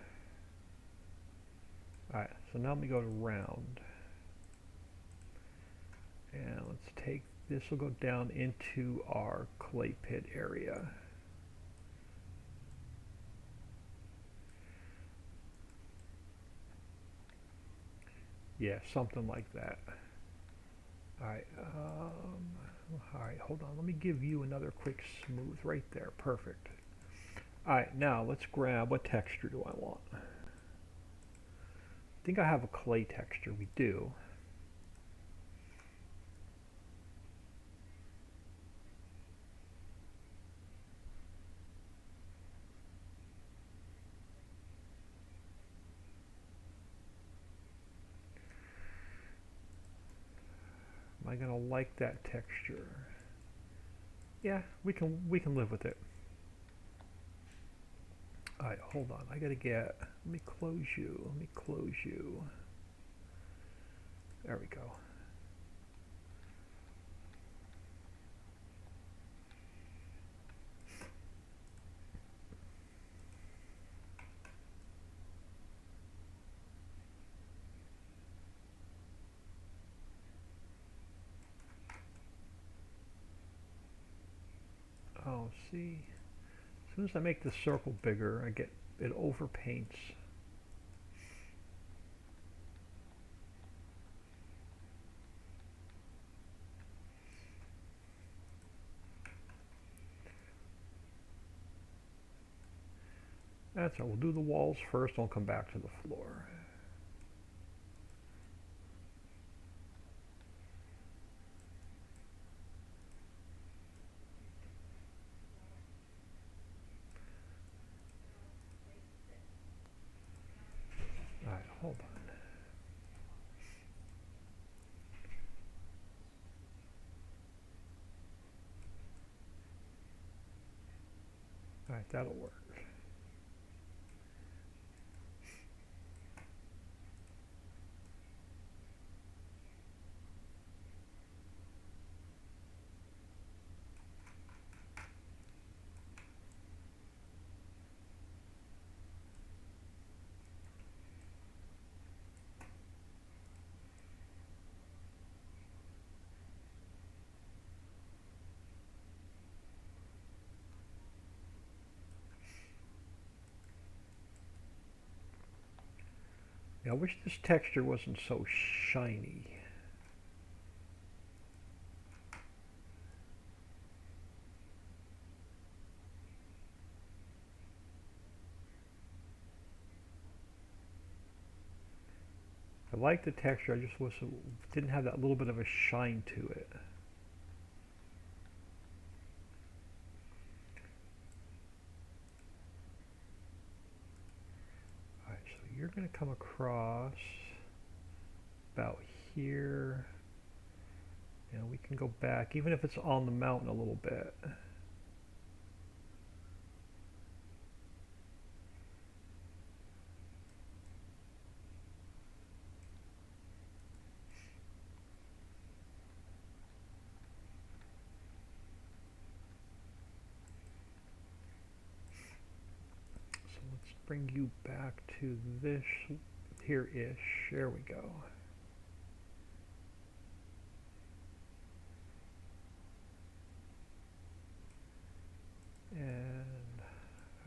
Alright, so now let me go to round. And let's take, this will go down into our clay pit area. Yeah, something like that. Alright, hold on, let me give you another quick smooth right there, perfect. Alright, now let's grab, what texture do I want? I think I have a clay texture, we do. Am I gonna like that texture? Yeah, we can live with it. Alright, hold on. I gotta get, let me close you. Let me close you. There we go. Oh, see? As soon as I make the circle bigger, I get, it overpaints. That's all. We'll do the walls first, and I'll come back to the floor. hold on. All right, that'll work. Yeah, I wish this texture wasn't so shiny. I like the texture, I just didn't have that little bit of a shine to it. Alright, so you're going to come across about here. We can go back, even if it's on the mountain a little bit. So let's bring you back to this here-ish. There we go. And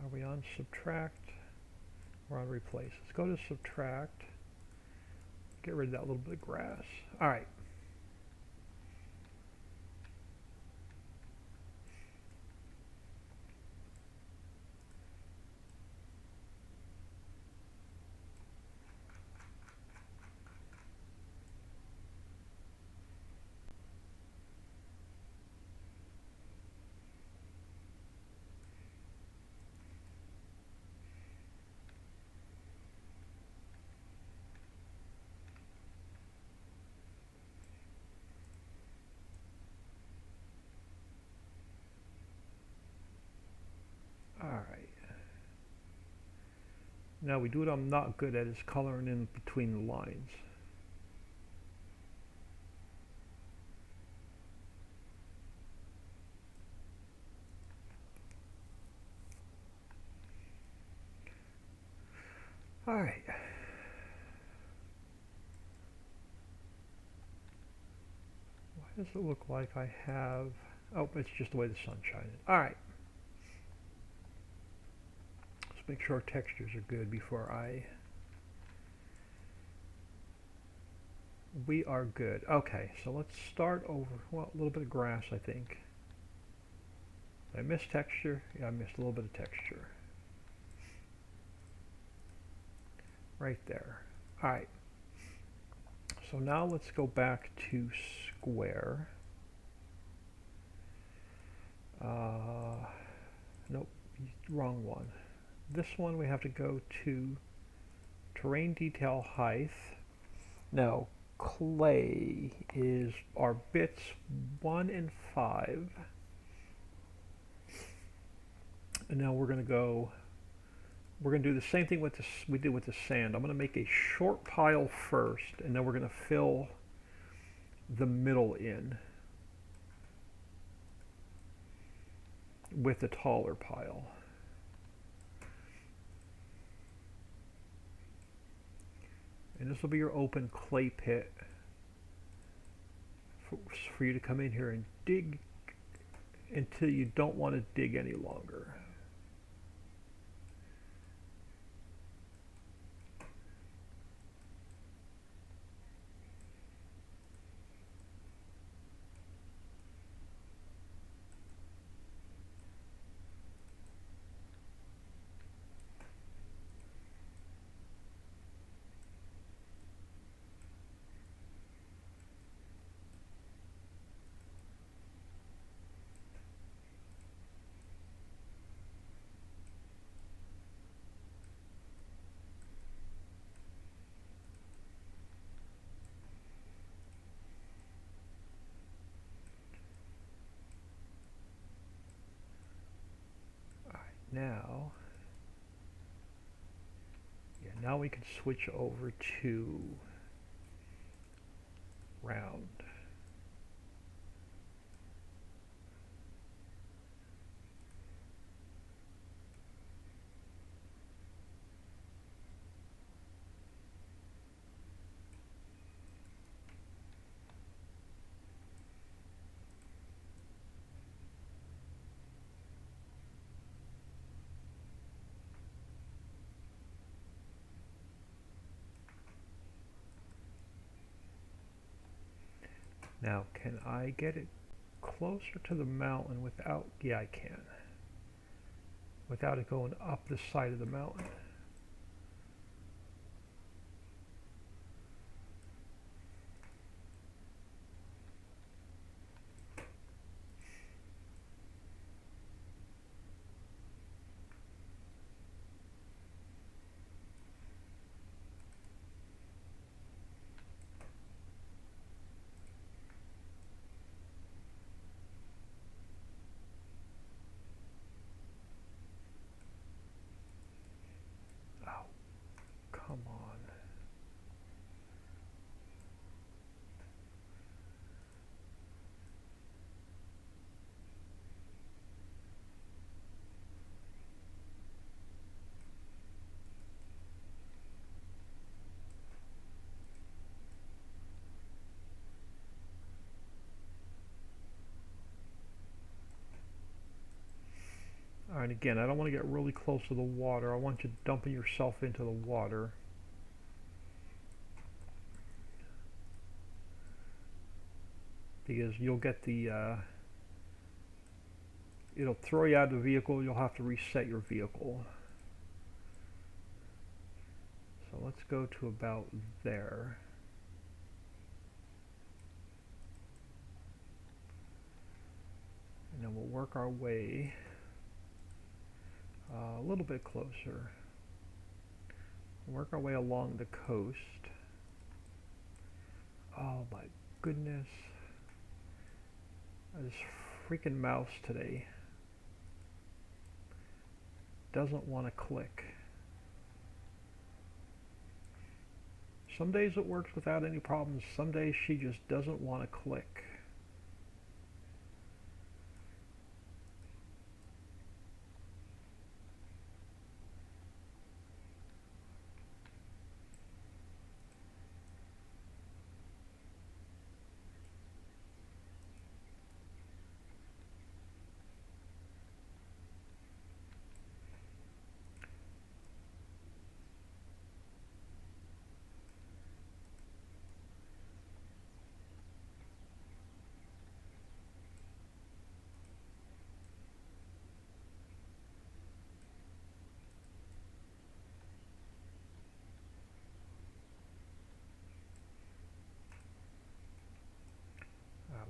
are we on subtract? We're on replace. Let's go to subtract. Get rid of that little bit of grass. All right. All right. Now we do what I'm not good at is coloring in between the lines. All right. Why does it look like I have... Oh, it's just the way the sun's shining. All right. Let's make sure our textures are good before I... We are good. Okay, so let's start over. Well, a little bit of grass, I think. Did I miss texture? Yeah, I missed a little bit of texture. Right there. All right. So now let's go back to square. Nope, wrong one. This one we have to go to terrain detail height. Now, clay is our bits 1 and 5. And now we're going to do the same thing with this we did with the sand. I'm going to make a short pile first, and then we're going to fill the middle in with the taller pile. And this will be your open clay pit for you to come in here and dig until you don't want to dig any longer. now, now we can switch over to round. Now, can I get it closer to the mountain without, yeah, I can, without it going up the side of the mountain? Oh, come on. Alright, again, I don't want to get really close to the water. I want you dumping yourself into the water. Because you'll get the, it'll throw you out of the vehicle. You'll have to reset your vehicle. So let's go to about there. And then we'll work our way a little bit closer. Work our way along the coast. Oh my goodness. This freaking mouse today doesn't want to click. Some days it works without any problems. Some days she just doesn't want to click.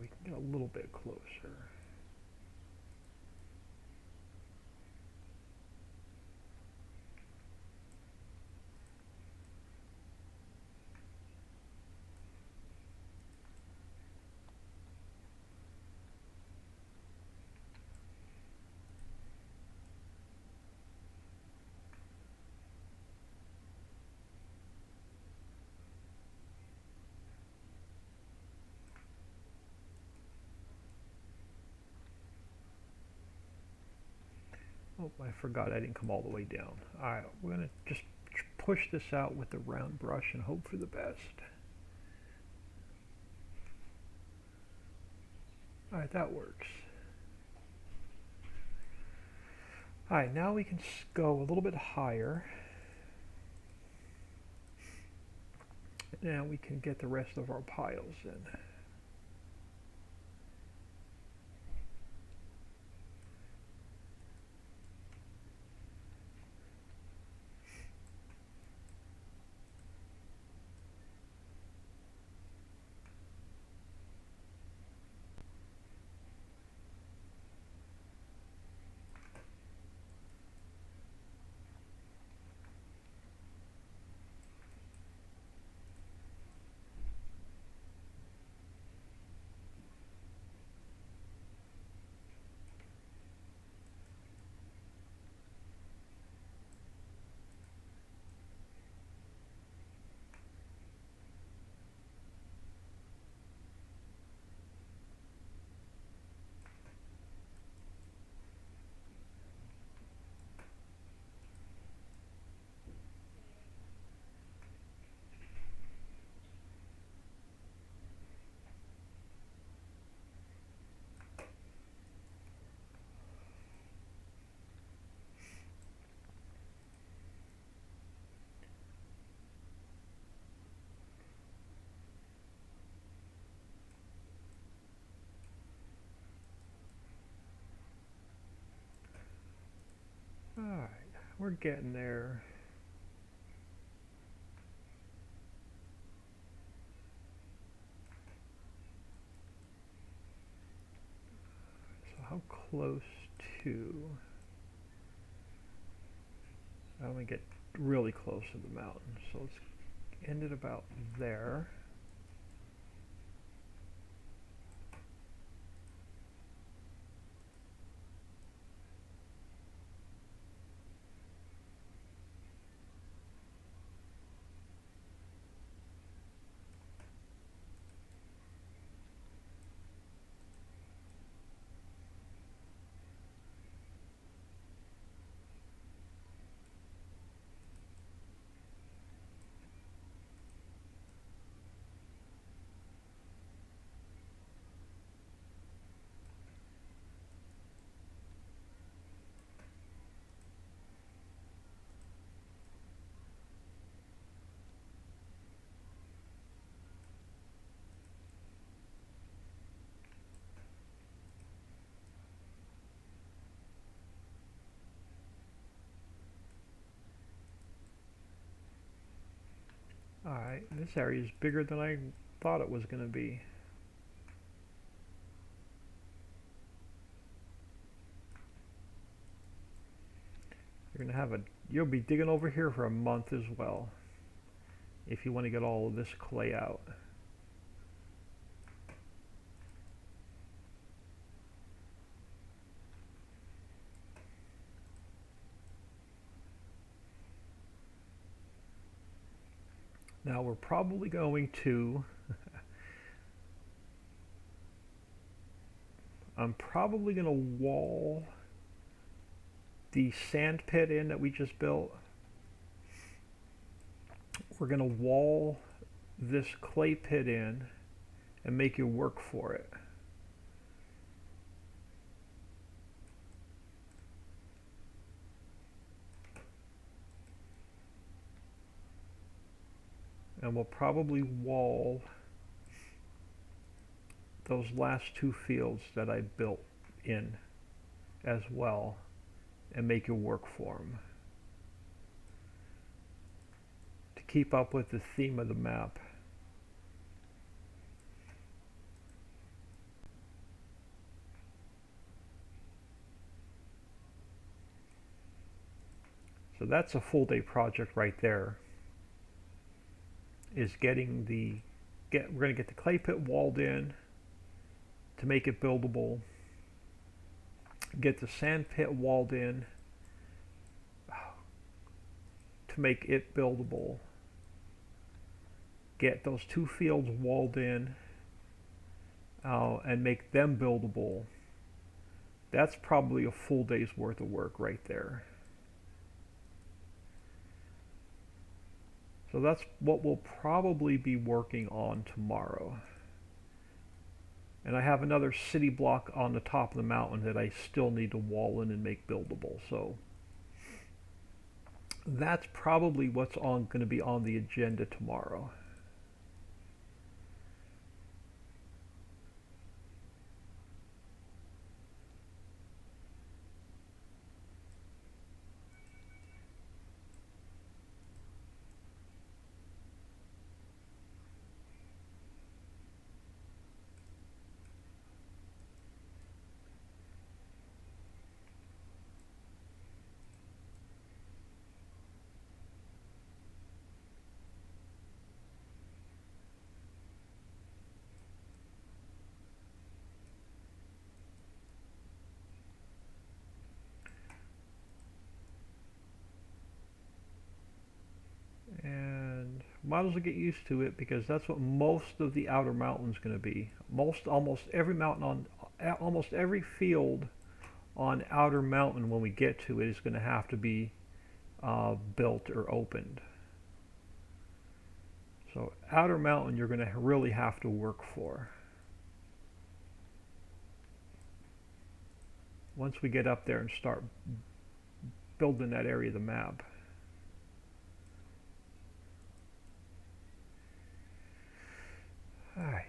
We can get a little bit closer. Oh, I forgot I didn't come all the way down. Alright, we're going to just push this out with the round brush and hope for the best. Alright, that works. Alright, now we can go a little bit higher. Now we can get the rest of our piles in. we're getting there. So how close to? I want to get really close to the mountain. So let's end it about there. Alright, this area is bigger than I thought it was going to be. You'll be digging over here for a month as well, if you want to get all of this clay out. Now we're probably going to, I'm probably going to wall the sand pit in that we just built. We're going to wall this clay pit in and make you work for it. And we'll probably wall those last two fields that I built in as well and make you work for them to keep up with the theme of the map. So that's a full day project right there, is we're going to get the clay pit walled in to make it buildable, get the sand pit walled in to make it buildable, get those two fields walled in and make them buildable. That's probably a full day's worth of work right there. So that's what we'll probably be working on tomorrow. And I have another city block on the top of the mountain that I still need to wall in and make buildable. So that's probably what's going to be on the agenda tomorrow. And might as well get used to it, because that's what most of the outer mountain's going to be. Almost every mountain on, almost every field on outer mountain when we get to it is going to have to be built or opened. So outer mountain you're going to really have to work for. Once we get up there and start building that area of the map. All right.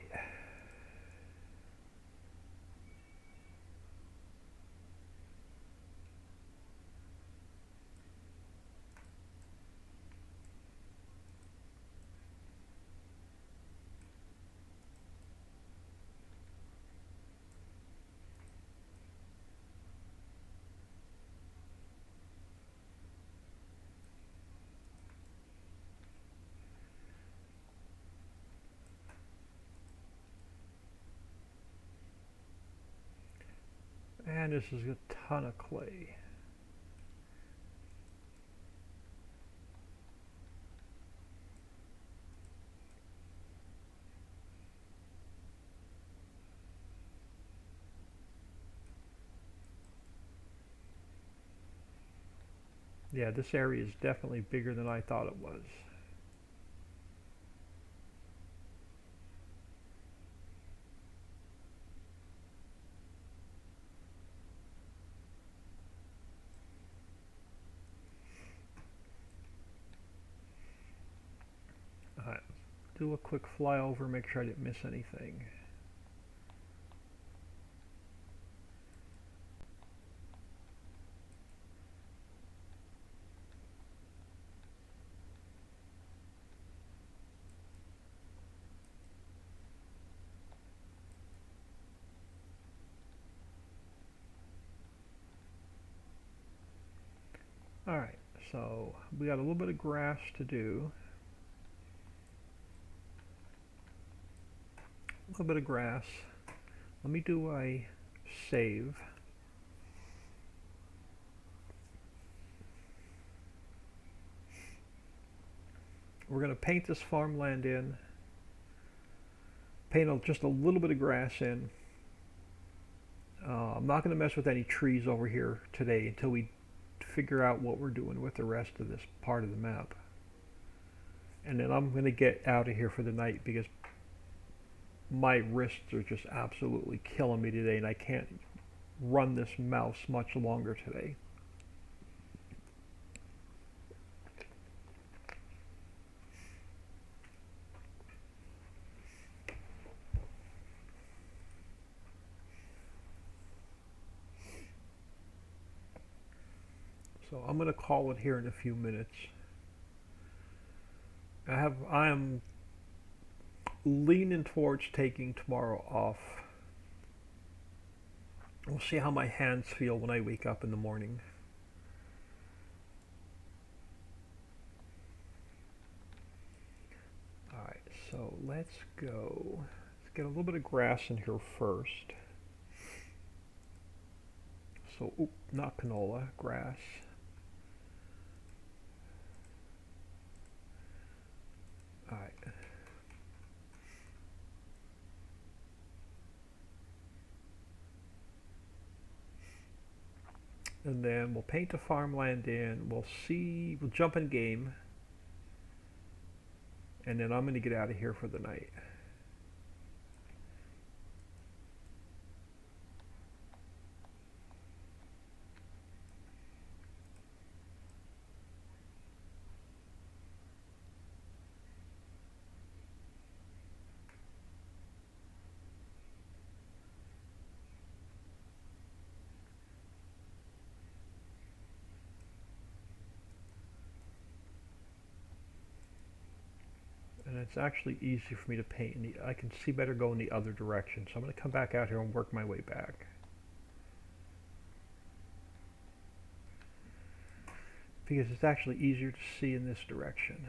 this is a ton of clay. Yeah, this area is definitely bigger than I thought it was. Alright, do a quick flyover, make sure I didn't miss anything. Alright, so we got a little bit of grass to do. A little bit of grass. Let me do a save. We're going to paint this farmland in. Paint just a little bit of grass in. I'm not going to mess with any trees over here today until we figure out what we're doing with the rest of this part of the map. And then I'm going to get out of here for the night because my wrists are just absolutely killing me today and I can't run this mouse much longer today. So I'm going to call it here in a few minutes. I am leaning towards taking tomorrow off. We'll see how my hands feel when I wake up in the morning. Alright, so let's go. Let's get a little bit of grass in here first. So, not canola, grass. Alright. And then we'll paint the farmland in. We'll jump in game. And then I'm going to get out of here for the night. And it's actually easy for me to paint. I can see better going the other direction. So I'm going to come back out here and work my way back. Because it's actually easier to see in this direction.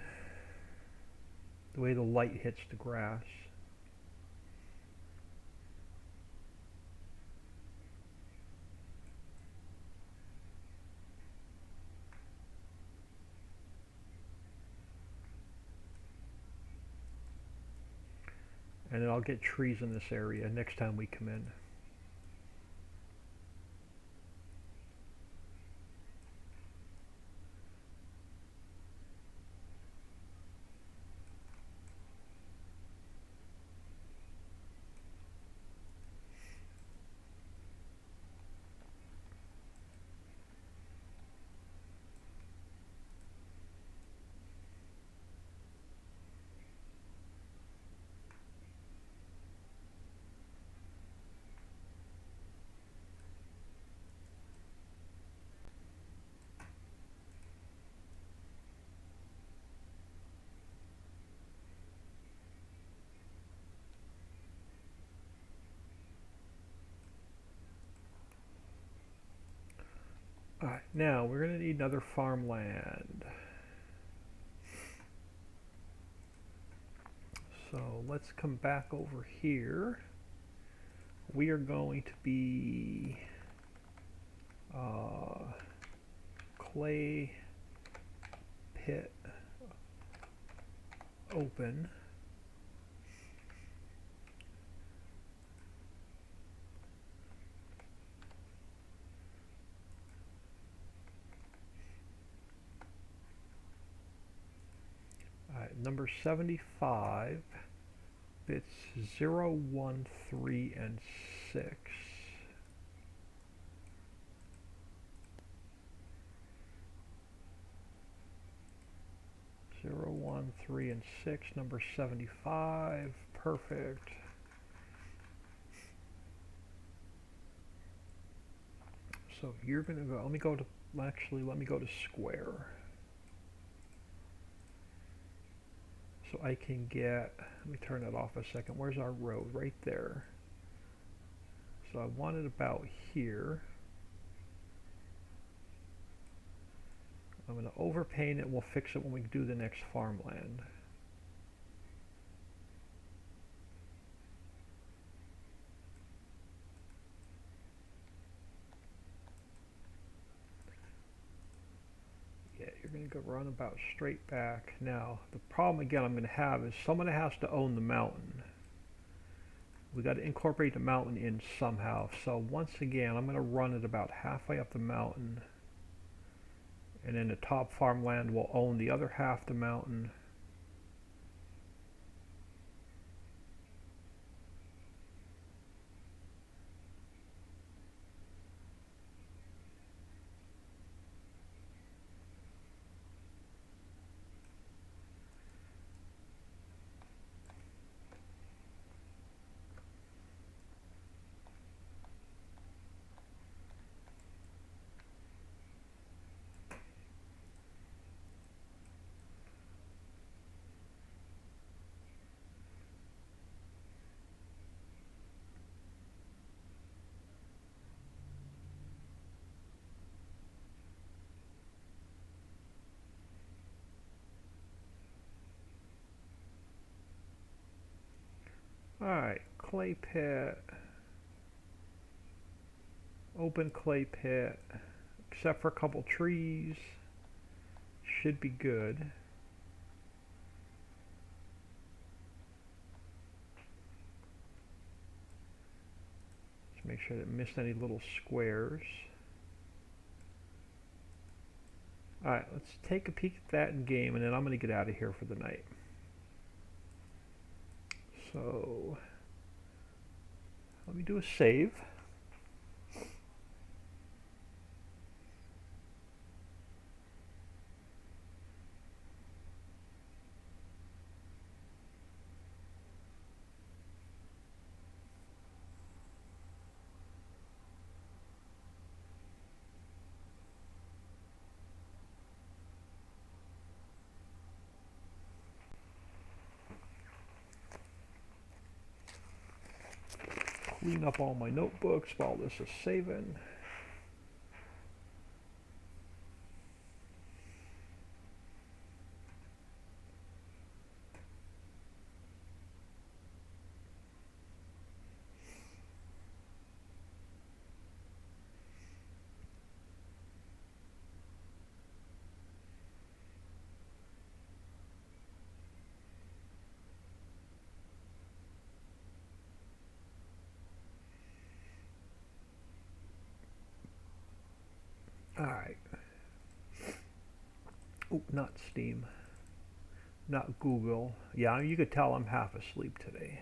The way the light hits the grass. And then I'll get trees in this area next time we come in. Alright, now we're going to need another farmland. So let's come back over here. We are going to be Clay pit open. Number 75, bits 0, 1, 3, and 6. Zero, 1, 3, and 6, number 75, perfect. So you're going to go, let me go to square. So I can get, let me turn that off a second. Where's our road? Right there. So I want it about here. I'm going to overpaint it. We'll fix it when we do the next farmland. Yeah, you're going to go run about straight back. Now, the problem again I'm going to have is someone has to own the mountain. We got to incorporate the mountain in somehow. So once again, I'm going to run it about halfway up the mountain. And then the top farmland will own the other half the mountain. Alright, clay pit. Open clay pit. Except for a couple trees. Should be good. Just make sure I didn't miss any little squares. Alright, let's take a peek at that in game, and then I'm going to get out of here for the night. So, let me do a save. Clean up all my notebooks while this is saving. Alright. Oh, not Steam. Not Google. Yeah, you could tell I'm half asleep today.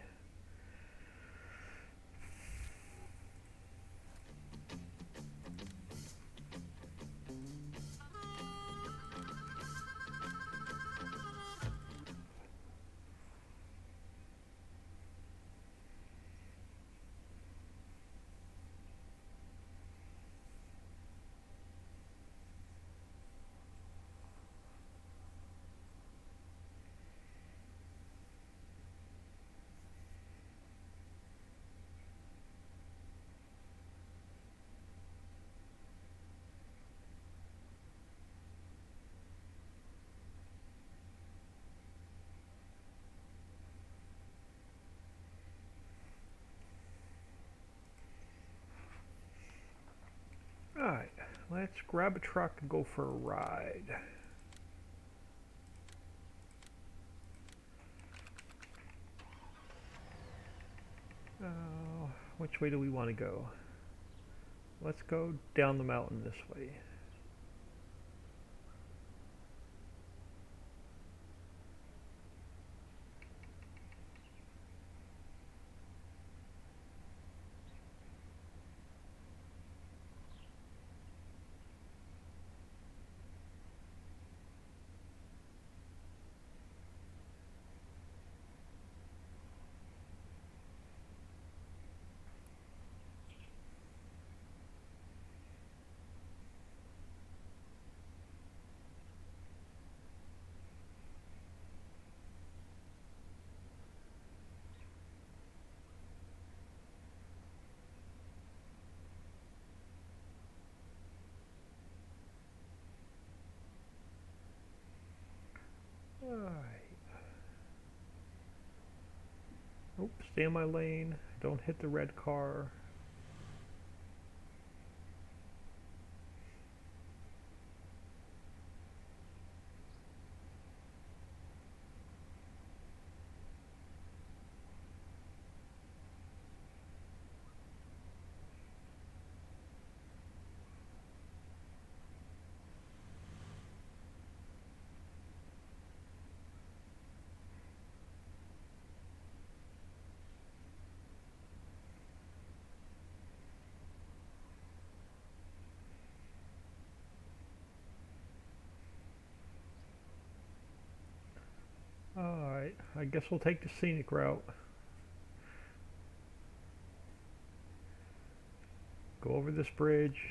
Let's grab a truck and go for a ride. Which way do we want to go? Let's go down the mountain this way. Alright. Oops, stay in my lane. Don't hit the red car. Alright, I guess we'll take the scenic route. Go over this bridge.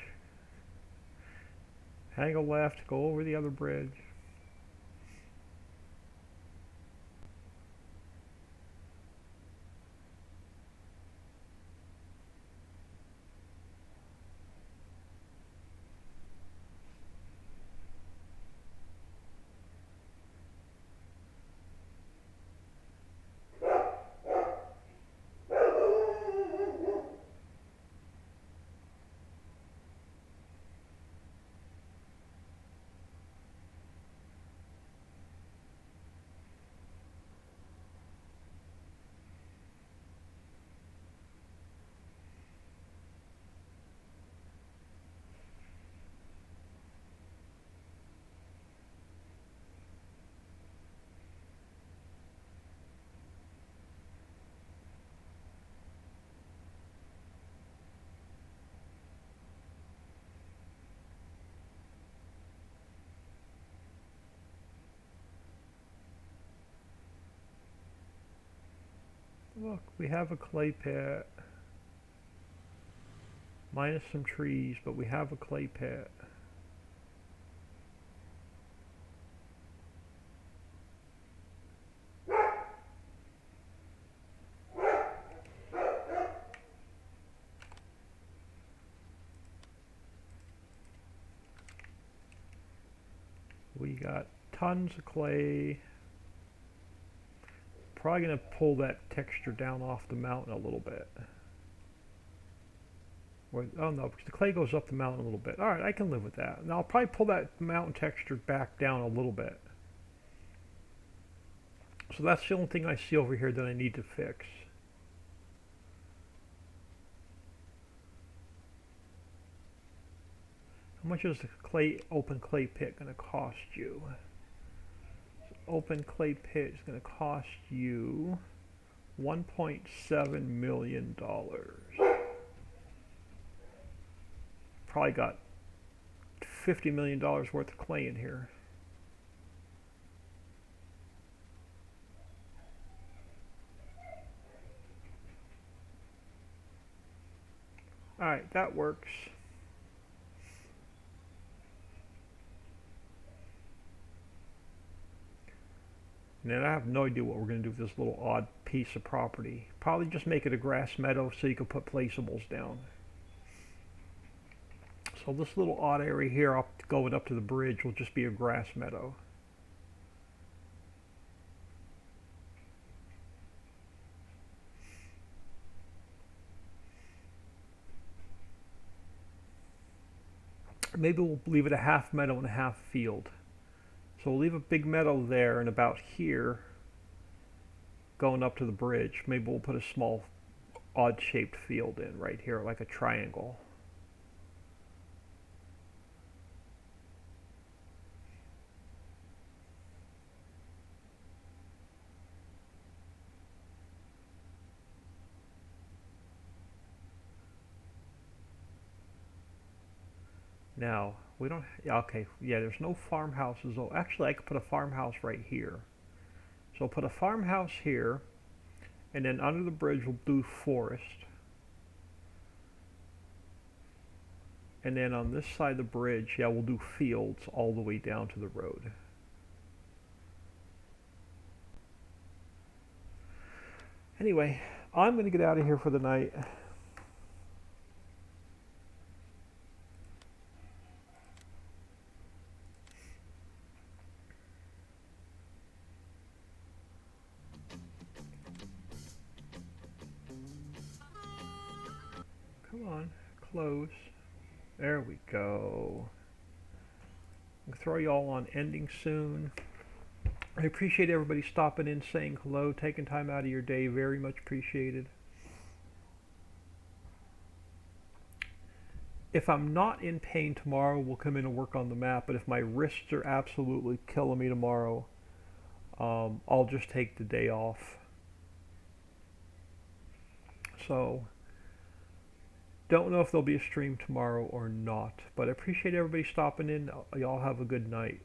Hang a left, go over the other bridge. Look, we have a clay pit. Minus some trees, but we have a clay pit. We got tons of clay. Probably going to pull that texture down off the mountain a little bit. Oh no, because the clay goes up the mountain a little bit. Alright, I can live with that. And I'll probably pull that mountain texture back down a little bit. So that's the only thing I see over here that I need to fix. How much is the open clay pit going to cost you? Open clay pit is going to cost you $1.7 million. Probably got $50 million worth of clay in here. Alright, that works. And then I have no idea what we're going to do with this little odd piece of property. Probably just make it a grass meadow so you can put placeables down. So this little odd area here going up to the bridge will just be a grass meadow. Maybe we'll leave it a half meadow and a half field. So we'll leave a big meadow there, and about here, going up to the bridge, maybe we'll put a small odd shaped field in right here, like a triangle. Now, we don't, okay, yeah, there's no farmhouses. Oh, actually, I could put a farmhouse right here. So I'll put a farmhouse here, and then under the bridge we'll do forest. And then on this side of the bridge, yeah, we'll do fields all the way down to the road. Anyway, I'm going to get out of here for the night. Come on, close. There we go. I'll throw you all on ending soon. I appreciate everybody stopping in, saying hello, taking time out of your day. Very much appreciated. If I'm not in pain tomorrow, we'll come in and work on the map. But if my wrists are absolutely killing me tomorrow, I'll just take the day off. So, don't know if there'll be a stream tomorrow or not. But I appreciate everybody stopping in. Y'all have a good night.